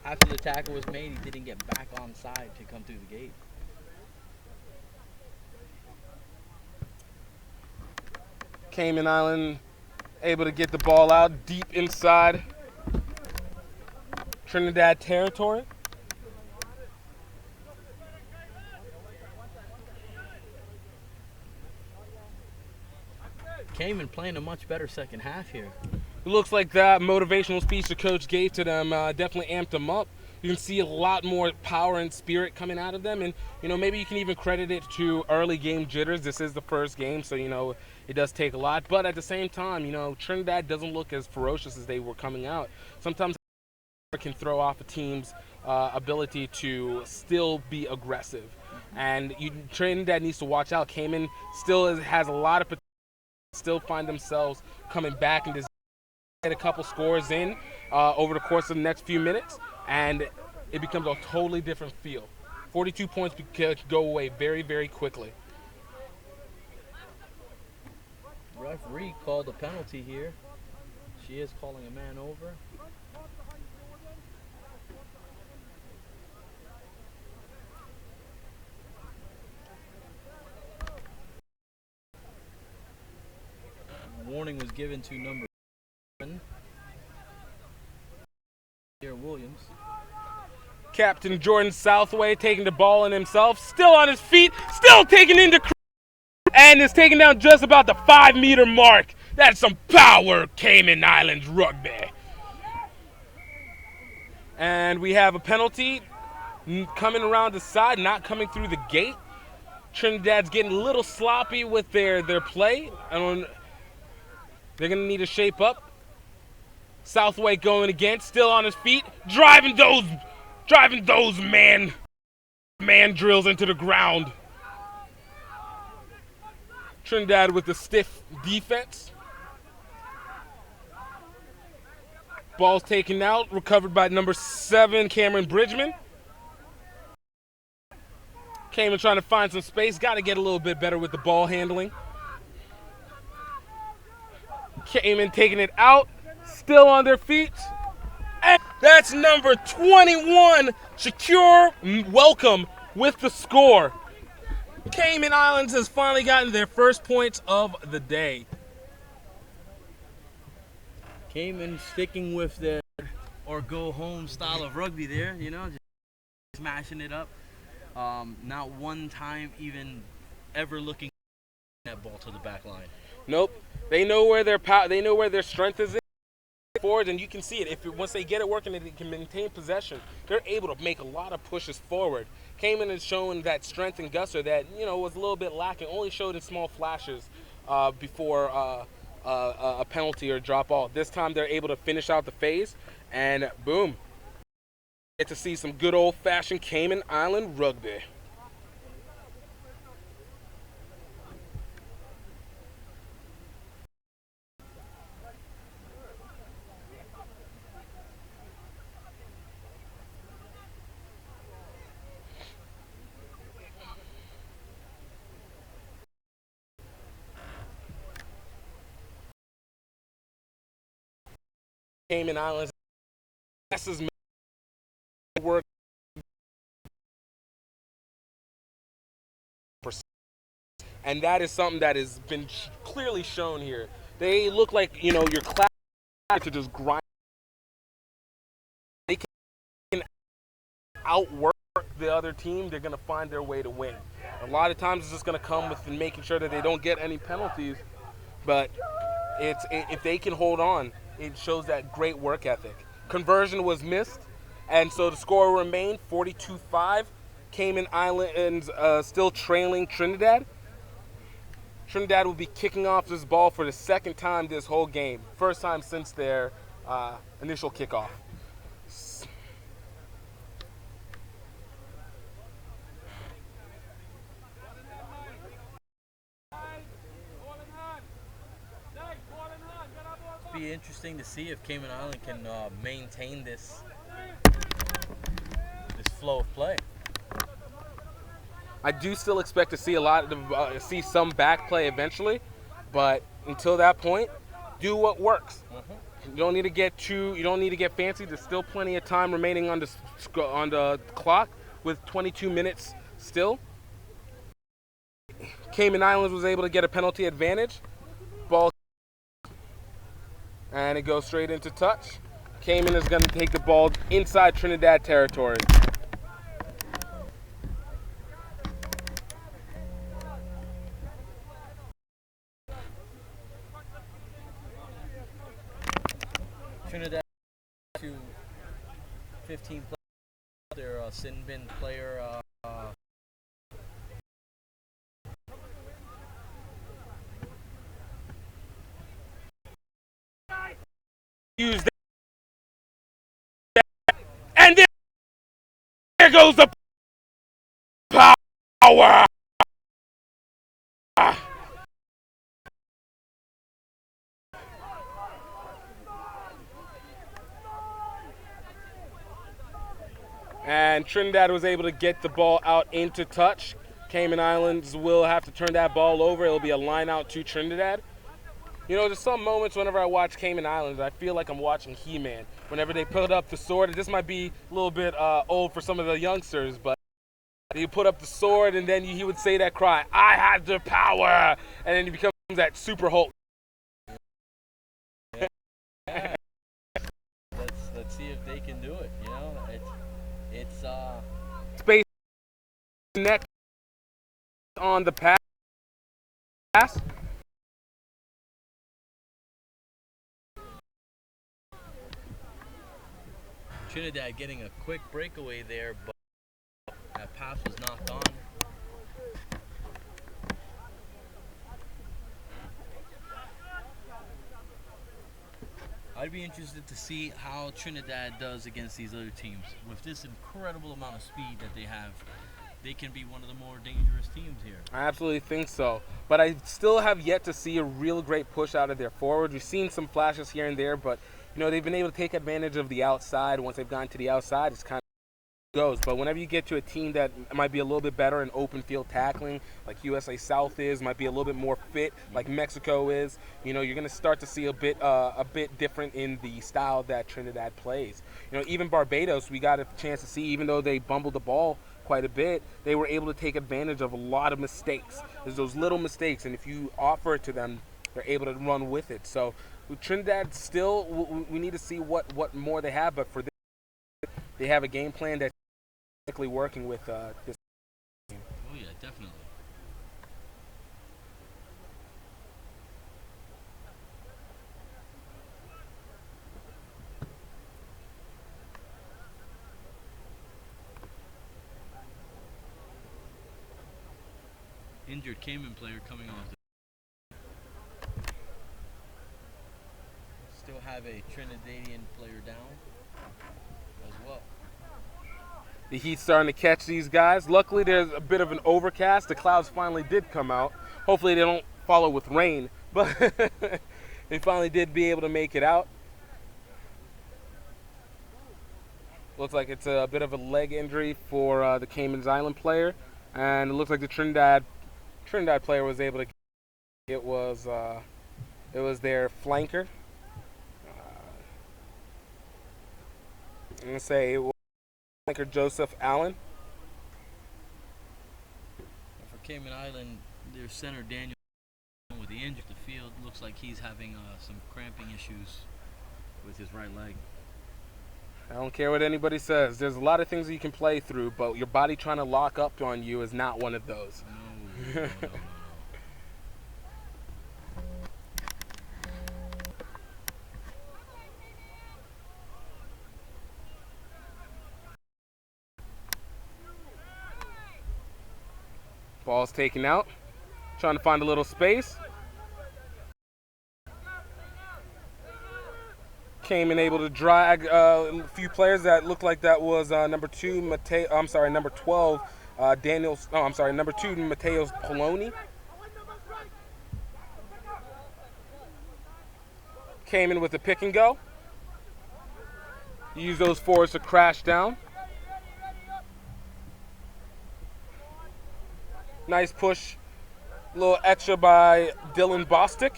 after the tackle was made, he didn't get back on side to come through the gate. Cayman Island able to get the ball out deep inside Trinidad territory. Cayman playing a much better second half here. It looks like that motivational speech the coach gave to them definitely amped them up. You can see a lot more power and spirit coming out of them, and maybe you can even credit it to early game jitters. This is the first game, so it does take a lot. But at the same time, Trinidad doesn't look as ferocious as they were coming out. Sometimes it can throw off a team's ability to still be aggressive, and Trinidad needs to watch out. Cayman still has a lot of potential. still find themselves coming back and just get a couple scores in over the course of the next few minutes, and it becomes a totally different feel. 42 points could go away very, very quickly. Referee called a penalty here. She is calling a man over. Warning was given to number 7, Williams. Captain Jordan Southway taking the ball in himself, still on his feet, still taking into and is taking down just about the 5-meter mark. That's some power, Cayman Islands Rugby. And we have a penalty coming around the side, not coming through the gate. Trinidad's getting a little sloppy with their play. They're going to need to shape up. Southway going again, still on his feet, driving those man drills into the ground. Trinidad with the stiff defense. Ball's taken out, recovered by number 7, Cameron Bridgman. Cayman trying to find some space, got to get a little bit better with the ball handling. Cayman taking it out, still on their feet. And that's number 21, Shakur Welcome with the score. Cayman Islands has finally gotten their first points of the day. Cayman sticking with the or go home style of rugby there, just smashing it up. Not one time even ever looking that ball to the back line. Nope. They know where their strength is in forward, and you can see it. Once they get it working and they can maintain possession, they're able to make a lot of pushes forward. Cayman has shown that strength and gusto that was a little bit lacking, only showed in small flashes before a penalty or drop ball. This time they're able to finish out the phase, and boom, get to see some good old-fashioned Cayman Island rugby. Cayman Islands, this is work, and that is something that has been clearly shown here. They look like your class to just grind. They can outwork the other team. They're going to find their way to win. A lot of times it's just going to come with making sure that they don't get any penalties, but if they can hold on, it shows that great work ethic. Conversion was missed, and so the score remained 42-5. Cayman Islands still trailing Trinidad. Trinidad will be kicking off this ball for the second time this whole game. First time since their initial kickoff. Be interesting to see if Cayman Island can maintain this flow of play. I do still expect to see see some back play eventually, but until that point, do what works. You don't need to get fancy. There's still plenty of time remaining on the clock with 22 minutes still. Cayman Islands was able to get a penalty advantage. Ball. And it goes straight into touch. Cayman is going to take the ball inside Trinidad territory. Trinidad to 15 players. Their sin bin player. Use that. And there goes the power. And Trinidad was able to get the ball out into touch. Cayman Islands will have to turn that ball over. It'll be a line out to Trinidad. You know, there's some moments whenever I watch Cayman Islands, I feel like I'm watching He-Man. Whenever they put up the sword, this might be a little bit old for some of the youngsters, but you put up the sword and then he would say that cry, "I have the power," and then he becomes that Super Hulk. Let's see if they can do it. You know, it's Space next on the pass. Trinidad getting a quick breakaway there, but that pass was knocked on. I'd be interested to see how Trinidad does against these other teams. With this incredible amount of speed that they have, they can be one of the more dangerous teams here. I absolutely think so. But I still have yet to see a real great push out of their forward. We've seen some flashes here and there, but you know, they've been able to take advantage of the outside. Once they've gotten to the outside, it's kind of goes. But whenever you get to a team that might be a little bit better in open field tackling, like USA South is, might be a little bit more fit, like Mexico is, you know, you're going to start to see a bit different in the style that Trinidad plays. You know, even Barbados, we got a chance to see, even though they bumbled the ball quite a bit, they were able to take advantage of a lot of mistakes. There's those little mistakes, and if you offer it to them, they're able to run with it. So with Trinidad, still, we need to see what more they have, but for this, they have a game plan that's working with this team. Oh yeah, definitely. Injured Cayman player coming off. Still have a Trinidadian player down as well. The Heat's starting to catch these guys. Luckily, there's a bit of an overcast. The clouds finally did come out. Hopefully, they don't follow with rain, but they finally did be able to make it out. Looks like it's a bit of a leg injury for the Cayman Island player, and it looks like the Trinidad player was able to. It was their flanker. I'm gonna say it was flanker Joseph Allen. For Cayman Island, their center Daniel with the injury at the field looks like he's having some cramping issues with his right leg. I don't care what anybody says. There's a lot of things that you can play through, but your body trying to lock up on you is not one of those. No. Ball's taken out. Trying to find a little space. Cayman able to drag a few players. That looked like that was number 12, number 2, Mateos Poloni. Cayman with the pick and go. Use those forwards to crash down. Nice push, a little extra by Dylan Bostic.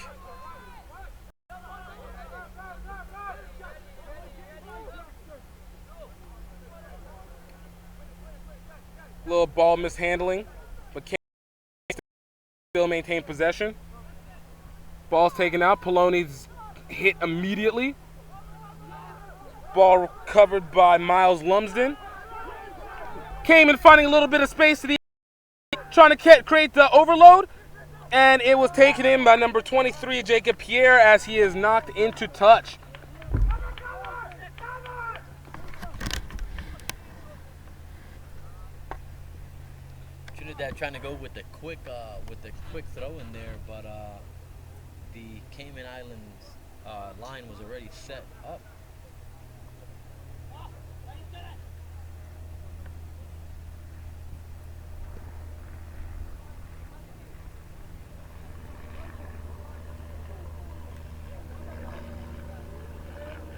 Little ball mishandling, but can't still maintain possession. Ball's taken out. Poloni's hit immediately. Ball recovered by Miles Lumsden. Cayman finding a little bit of space to the trying to create the overload, and it was taken in by number 23, Jacob Pierre, as he is knocked into touch. Trinidad trying to go with the quick throw in there, but the Cayman Islands line was already set up.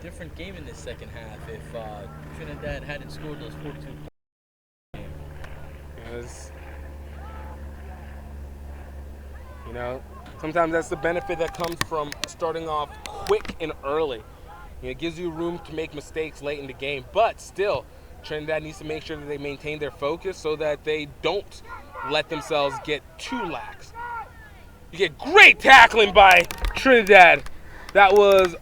different game in this second half if Trinidad hadn't scored those 42 points. Because, sometimes that's the benefit that comes from starting off quick and early. It gives you room to make mistakes late in the game, but still, Trinidad needs to make sure that they maintain their focus so that they don't let themselves get too lax. You get great tackling by Trinidad. That was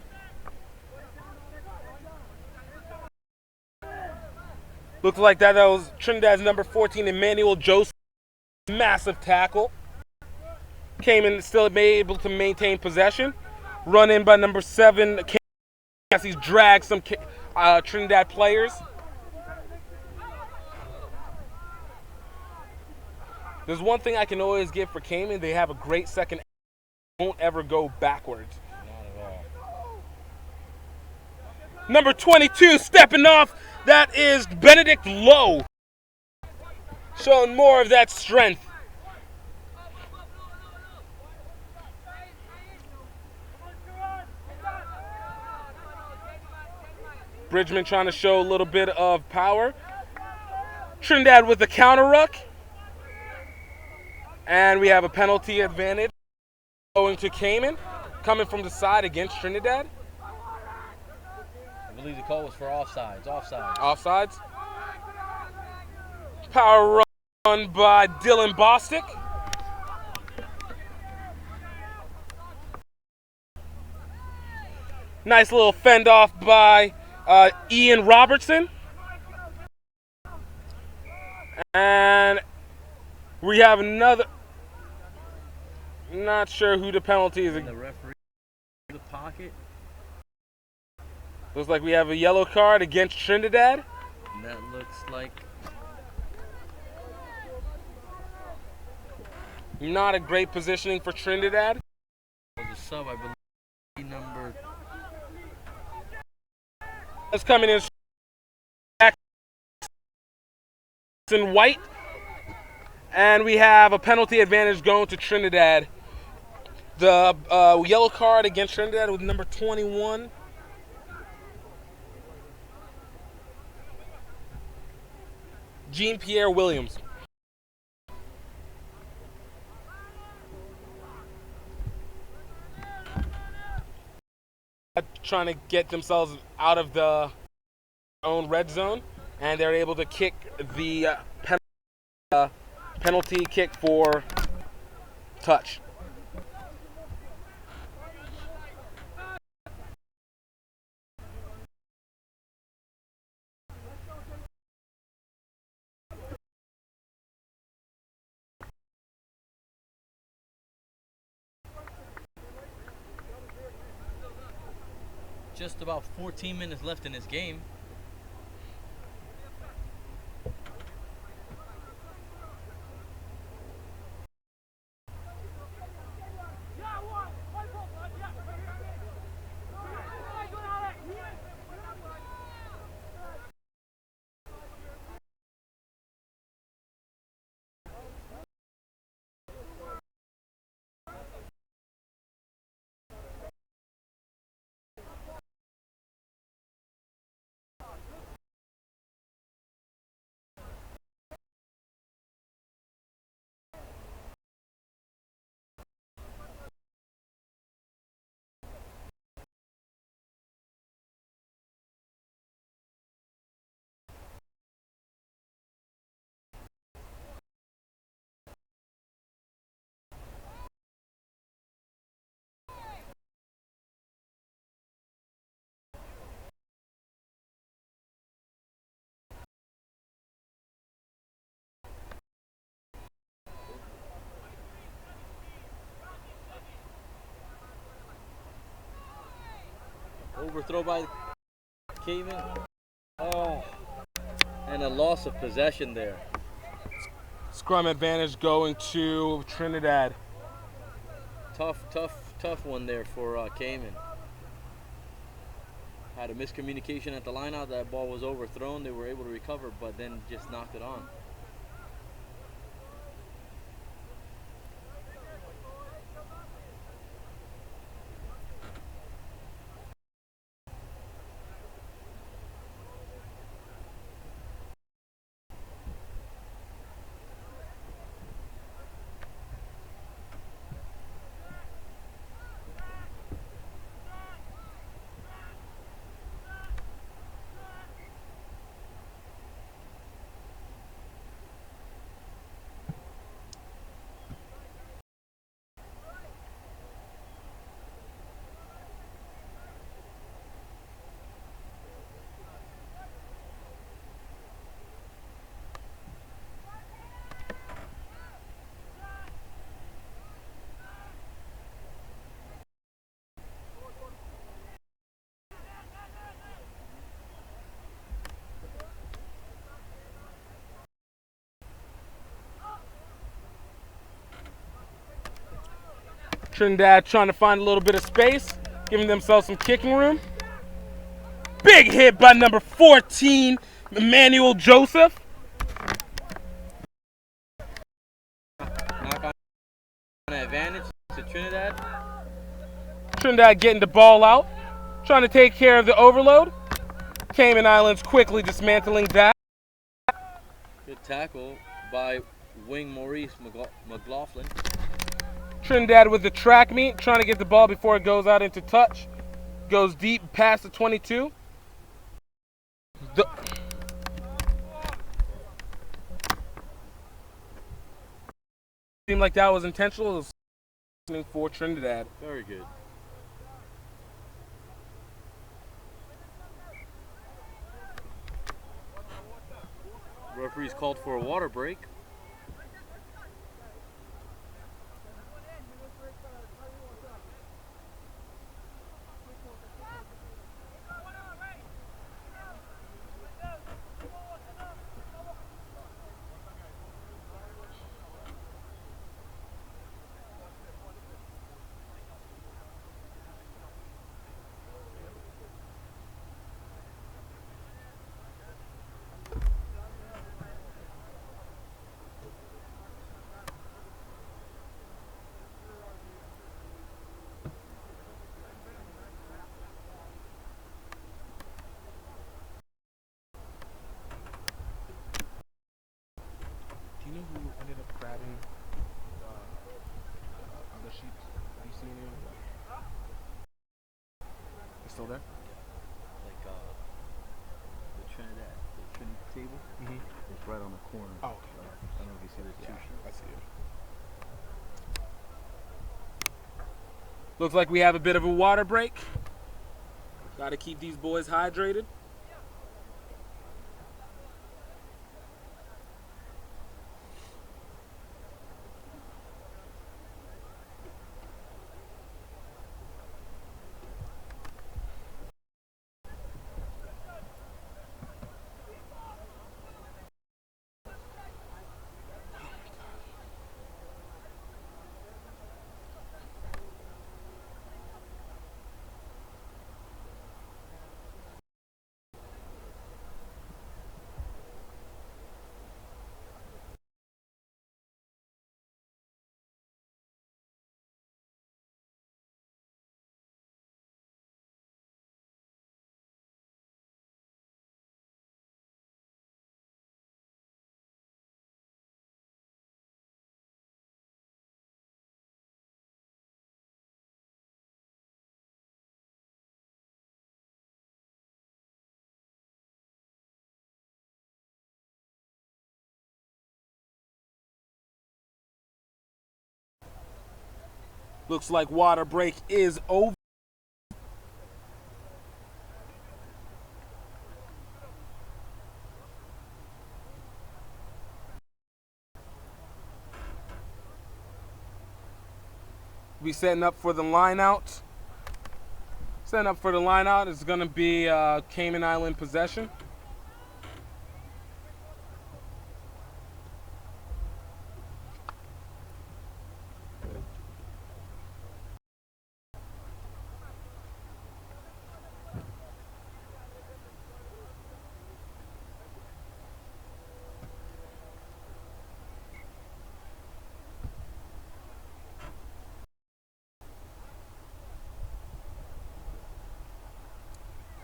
looked like that was Trinidad's number 14, Emmanuel Joseph. Massive tackle. Cayman still able to maintain possession. Run in by number 7. As he's dragged some Trinidad players. There's one thing I can always give for Cayman. They have a great second. Won't ever go backwards. Not at all. Number 22 stepping off. That is Benedict Lowe. Showing more of that strength. Bridgman trying to show a little bit of power. Trinidad with the counter ruck. And we have a penalty advantage going to Cayman, coming from the side against Trinidad. I believe the call was for offsides. Offsides. Power run by Dylan Bostic. Nice little fend off by Ian Robertson. And we have another. Not sure who the penalty is. The referee in the pocket. Looks like we have a yellow card against Trinidad. And that looks like not a great positioning for Trinidad. the sub, I believe, number. It's coming in White. And we have a penalty advantage going to Trinidad. The yellow card against Trinidad with number 21. Jean-Pierre Williams. Trying to get themselves out of the own red zone, and they're able to kick the penalty kick for touch. Just about 14 minutes left in this game. Overthrow by Cayman. Oh, and a loss of possession there. Scrum advantage going to Trinidad. Tough one there for Cayman. Had a miscommunication at the lineout. That ball was overthrown. They were able to recover, but then just knocked it on. Trinidad trying to find a little bit of space, giving themselves some kicking room. Big hit by number 14, Emmanuel Joseph. Knock on an advantage to Trinidad. Trinidad getting the ball out, trying to take care of the overload. Cayman Islands quickly dismantling that. Good tackle by wing Maurice McLaughlin. Trinidad with the track meet, trying to get the ball before it goes out into touch. Goes deep past the 22. Seemed like that was intentional. It was for Trinidad. Very good. Referees called for a water break. Do you know who ended up grabbing other sheets? Have you seen him? He's still there? Like the Trinidad, the Trinity table. It's right on the corner. Oh, okay. I don't know if you see the two sheets. I see it. Looks like we have a bit of a water break. Got to keep these boys hydrated. Looks like water break is over. Be setting up for the line out. Setting up for the line out is going to be Cayman Island possession.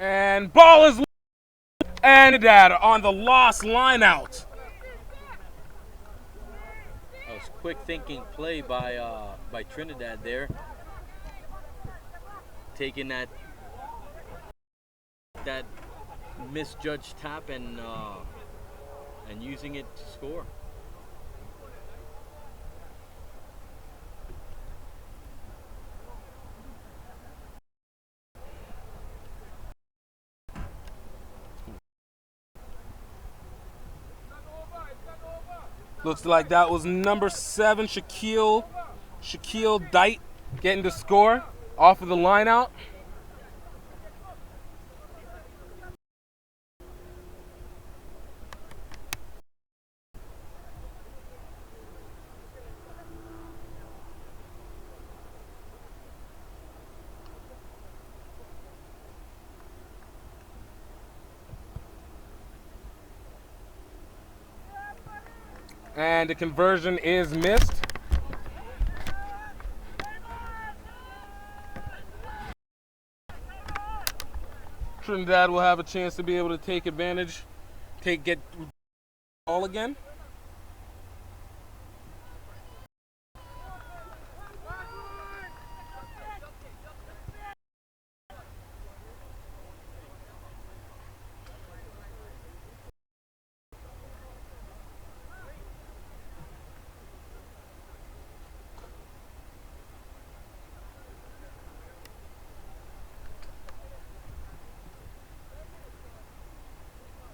And ball is and data on the lost line out. That was quick thinking play by Trinidad there, taking that misjudged tap and using it to score. Looks like that was number 7, Shaquille Dite, getting the score off of the line out. And the conversion is missed. Trinidad will have a chance to be able to take advantage, get ball again.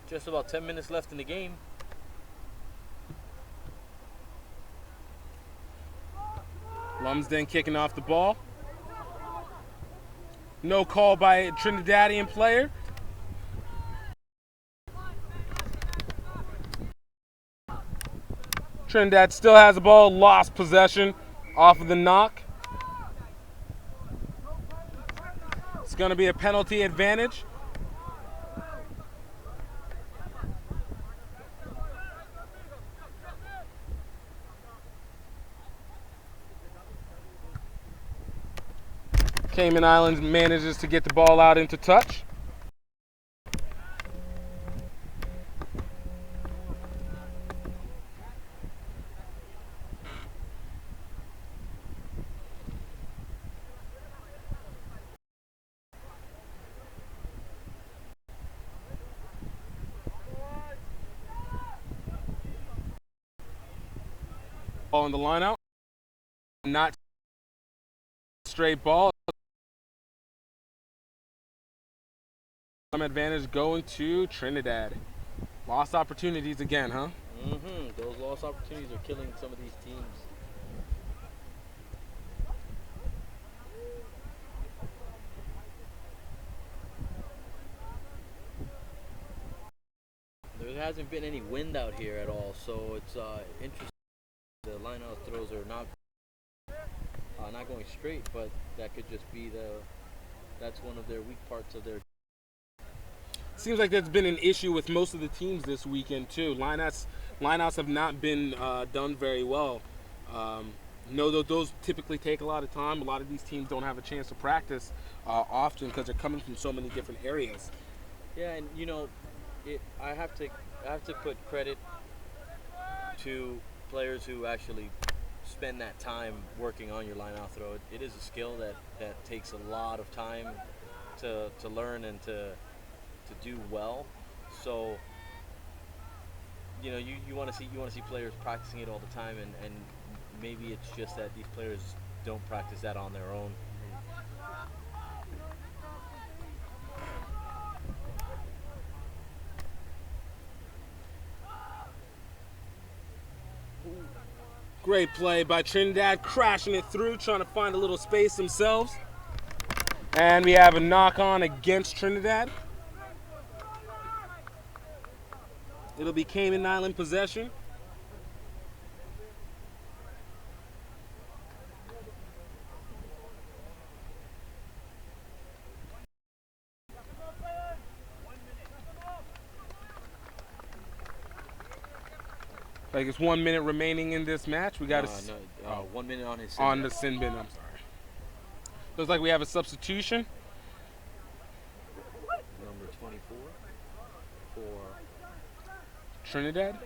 Just about 10 minutes left in the game. Lumsden kicking off the ball. No call by a Trinidadian player. Trinidad still has the ball, lost possession off of the knock. It's going to be a penalty advantage. Cayman Islands manages to get the ball out into touch. Ball in the line out. Not straight ball. Some advantage going to Trinidad. Lost opportunities again, huh? Those lost opportunities are killing some of these teams. There hasn't been any wind out here at all, so it's interesting. The line-out throws are not going straight, but that could just be that's one of their weak parts of their. Seems like there's been an issue with most of the teams this weekend too. Lineouts have not been done very well. Those typically take a lot of time. A lot of these teams don't have a chance to practice often because they're coming from so many different areas. Yeah, and I have to put credit to players who actually spend that time working on your line-out throw. It is a skill that takes a lot of time to learn and to do well. So you want to see players practicing it all the time, and maybe it's just that these players don't practice that on their own. Great play by Trinidad, crashing it through, trying to find a little space themselves. And we have a knock-on against Trinidad. It'll be Cayman Island possession. Like it's 1 minute remaining in this match. We got 1 minute on his on the sin bin. I'm sorry. Looks like we have a substitution. Number 24 for Trinidad.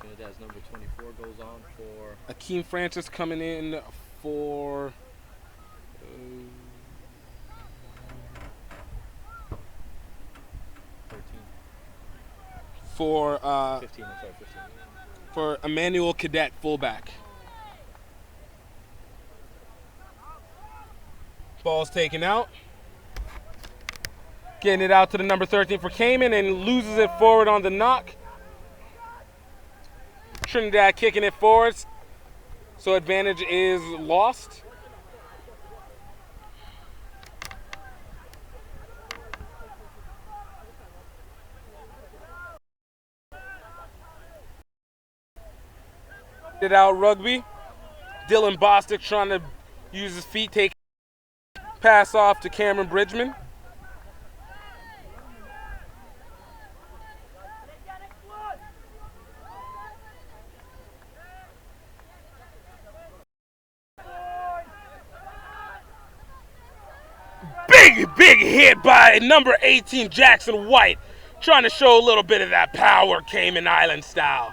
Trinidad's number 24 goes on for Akeem Francis coming in for 13. For 15. I'm sorry, 15. For Emmanuel Cadet, fullback. Ball's taken out. Getting it out to the number 13 for Cayman and loses it forward on the knock. Trinidad kicking it forwards, so advantage is lost. It out rugby. Dylan Bostic trying to use his feet, take pass off to Cameron Bridgman. Big hit by number 18, Jackson White, trying to show a little bit of that power, Cayman Island style.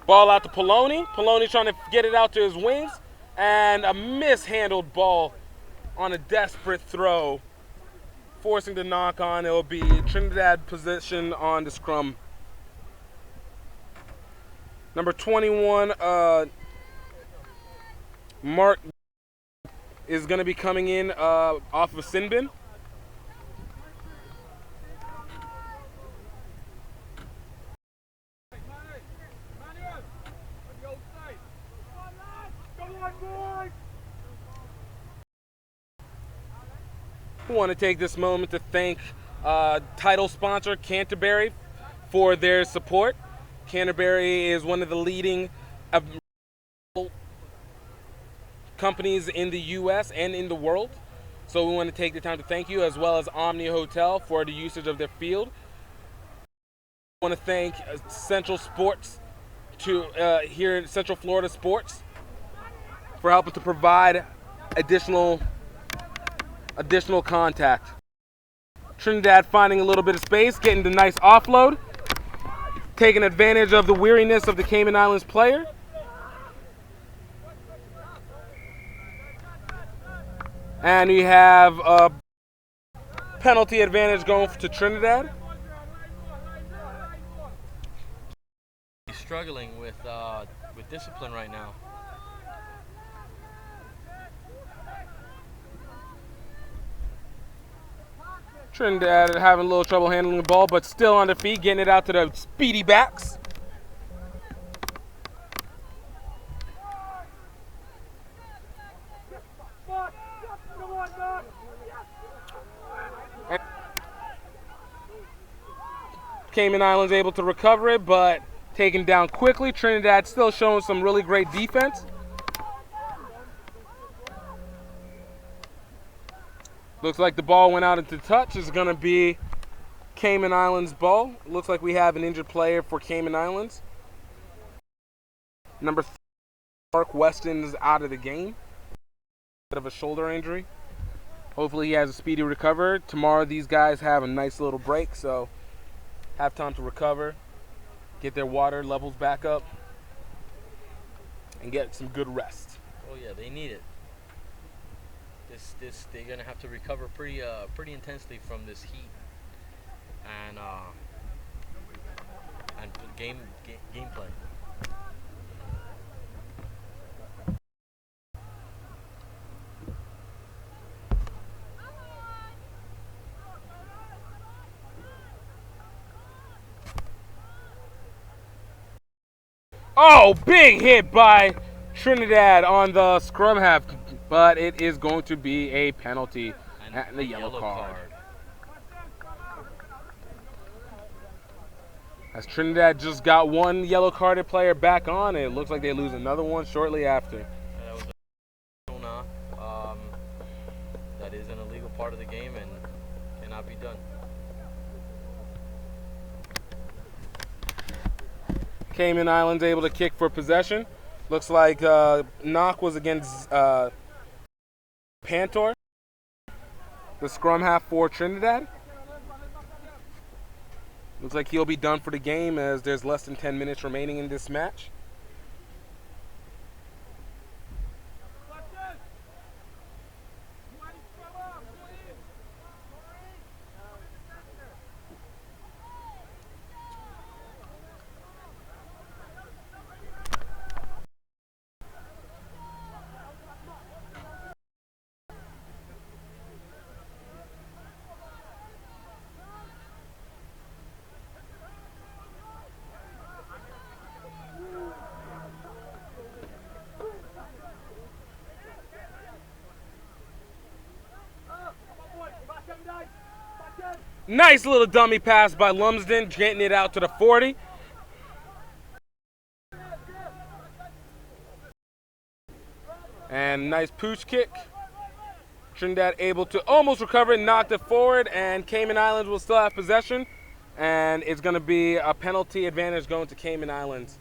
Ball out to Poloni. Poloni trying to get it out to his wings, and a mishandled ball on a desperate throw, forcing the knock on. It will be Trinidad position on the scrum. Number 21, Mark is going to be coming in off of sin bin. We want to take this moment to thank title sponsor Canterbury for their support. Canterbury is one of the leading companies in the U.S. and in the world. So we want to take the time to thank you, as well as Omni Hotel for the usage of their field. I want to thank Central Sports here in Central Florida Sports for helping to provide additional contact. Trinidad finding a little bit of space, getting the nice offload, taking advantage of the weariness of the Cayman Islands player. And we have a penalty advantage going to Trinidad. He's struggling with discipline right now. Trinidad having a little trouble handling the ball, but still on their feet, getting it out to the speedy backs. Cayman Islands able to recover it, but taken down quickly. Trinidad still showing some really great defense. Looks like the ball went out into touch. It's going to be Cayman Islands ball. Looks like we have an injured player for Cayman Islands. Number 3, Mark Weston is out of the game. Bit of a shoulder injury. Hopefully he has a speedy recovery. Tomorrow these guys have a nice little break, so have time to recover, get their water levels back up, and get some good rest. Oh yeah, they need it. They're gonna have to recover pretty intensely from this heat and gameplay. Oh, big hit by Trinidad on the scrum half, but it is going to be a penalty and the yellow card. As Trinidad just got one yellow carded player back on, it looks like they lose another one shortly after. That was that is an illegal part of the game and cannot be done. Cayman Islands able to kick for possession. Looks like knock was against Pantor, the scrum half for Trinidad. Looks like he'll be done for the game as there's less than 10 minutes remaining in this match. Nice little dummy pass by Lumsden, getting it out to the 40. And nice pooch kick. Trinidad able to almost recover it, knocked it forward, and Cayman Islands will still have possession. And it's going to be a penalty advantage going to Cayman Islands.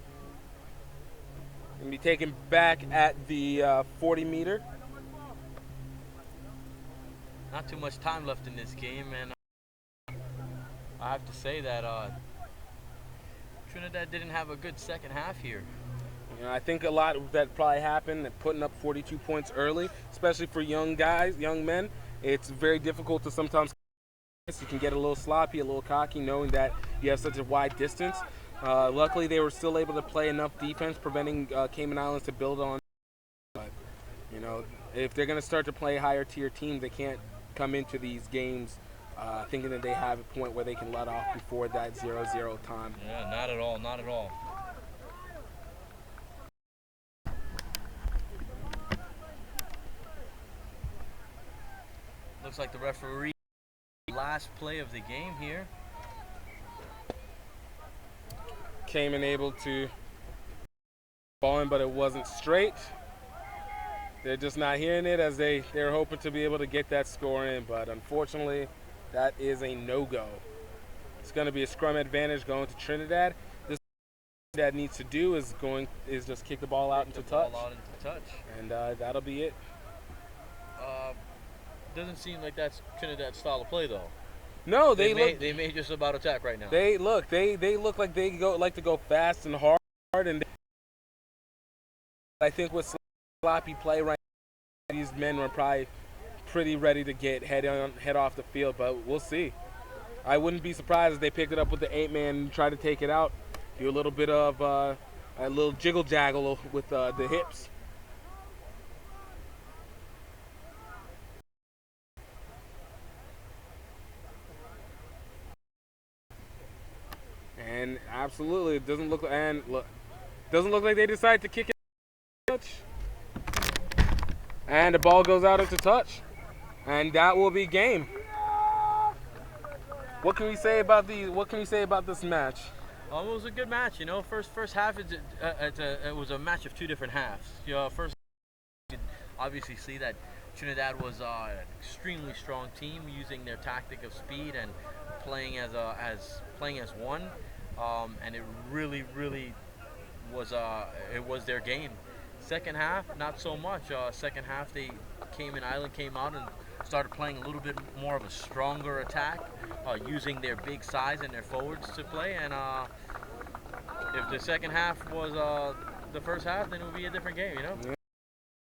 Going to be taken back at the 40 meter. not too much time left in this game, and I have to say that Trinidad didn't have a good second half here. You know, I think a lot of that probably happened putting up 42 points early, especially for young guys, young men. It's very difficult to sometimes. You can get a little sloppy, a little cocky, knowing that you have such a wide distance. Luckily, they were still able to play enough defense, preventing Cayman Islands to build on. But, you know, if they're going to start to play higher tier teams, they can't come into these games thinking that they have a point where they can let off before that 0-0 time. Yeah, not at all, not at all. Looks like the referee, last play of the game here. Cayman able to ball in, but it wasn't straight. They're just not hearing it as they're hoping to be able to get that score in, but unfortunately, that is a no-go. It's going to be a scrum advantage going to Trinidad. This that needs to do is just kick the ball out into touch. And that'll be it. Doesn't seem like that's Trinidad's style of play, though. No, they may just about attack right now. They look like they like to go fast and hard, and I think with sloppy play right now, these men were probably pretty ready to head off the field, but we'll see. I wouldn't be surprised if they picked it up with the 8-man and try to take it out, do a little bit of a little jiggle jaggle with the hips. And absolutely, it doesn't look like they decide to kick it. And the ball goes out into touch, and that will be game. What can we say about this match? It was a good match, you know. First half, it was a match of two different halves. You know, first, you could obviously see that Trinidad was an extremely strong team, using their tactic of speed and playing as one. And it really was their game. Second half, not so much. Second half, Cayman Island came out and started playing a little bit more of a stronger attack, using their big size and their forwards to play. And if the second half was the first half, then it would be a different game, you know? Yeah.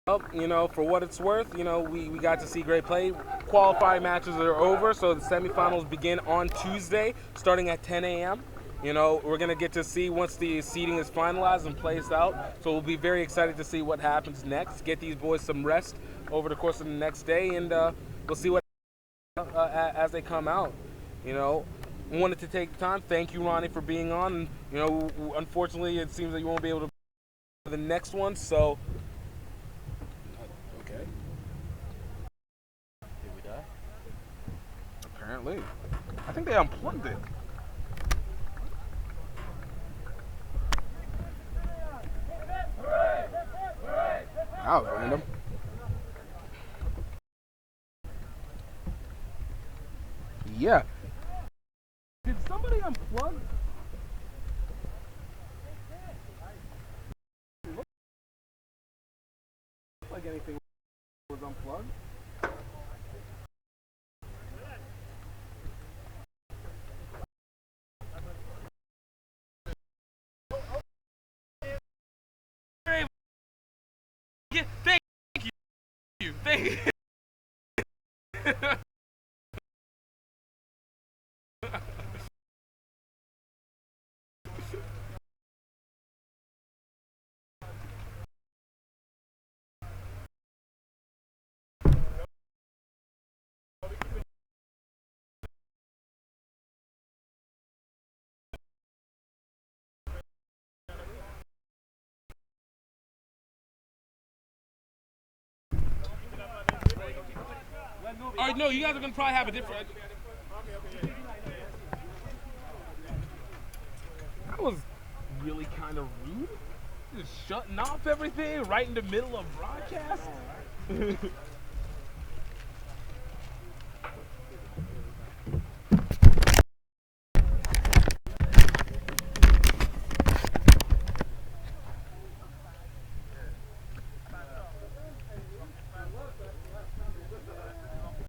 Well, you know, for what it's worth, you know, we got to see great play. Qualifier matches are over, so the semifinals begin on Tuesday, starting at 10 a.m. You know, we're going to get to see once the seeding is finalized and placed out. So we'll be very excited to see what happens next. Get these boys some rest over the course of the next day, and we'll see what as they come out. You know, wanted to take the time. Thank you, Ronnie, for being on. And, you know, unfortunately, it seems that you won't be able to for the next one. So, okay. Did we die? Apparently, I think they unplugged it. That was random. Yeah. Did somebody unplug? Looked like anything was unplugged. Thank you. All right, no, you guys are gonna probably have a different. That was really kind of rude. Just shutting off everything right in the middle of broadcast.